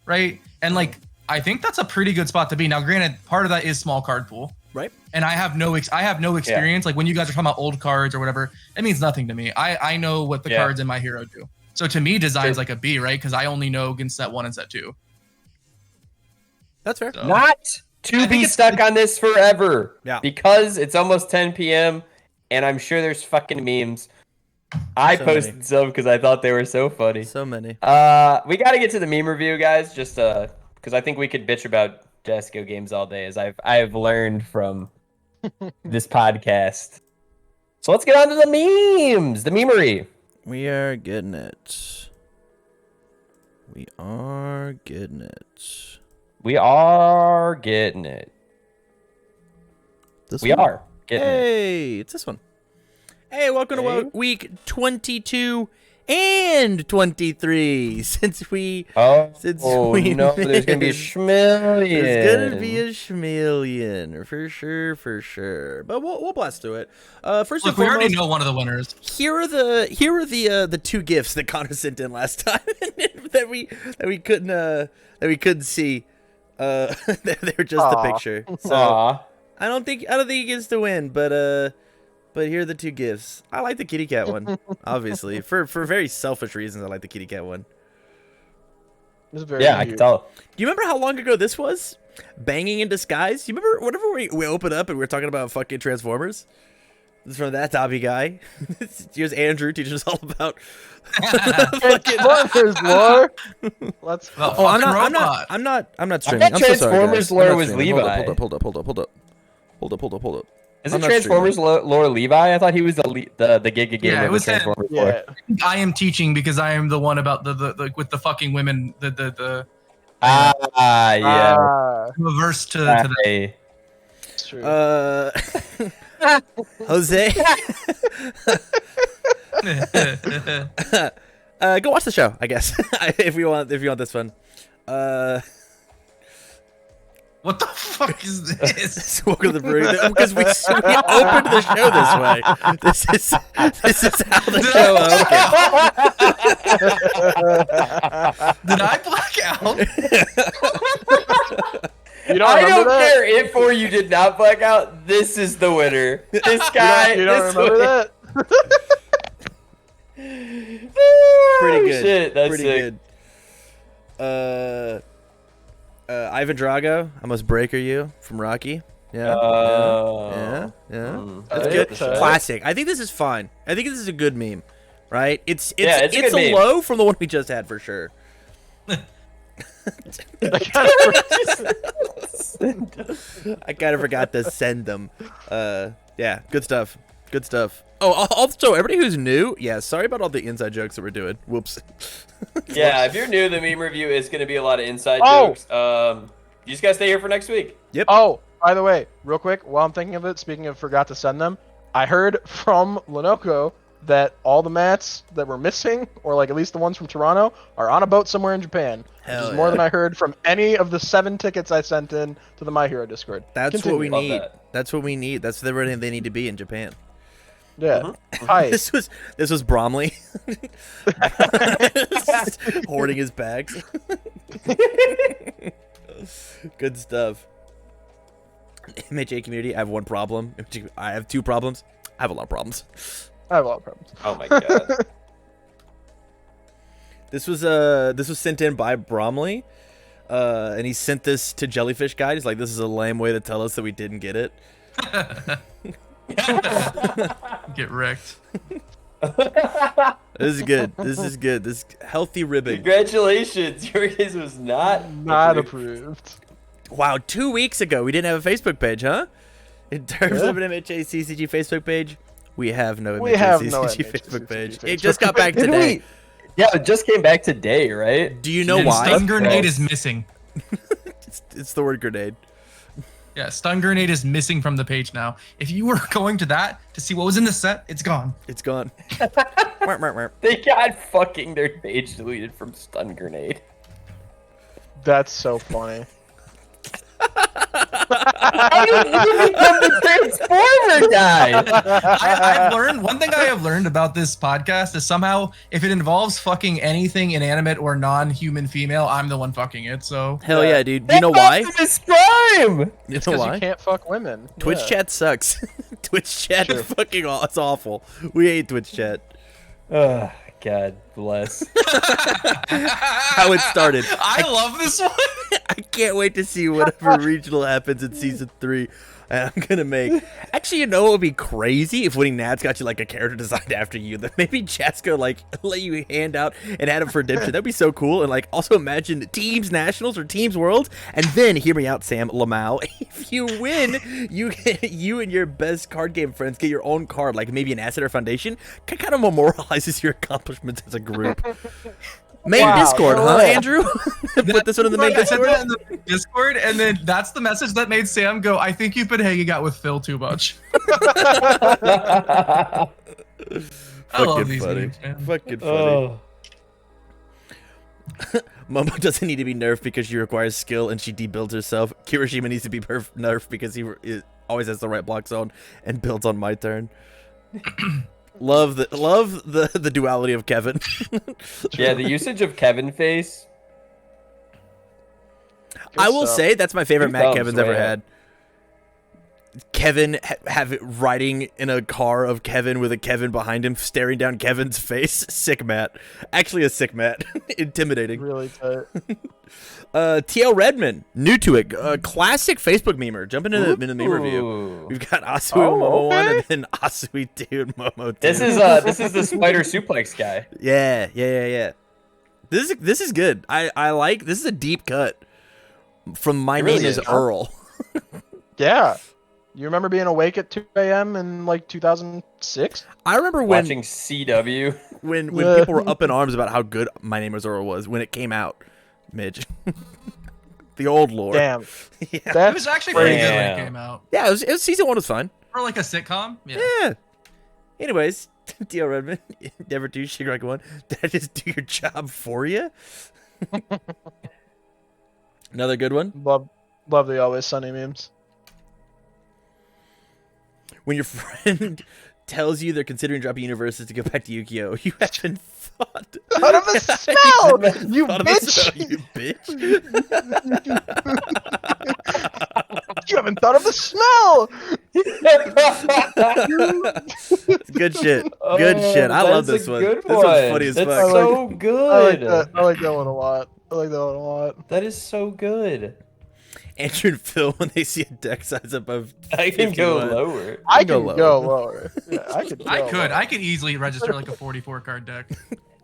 Right. And like, I think that's a pretty good spot to be. Now, granted, part of that is small card pool. Right. And I have no experience. Like when you guys are talking about old cards or whatever, it means nothing to me. I know what the cards in my hero do. So to me, design's like a B, right? Because I only know against set 1 and set 2. That's fair. So, Not to be stuck on this forever. Yeah. Because it's almost 10 p.m. and I'm sure there's fucking memes. I So posted many. some because I thought they were so funny. So many. We got to get to the meme review, guys. Just because I think we could bitch about Jesco games all day, as I've learned from this podcast. So let's get on to the memes. The memery. We are getting it. We are getting it. We are getting it. This We one? are getting it. Hey, it's this one. Hey, welcome Hey. to week 22 and 23. Since we Oh, we no, there's gonna be a missed- schmillion. There's gonna be a schmillion for sure. But we'll blast through it. First look, and we already foremost, know one of the winners. here are the two gifts that Connor sent in last time that we couldn't see. They were just Aw. the picture. So Aw. I don't think he gets to win, but here are the two gifts. I like the kitty cat one, obviously for very selfish reasons. I like the kitty cat one. This is very Yeah, I can cute. tell. Do you remember how long ago this was? Banging in disguise. You remember whenever we opened up and we were talking about fucking Transformers? This is from that Dobby guy. Here's Andrew teaching us all about fucking. Transformers lore. Let's. Oh, I'm Fucking not robot. I'm not streaming. thought I'm so sorry, Transformers guys. I'm lore not was streaming. Levi. Hold up. Is I'm it not Transformers lore Levi? I thought he was the Giga gamer Yeah, it of was the him. Transformers lore. Yeah. I am teaching because I am the one about the with the fucking women, the Yeah. reverse to the Hey. It's true. Jose, go watch the show, I guess. if you want this one. What the fuck is this? Welcome to the Brewing, because we opened the show this way. This is how the show opened. Did I black out? You don't I remember don't that? care if or you did not black out. This is the winner. This guy. You don't this remember winner. that? Pretty good. Shit, that's Pretty sick. good. Ivan Drago, I must breaker you from Rocky. Yeah. Yeah. That's Tight, good. tight. Classic. I think this is fine. I think this is a good meme. Right? It's Yeah, it's a good meme. low from the one we just had for sure. I kind of forgot to send them. Yeah, good stuff. Good stuff. Oh, also, everybody who's new, yeah, sorry about all the inside jokes that we're doing. Whoops. Yeah, if you're new, the meme review is going to be a lot of inside Oh! jokes. You just got to stay here for next week. Oh, by the way, real quick, while I'm thinking of it, speaking of forgot to send them, I heard from Lenoco that all the mats that were missing, or like at least the ones from Toronto, are on a boat somewhere in Japan. Hell which is more yeah. than I heard from any of the 7 tickets I sent in to the My Hero Discord. That's Continue. what we Love need. that. That's what we need. That's the ready they need to be in Japan. Yeah. Hi. This was Bromley hoarding his bags. Good stuff. MHA community, I have one problem. I have 2 problems. I have a lot of problems. I have a lot of problems. Oh my god. This was sent in by Bromley, and he sent this to Jellyfish Guide. He's like, "This is a lame way to tell us that we didn't get it." Get wrecked. This is good. This is good. This healthy ribbing. Congratulations. Your case was not Not approved. Wow, 2 weeks ago we didn't have a Facebook page, huh? In terms of an MHACCG Facebook page, we have no We have MHACCG no Facebook MHACCG page. Facebook It just got back Did today. we? Yeah, it just came back today, right? Do you know And why? stun grenade is missing. It's the word grenade. Yeah, stun grenade is missing from the page now. If you were going to that to see what was in the set, it's gone. It's gone. They got fucking their page deleted from stun grenade. That's so funny. How did you become the Transformer guy? I've learned one thing I have learned about this podcast is somehow if it involves fucking anything inanimate or non-human female, I'm the one fucking it. So Hell yeah, dude. You know why? Optimus Prime! You know Because why? you can't fuck women. Twitch Yeah. chat sucks. Twitch chat is fucking it's awful. We hate Twitch chat. Oh, God bless. How it started. I love this one. I can't wait to see whatever regional happens in season 3. And I'm gonna make. Actually, you know what would be crazy if Winning Nats got you like a character designed after you. That maybe Chaska like let you hand out and add him for redemption. That'd be so cool. And like also imagine teams nationals or teams worlds, and then hear me out, Sam Lamau. If you win, you and your best card game friends get your own card, like maybe an asset or foundation. Kind of memorializes your accomplishments as a group. Main Wow, Discord, no huh, way. Andrew? Put this one in the main I said Discord. that in the Discord, and then that's the message that made Sam go, I think you've been hanging out with Phil too much. I love these funny. memes, man. Fucking funny. Oh. Momo doesn't need to be nerfed because she requires skill and she debuilds herself. Kirishima needs to be nerfed because he always has the right block zone and builds on my turn. love the duality of Kevin. Yeah, the usage of Kevin face. I will stuff. say that's my favorite Two Matt thumbs Kevin's way ever up. had. Kevin have it riding in a car of Kevin with a Kevin behind him staring down Kevin's face. Sick Matt. Actually a sick Matt. Intimidating. Really tight. TL Redman, new to it, classic Facebook memer. Jump into the meme review. Ooh. We've got Asui Oh, Momo 1 okay. and then Asui 2 and Momo 2. This is the spider suplex guy. Yeah. This is good. I like this is a deep cut from My It really Name is is. Earl. Yeah. You remember being awake at 2 a.m. in like 2006? I remember when Watching CW. when Yeah. people were up in arms about how good My Name is Earl was when it came out. Midge. The old lore. Damn. Yeah. It That's was actually pretty good when Damn. it came out. Yeah, it was season 1 was fun. Or like a sitcom. Yeah. Yeah. Anyways, TL Redman, Endeavor 2, Shigaraki 1. Did I just do your job for you? Another good one. love the Always Sunny memes. When your friend tells you they're considering dropping universes to go back to Yu-Gi-Oh, you haven't thought. Out of the smell, you Thought of the smell, bitch! you bitch. You haven't thought of the smell. Good shit. Good shit. I love That's this a one. good This one's one. funny as That's fuck. so I like good. that. I like that one a lot. I like that one a lot. That is so good. Andrew and Phil, when they see a deck size above I can go 51. lower. I go can lower. go lower. Yeah, I could. I go could. lower. I could easily register like a 44 card deck.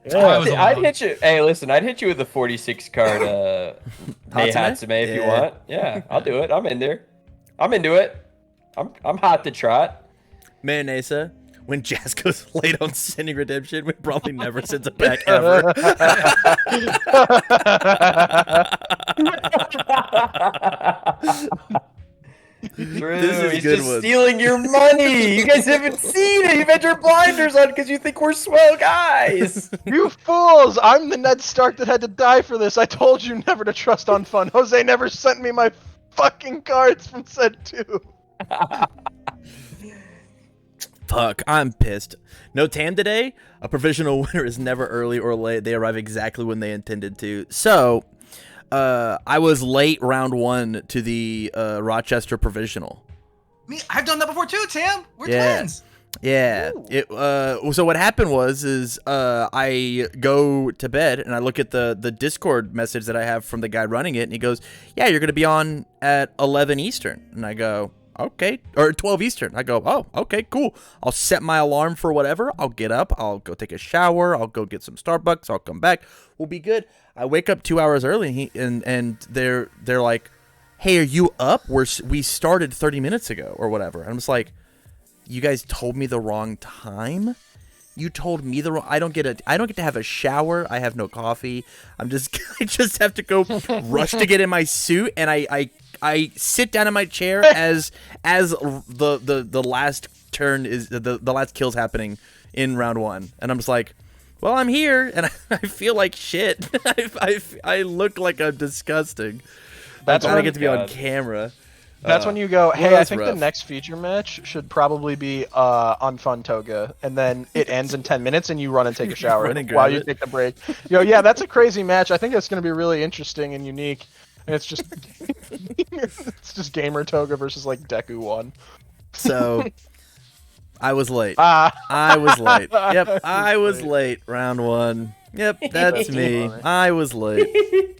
Yeah. I was I'd alone. hit you. Hey, listen, I'd hit you with a 46 card Hey Hatsume? Hatsume if you Yeah. want. Yeah, I'll do it. I'm in there. I'm into it. I'm hot to trot. Mayonnaise, when Jazz goes late on sending redemption, we probably never sends it back ever. Drew, This is he's good just one. stealing your money. You guys haven't seen it. You've had your blinders on because you think we're swell guys. You fools! I'm the Ned Stark that had to die for this. I told you never to trust on Fun. Jose never sent me my fucking cards from Set 2. Fuck, I'm pissed. No Tam today? A provisional winner is never early or late. They arrive exactly when they intended to. So, I was late round 1 to the Rochester provisional. Me, I've done that before too, Tam. We're Yeah. twins. Yeah. So what happened was I go to bed and I look at the Discord message that I have from the guy running it, and he goes, "Yeah, you're gonna be on at 11 Eastern." And I go, "Okay," or 12 Eastern. I go, "Oh, okay, cool. I'll set my alarm for whatever. I'll get up. I'll go take a shower. I'll go get some Starbucks. I'll come back. We'll be good." I wake up 2 hours early, and they're like, hey, are you up? We started 30 minutes ago or whatever. And I'm just like, you guys told me the wrong time. You told me the wrong. I don't get to have a shower. I have no coffee. I just have to go rush to get in my suit, and I sit down in my chair as the last turn is the last kill's happening in round 1, and I'm just like, well, I'm here, and I feel like shit. I look like I'm disgusting. That's I when- get to be on camera. That's when you go, hey, I that's think rough. the next feature match should probably be Unfun Toga, and then it ends in 10 minutes, and you run and take a shower Run and grab while you it. take the break. You go, yeah, that's a crazy match. I think it's going to be really interesting and unique. And it's just it's just Gamer Toga versus like Deku 1. So I was late. Ah, I was late. Yep, I was late. Round 1. Yep, that's me. funny. I was late.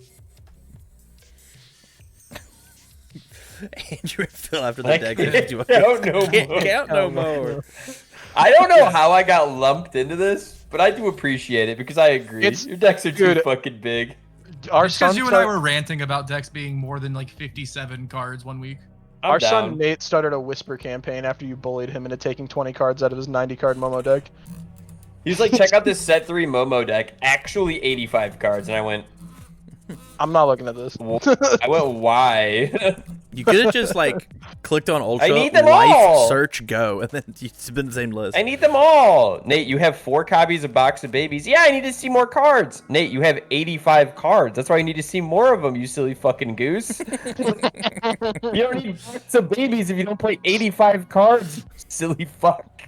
Andrew and Phil after the I decade. don't know Can't more. count no more. I don't know how I got lumped into this, but I do appreciate it because I agree. It's- Your decks are too dude. fucking big. our Because son, you and I were ranting about decks being more than like 57 cards one week. I'm our down. son Nate started a whisper campaign after you bullied him into taking 20 cards out of his 90 card Momo deck. He's like, check out this set 3 Momo deck. Actually 85 cards. And I went, I'm not looking at this. why? You could have just like clicked on Ultra, I need them Life, all. Search, Go, and then it's been the same list. I need them all. Nate, you have 4 copies of Box of Babies. Yeah, I need to see more cards. Nate, you have 85 cards. That's why you need to see more of them, you silly fucking goose. You don't need Box of Babies if you don't play 85 cards, you silly fuck.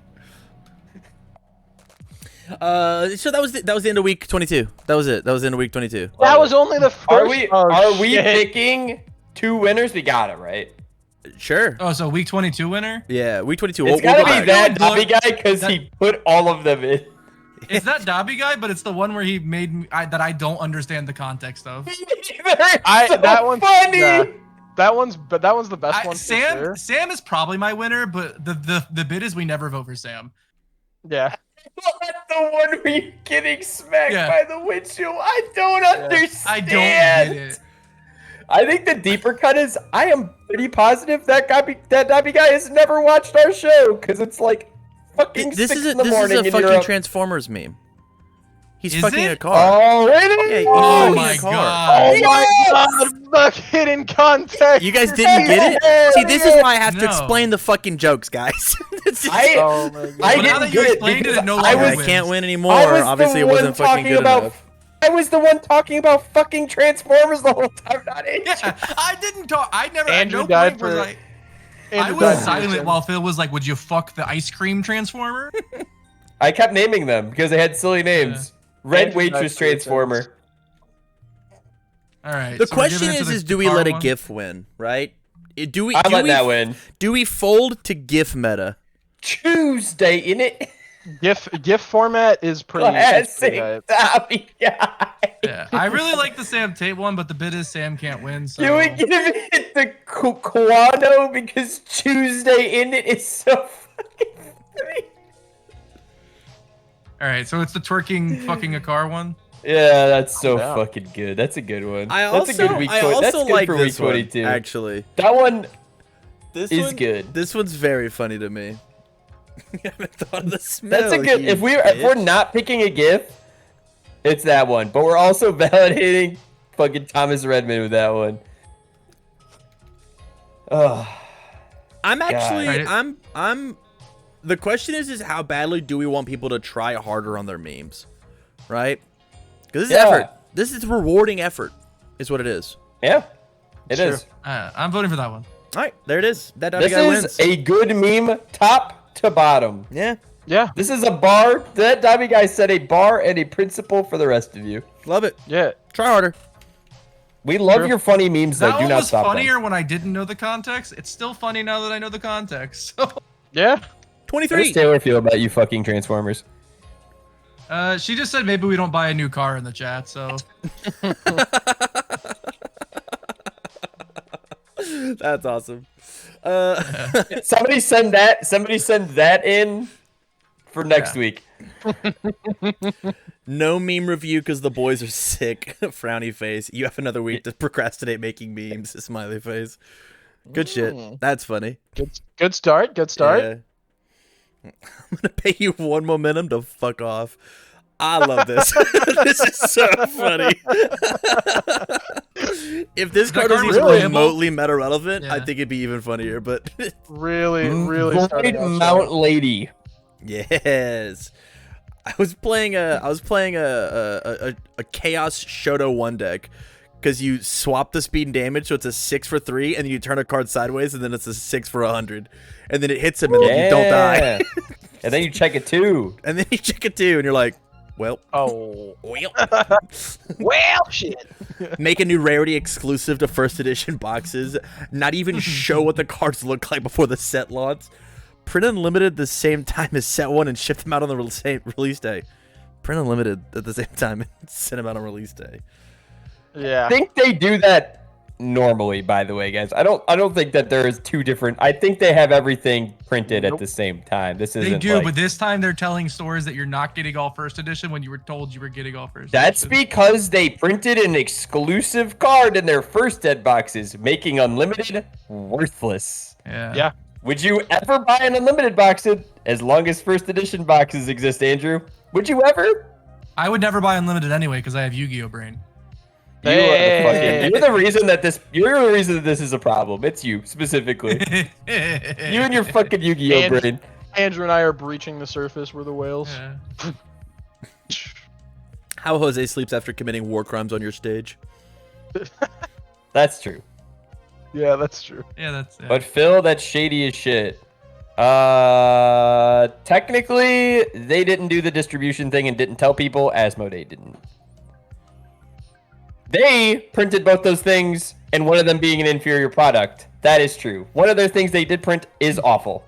So that was the end of week 22. That was it. That was the end of week 22. That was only the first. Are we Oh, shit. picking 2 winners? We got it, right? Sure. Oh, so week 22 winner? Yeah, week 22. It's We'll gotta go be back. that Look, Dobby guy because that- he put all of them in. Is that Dobby guy? But it's the one where he made me, that I don't understand the context of. That one's funny. yeah. That one's the best one. for Sam sure. Sam is probably my winner, but the bit is we never vote for Sam. Yeah. The one where you're getting smacked Yeah. by the windshield. I don't understand. I don't get it. I think the deeper cut is I am pretty positive that Dobby guy has never watched our show because it's like fucking This 6 is in the a morning and fucking you're up. Transformers meme. He's Is fucking it? a car. Oh, really? Yeah, he's Oh fucking my a car. god. Oh my Yes! god! Fuck hidden context. You guys didn't get it? See, this is why I have to No. explain the fucking jokes, guys. It's just- Oh my god. I Well, now didn't that you get it explained it, because it no I longer was I wins. can't win anymore. I was Obviously, the it one wasn't fucking talking good about. enough. I was the one talking about fucking Transformers the whole time, not Andrew. Yeah, I didn't talk. I never. Andrew at no died point was for- I Andrew was died for silent Sam. while Phil was like, "Would you fuck the ice cream transformer?" I kept naming them because they had silly names. Red Andrew Waitress died for Sam. Transformer. All right. The so we're question giving it to is the do we car let a one? GIF win, right? Do we? I'm do letting we, that win. Do we fold to GIF meta? Tuesday in it. GIF format is pretty. is pretty Classic hype. Dobby guy. Yeah, I really like the Sam Tate one, but the bit is Sam can't win. So Can we give it the Quano because Tuesday in it is so fucking funny. all right, so it's the twerking fucking a car one. Yeah, that's so Yeah. fucking good. That's a good one. I that's also, a good week. I 20 also that's good like for this week one, 22. actually. That one This is one, good. This one's very funny to me. I haven't thought of the smell. That's a good. you If we're bitch. not picking a GIF, it's that one. But we're also validating fucking Thomas Redmond with that one. Ugh. I'm actually, Right. I'm. The question is how badly do we want people to try harder on their memes, right? Because this is Yeah. effort. This is rewarding effort, is what it is. Yeah, it Sure. is. I'm voting for that one. All right, there it is. That Dobby This guy is wins. a good meme, top to bottom. Yeah, Yeah. This is a bar. That Dobby guy set a bar and a principle for the rest of you. love it. Yeah. Try harder. We love True. your funny memes, though. That Do one not was stop them. funnier when I didn't know the context. It's still funny now that I know the context. So, Yeah. How 23. does Taylor feel about you fucking Transformers? she just said maybe we don't buy a new car in the chat. So That's awesome. Somebody send that. Somebody send that in for next Yeah. week. No meme review because the boys are sick. Frowny face. You have another week to procrastinate making memes. Smiley face. Good shit. That's funny. Good start. Good start. Yeah. I'm gonna pay you 1 momentum to fuck off. I love this. This is so funny. If this card was card was even playable. remotely meta relevant, I Yeah. think it'd be even funnier. But Really Void starting out Mount strong. Lady. yes, I was playing a Chaos Shoto 1 deck because you swap the speed and damage, so it's a 6 for 3, and then you turn a card sideways, and then it's a 6 for 100, and then it hits him, and then you don't die, And then you check it too. and then you check it too, and you're like, well, Oh. well. Well, shit. Make a new rarity exclusive to first edition boxes. Not even show what the cards look like before the set launch. Print unlimited the same time as set 1 and ship them out on the same release day. Print unlimited at the same time and send them out on release day. Yeah. I think they do that normally, by the way, guys. I don't think that there is two different. I think they have everything printed at the same time. This isn't They do, like, but this time they're telling stores that you're not getting all first edition when you were told you were getting all first that's edition. because they printed an exclusive card in their first dead boxes, making unlimited worthless. Yeah. Yeah. Would you ever buy an unlimited box as long as first edition boxes exist, Andrew? Would you ever? I would never buy unlimited anyway because I have Yu-Gi-Oh brain. You are the fucking, you're the reason that this is a problem. It's you specifically. You and your fucking Yu-Gi-Oh And- brain. Andrew and I are breaching the surface. We're the whales. Yeah. How Jose sleeps after committing war crimes on your stage. That's true. Yeah, that's true. Yeah, that's it. But Phil, that's shady as shit. Technically, they didn't do the distribution thing and didn't tell people. Asmodee didn't. They printed both those things, and one of them being an inferior product. That is true. One of their things they did print is awful.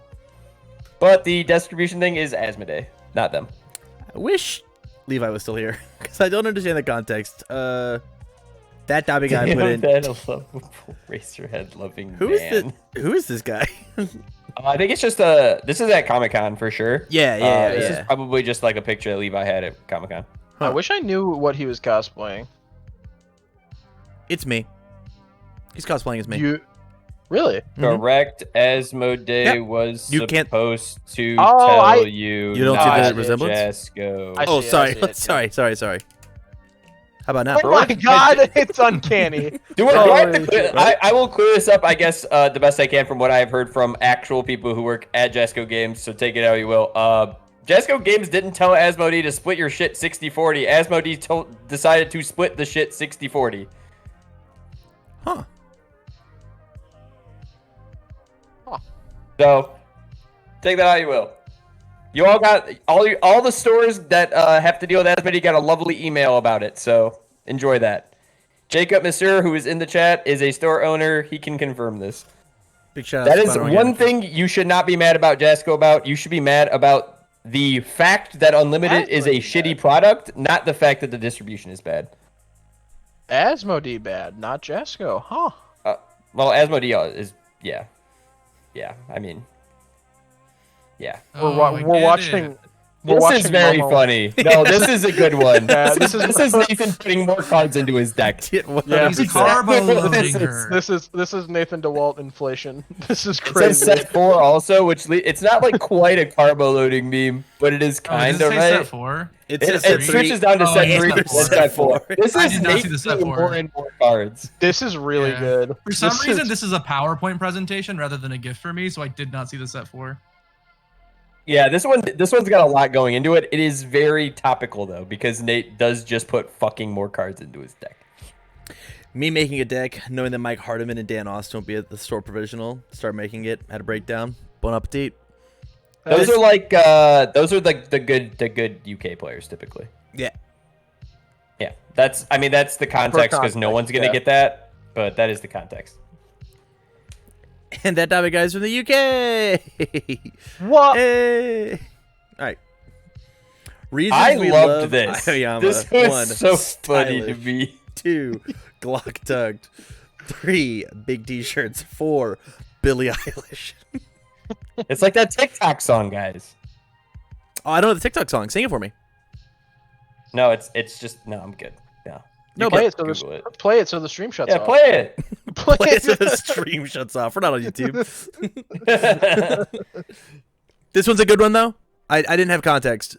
But the distribution thing is Asmodee, not them. I wish Levi was still here because I don't understand the context. That Dobby guy put in. That a lovable racerhead loving Who is man. Who is this guy? I think it's just this is at Comic-Con for sure. Yeah, This yeah. is probably just like a picture that Levi had at Comic-Con. I wish I knew what he was cosplaying. It's me. He's cosplaying as me. You really? Mhm. Correct. Asmodee Yep. was You can't- supposed to Oh, tell you. You don't see the not resemblance? Jesco. I Oh, see it, sorry, I see it. sorry. How about now? Oh my god, it's uncanny. Do I have to Holy clear, shit. I will clear this up, I guess, the best I can from what I have heard from actual people who work at Jesco Games, so take it how you will. Jesco Games didn't tell Asmodee to split your shit 60-40. Asmodee decided to split the shit 60-40. Huh. So, take that how you will. You all got all the stores that have to deal with Asmodee got a lovely email about it. So enjoy that. Jacob Monsieur, who is in the chat, is a store owner. He can confirm this. Big shout out. That to is Spinal one Organic. thing you should not be mad about Jasco about. You should be mad about the fact that Unlimited is a Asmodee's shitty product, not the fact that the distribution is bad. Asmodee bad, not Jesco. Huh. Well, Asmodee is yeah. I mean, yeah. We're, Oh, I we're get watching. it. We're This watching is very Momo. funny. No, this is a good one. Yeah, this is Nathan putting more cards into his deck. Yeah, Yeah. He's 100%. carbo This loading is- her. This is Nathan DeWalt inflation. This is It says crazy. set 4 also, which it's not like quite a carbo loading meme, but it is Oh, kind does of it say set right. 4? It It, says it set three. switches down to Oh, set yeah, 3 set before four. set 4. This I is did not see the set making 4. more and more cards. This is really Yeah. good. For some This reason, is- this is a PowerPoint presentation rather than a GIF for me, so I did not see the set 4. Yeah, this one's got a lot going into it. It is very topical though, because Nate does just put fucking more cards into his deck. Me making a deck, knowing that Mike Hardiman and Dan Austin will be at the store provisional, start making it, had a breakdown. Bon appetit. Those are like the good UK players typically. Yeah. Yeah, that's the context because no context, one's gonna yeah. get that, but that is the context. And that Dobby guy's from the UK. What? Hey. All right. Reasons I we loved love this. Aoyama. This was 1, so funny to stylish. me. 2, Glock tugged. 3, big t-shirts. 4, Billie Eilish. It's like that TikTok song, guys. Oh, I don't know the TikTok song. Sing it for me. No, it's just no. I'm good. No. No, play but it so Google it. play it so the stream shuts Yeah, off. play it. Play play it so it. the stream shuts off. We're not on YouTube. This one's a good one though. I didn't have context.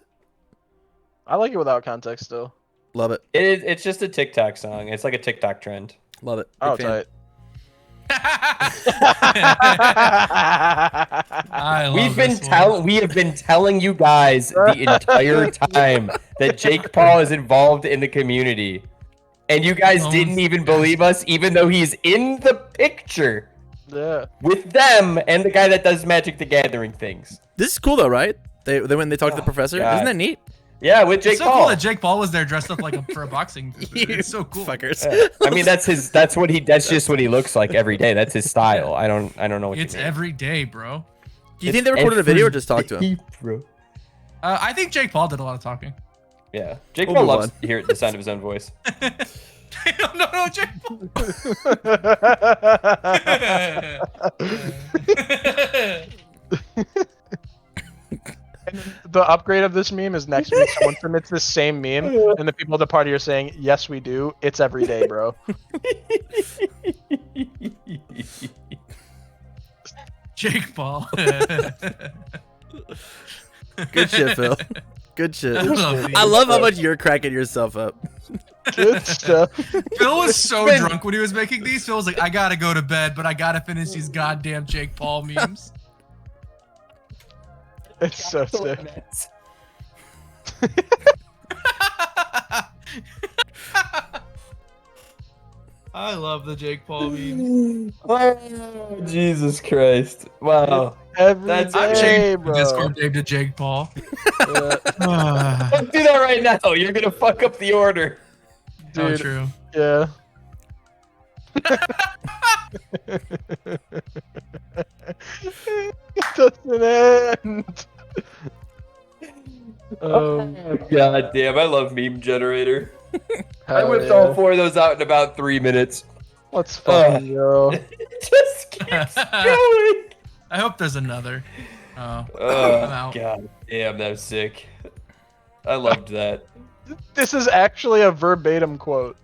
I like it without context still. Love it. It's just a TikTok song. It's like a TikTok trend. Love it. Oh, Big fan. tight. I love We this one. have been telling you guys the entire time that Jake Paul is involved in the community. And you guys didn't even believe us, even though he's in the picture Yeah. with them and the guy that does Magic the Gathering things. This is cool though, right? They went and they talked to the professor. God. Isn't that neat? Yeah, with Jake It's so Paul. cool that Jake Paul was there dressed up like for a boxing. It's so cool. Fuckers. Yeah. I mean, that's just what he looks like every day. That's his style. I don't know what It's you mean. every day, bro. Do you think they recorded a video or just talked to him? Bro. I think Jake Paul did a lot of talking. Yeah, Jake We'll Paul move loves to hear the sound of his own voice. no, Jake Paul. The upgrade of this meme is next week. Someone submits this same meme, and the people at the party are saying, "Yes, we do. It's every day, bro." Jake Paul. Good shit, Phil. Good shit. love I love how much you're cracking yourself up. Good stuff. Phil was so drunk when he was making these. Phil was like, I gotta go to bed, but I gotta finish these goddamn Jake Paul memes. It's so sick. I love the Jake Paul memes. Oh, Jesus Christ. Wow. Every That's- I'm day, changing bro. the Discord name to Jake Paul. Yeah, Don't do that right now. You're going to fuck up the order. Oh, dude. true. Yeah. It doesn't end. God damn, I love Meme Generator. I Hell whipped yeah. all 4 of those out in about 3 minutes. Let's fucking go. It just keeps going. I hope there's another. Oh, I'm Oh, out. God damn, that was sick. I loved that. This is actually a verbatim quote.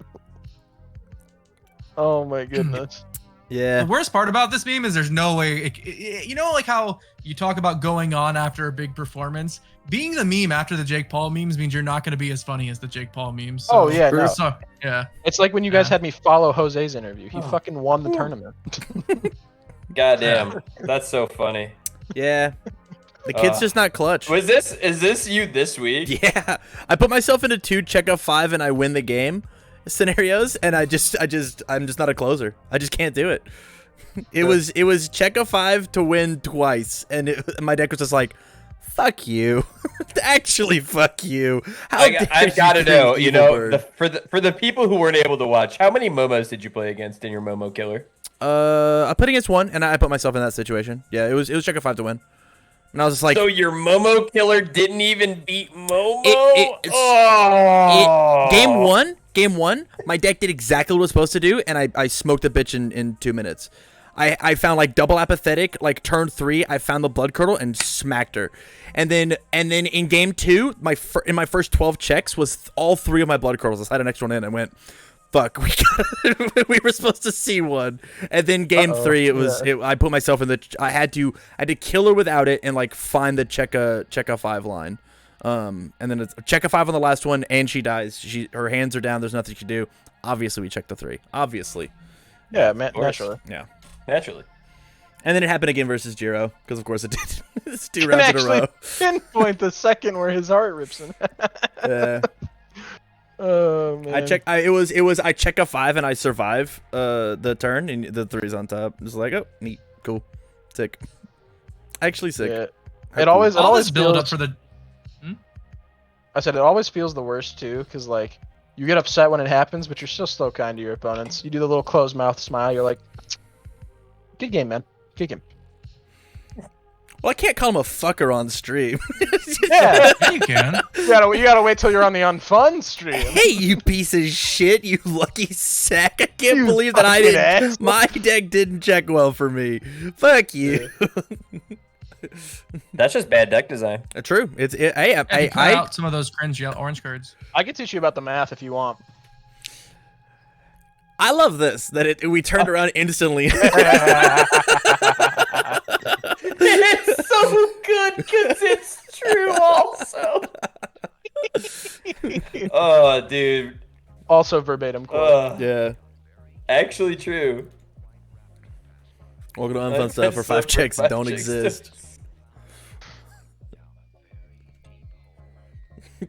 Oh my goodness. Yeah. The worst part about this meme is there's no way. You know, like how you talk about going on after a big performance. Being the meme after the Jake Paul memes means you're not going to be as funny as the Jake Paul memes. So, Oh, yeah, no. So, yeah. It's like when you guys Yeah. had me follow Jose's interview. He Oh. fucking won the tournament. God damn, that's so funny. Yeah. The kid's just not clutch. Is this you this week? Yeah. I put myself into 2 check off 5 and I win the game scenarios, and I'm just not a closer. I just can't do it. It was check a 5 to win twice, and my deck was just like, fuck you. Actually, fuck you. How dare I've got to you know, create you evil know, bird? for the people who weren't able to watch, how many Momos did you play against in your Momo killer? I put against 1, and I put myself in that situation. Yeah, it was check a 5 to win, and I was just like, So your Momo killer didn't even beat Momo? Game one, my deck did exactly what it was supposed to do, and I smoked the bitch in 2 minutes. I found like double apathetic, like turn 3, I found the blood curdle and smacked her. And then in game 2, in my first 12 checks was all 3 of my blood curdles. I slid an extra one in and went, fuck, we were supposed to see one. And then game 3, I put myself in I had to kill her without it and like find the check a 5 line. And then it's check a 5 on the last one, and she dies. Her hands are down. There's nothing she can do. Obviously, we checked the 3. Obviously, Yeah, course. naturally. yeah. Naturally. And then it happened again versus Jiro, because of course it did. It's 2 Can rounds in a actually row. pinpoint the second where his heart rips him. Yeah. Oh man. I check a 5 and I survive the turn, and the 3's on top. Just like, oh, neat, cool, sick. Actually sick. Yeah. How It cool. always All this build feels, up for the. I said it always feels the worst too, because like you get upset when it happens, but you're still so kind to your opponents. You do the little closed mouth smile. You're like, good game, man. Good game. Well, I can't call him a fucker on stream. Yeah. Yeah, you can. you gotta wait till you're on the unfun stream. Hey, you piece of shit, you lucky sack. I can't You believe that I fucking didn't. asshole. My deck didn't check well for me. Fuck you. That's just bad deck design. True. Hey, And you cut out some of those cringe orange cards. I can teach you about the math if you want. I love this that we turned around instantly. It's so good because it's true also. Oh, dude. Also verbatim quote. Yeah. Actually true. Welcome to Unfun Stuff for 5 checks that don't exist.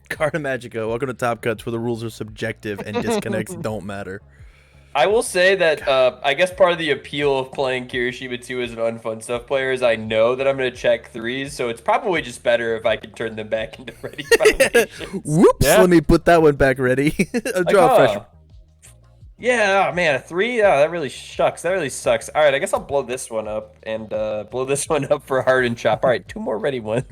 Carta Magica, welcome to Top Cuts where the rules are subjective and disconnects don't matter. I will say that I guess part of the appeal of playing Kirishima 2 as an Unfun Stuff player is I know that I'm going to check 3s, so it's probably just better if I can turn them back into ready foundations. Whoops, Yeah. let me put that one back ready. Draw fresh. Yeah, oh, man, a 3? Yeah, that really shucks. That really sucks. All right, I guess I'll blow this one up and blow this one up for Hard and Chop. All right, 2 more ready ones.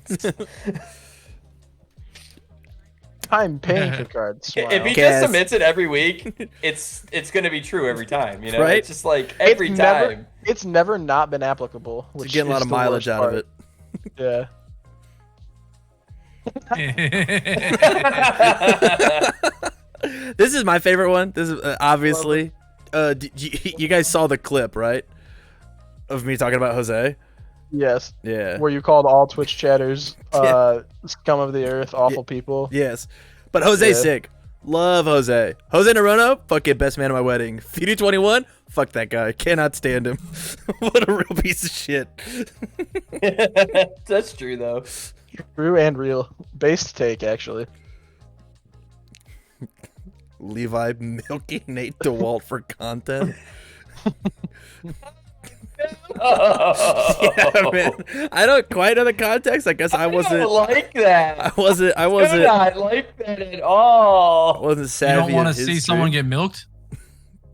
I'm paying for cards. If he Guess. just submits it every week, it's gonna be true every time. You know, Right? it's just like every time. It's never not been applicable. You're Which getting a lot is of the mileage worst out part. of it. Yeah. This is my favorite one. This is obviously. You guys saw the clip, right? Of me talking about Jose. Yes. Yeah. Where you called all Twitch chatters scum of the earth, awful people. Yes. But Jose's Yeah. sick. Love Jose. Jose Naruno, fucking best man at my wedding. FD21, fuck that guy. Cannot stand him. What a real piece of shit. That's true though. True and real. Based take, actually. Levi milking Nate DeWalt for content. Yeah, man. I don't quite know the context. I guess I wasn't. don't like that. I wasn't. I I do wasn't. not like that at all. Wasn't You savvy. don't want in to see history. someone get milked?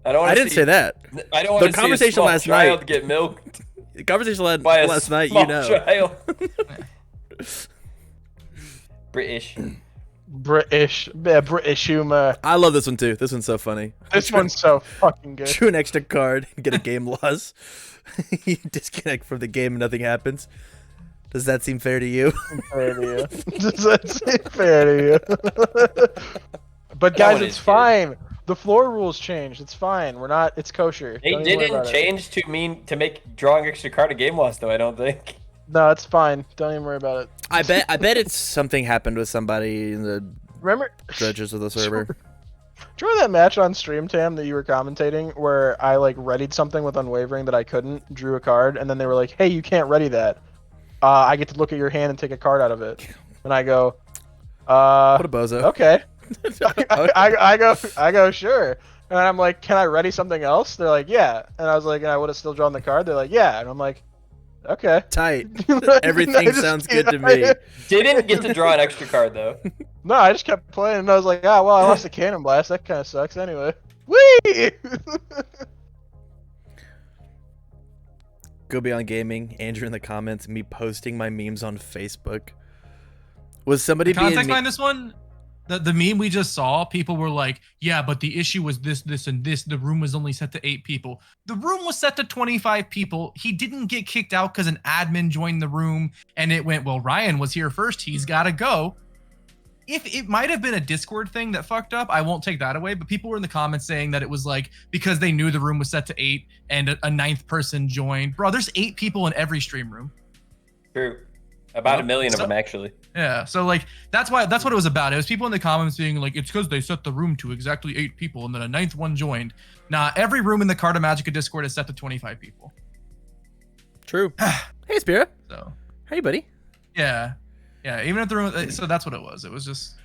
I don't. I didn't say that. I don't want The to see conversation a small last child night- get milked The conversation by a last night. small You know. child. British. British humor. I love this one too. This one's so funny. This one's so fucking good. Drew an extra card and get a game loss. You disconnect from the game and nothing happens. Does that seem fair to you? Fair to you. Does that seem fair to you? But guys, one it's is good. fine. The floor rules changed. It's fine. We're not. It's kosher. They Don't even worry didn't about it. change to make drawing extra card a game loss though. I don't think. No, it's fine. Don't even worry about it. I bet it's something happened with somebody in the Remember? judges of the server. Do you remember that match on stream, Tam, that you were commentating where I like readied something with Unwavering that I couldn't, drew a card, and then they were like, "Hey, you can't ready that. I get to look at your hand and take a card out of it." And I go, What a bozo. okay. I go, sure. And I'm like, "Can I ready something else?" They're like, "Yeah." And I was like, "And I would have still drawn the card." They're like, "Yeah." And I'm like, "Okay." Tight. I Everything just- sounds good to me. Didn't get to draw an extra card though. No, I just kept playing, and I was like, "Ah, well, I lost the cannon blast. That kind of sucks, anyway." Whee! Go Beyond Gaming. Andrew in the comments. Me posting my memes on Facebook. Was somebody The context being behind this one, the meme we just saw, people were like, yeah, but the issue was this, and this. The room was only set to 8 people. The room was set to 25 people. He didn't get kicked out because an admin joined the room and it went, well, Ryan was here first. He's got to go. If it might have been a Discord thing that fucked up, I won't take that away. But people were in the comments saying that it was like because they knew the room was set to 8 and a 9th person joined. Bro, there's 8 people in every stream room. True. About 1 million of them actually. Yeah, so like that's what it was about. It was people in the comments being like, it's because they set the room to exactly 8 people and then a 9th one joined. Nah, every room in the Carta Magica Discord is set to 25 people. True. Hey, Spira. So Hey, buddy. yeah, even if the room. So that's what it was. It was just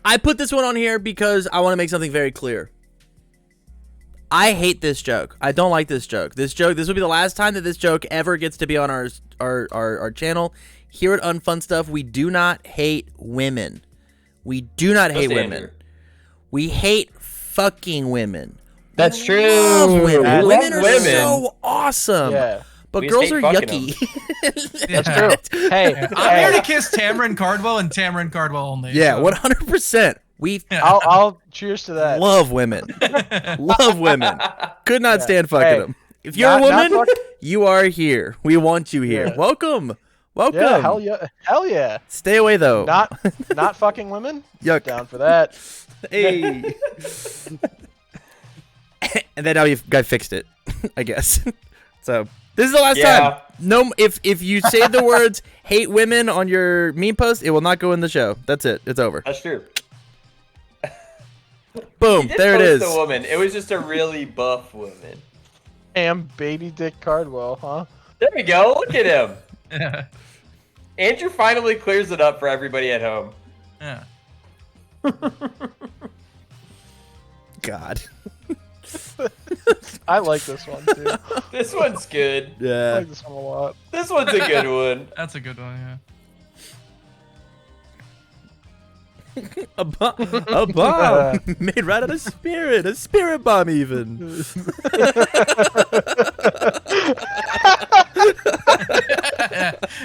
I put this one on here because I want to make something very clear. I hate this joke. I don't like this joke. This will be the last time that this joke ever gets to be on our channel. Here at Unfun Stuff, we do not hate women. We do not hate women. Andrew. We hate fucking women. That's We true. love women. We Women love are women. so awesome. Yeah, But We girls just are hate fucking yucky. that's true. Hey, I'm here hey, to kiss Tamron Cardwell and Tamron Cardwell only. Yeah, so- 100%. We I'll cheers to that. love women. Love women. Could not stand fucking Hey, them. If you're a Not woman, you are here. We want you here. Yeah. Welcome. Welcome. Yeah, hell yeah. Stay away though. Not fucking women. Yuck. Down for that. Hey. And then now you guys fixed it, I guess. So this is the last time. No, if you say the words "hate women" on your meme post, it will not go in the show. That's it. It's over. That's true. Boom. There it is. A woman. It was just a really buff woman. Damn baby Dick Cardwell, huh? There we go. Look at him. Andrew finally clears it up for everybody at home. Yeah. God. I like this one too. This one's good. I Yeah. like this one a lot. This one's a good one. That's a good one, yeah. A bomb made right out of spirit. A spirit bomb, even.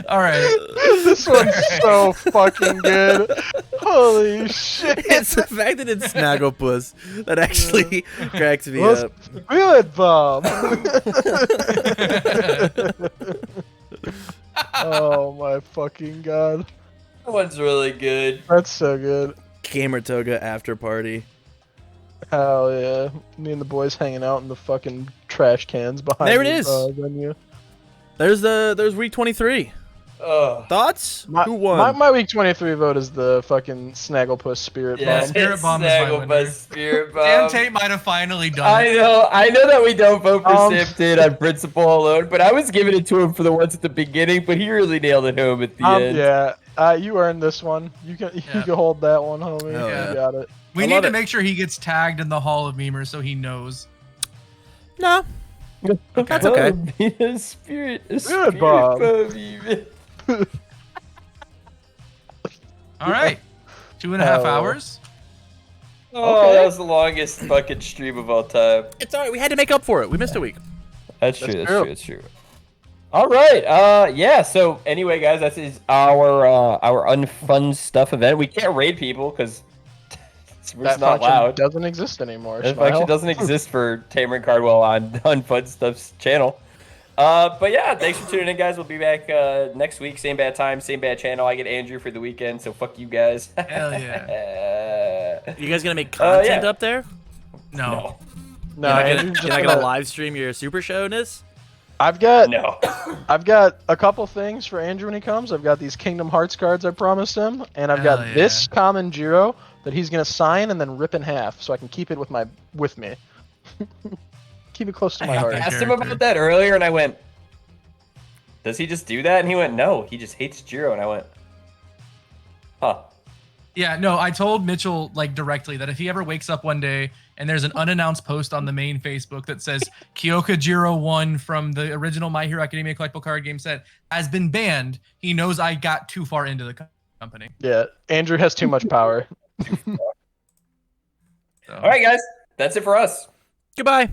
All right. This one's so fucking good. Holy shit. It's the fact that it's Snagglepuss that actually cracks me Let's up. feel it, Bob. Oh my fucking god. That one's really good. That's so good. Gamer Toga after party. Hell yeah. Me and the boys hanging out in the fucking trash cans behind There it the, is. venue. There's week 23. Oh. Thoughts? Who won? My week 23 vote is the fucking Snagglepuss Spirit Yeah, Bomb. Spirit Bomb is my winner. Snagglepuss Spirit Dan Bomb. Tate might have finally done I it. know that we don't vote for Um, Simpton on principle alone, but I was giving it to him for the ones at the beginning, but he really nailed it home at the end. Yeah, you earned this one. You can hold that one, homie. Hell yeah. You got it. We I need love to it. make sure he gets tagged in the Hall of Memers so he knows. No. That's okay. A spirit Bob. bomb, even. All right. 2.5 Oh. hours. Oh, Okay. that was the longest fucking stream of all time. It's alright. We had to make up for it. We missed a week. That's true. true. That's true. All right. Yeah. So anyway, guys, that is our unfun stuff event. We can't raid people because it's That not function allowed. doesn't exist anymore. That Smile. function doesn't exist for Tamer and Cardwell on Unfun Stuff's channel. But yeah, thanks for tuning in, guys. We'll be back next week, same bad time, same bad channel. I get Andrew for the weekend, so fuck you guys. Hell yeah. You guys gonna make content yeah. up there? No. No, You're not Andrew's gonna, just you're not gonna- gonna live stream your super showness? I've got No. I've got a couple things for Andrew when he comes. I've got these Kingdom Hearts cards I promised him, and I've got Hell yeah. this common Jiro that he's gonna sign and then rip in half, so I can keep it with me. Keep it close to my hate heart. I that. asked him character. about that earlier, and I went, "Does he just do that?" And he went, "No, he just hates Jiro." And I went, "Huh." Yeah, no, I told Mitchell like directly that if he ever wakes up one day and there's an unannounced post on the main Facebook that says Kyoka Jiro 1 from the original My Hero Academia collectible card game set has been banned, he knows I got too far into the company. Yeah, Andrew has too much power. So. All right, guys, that's it for us. Goodbye.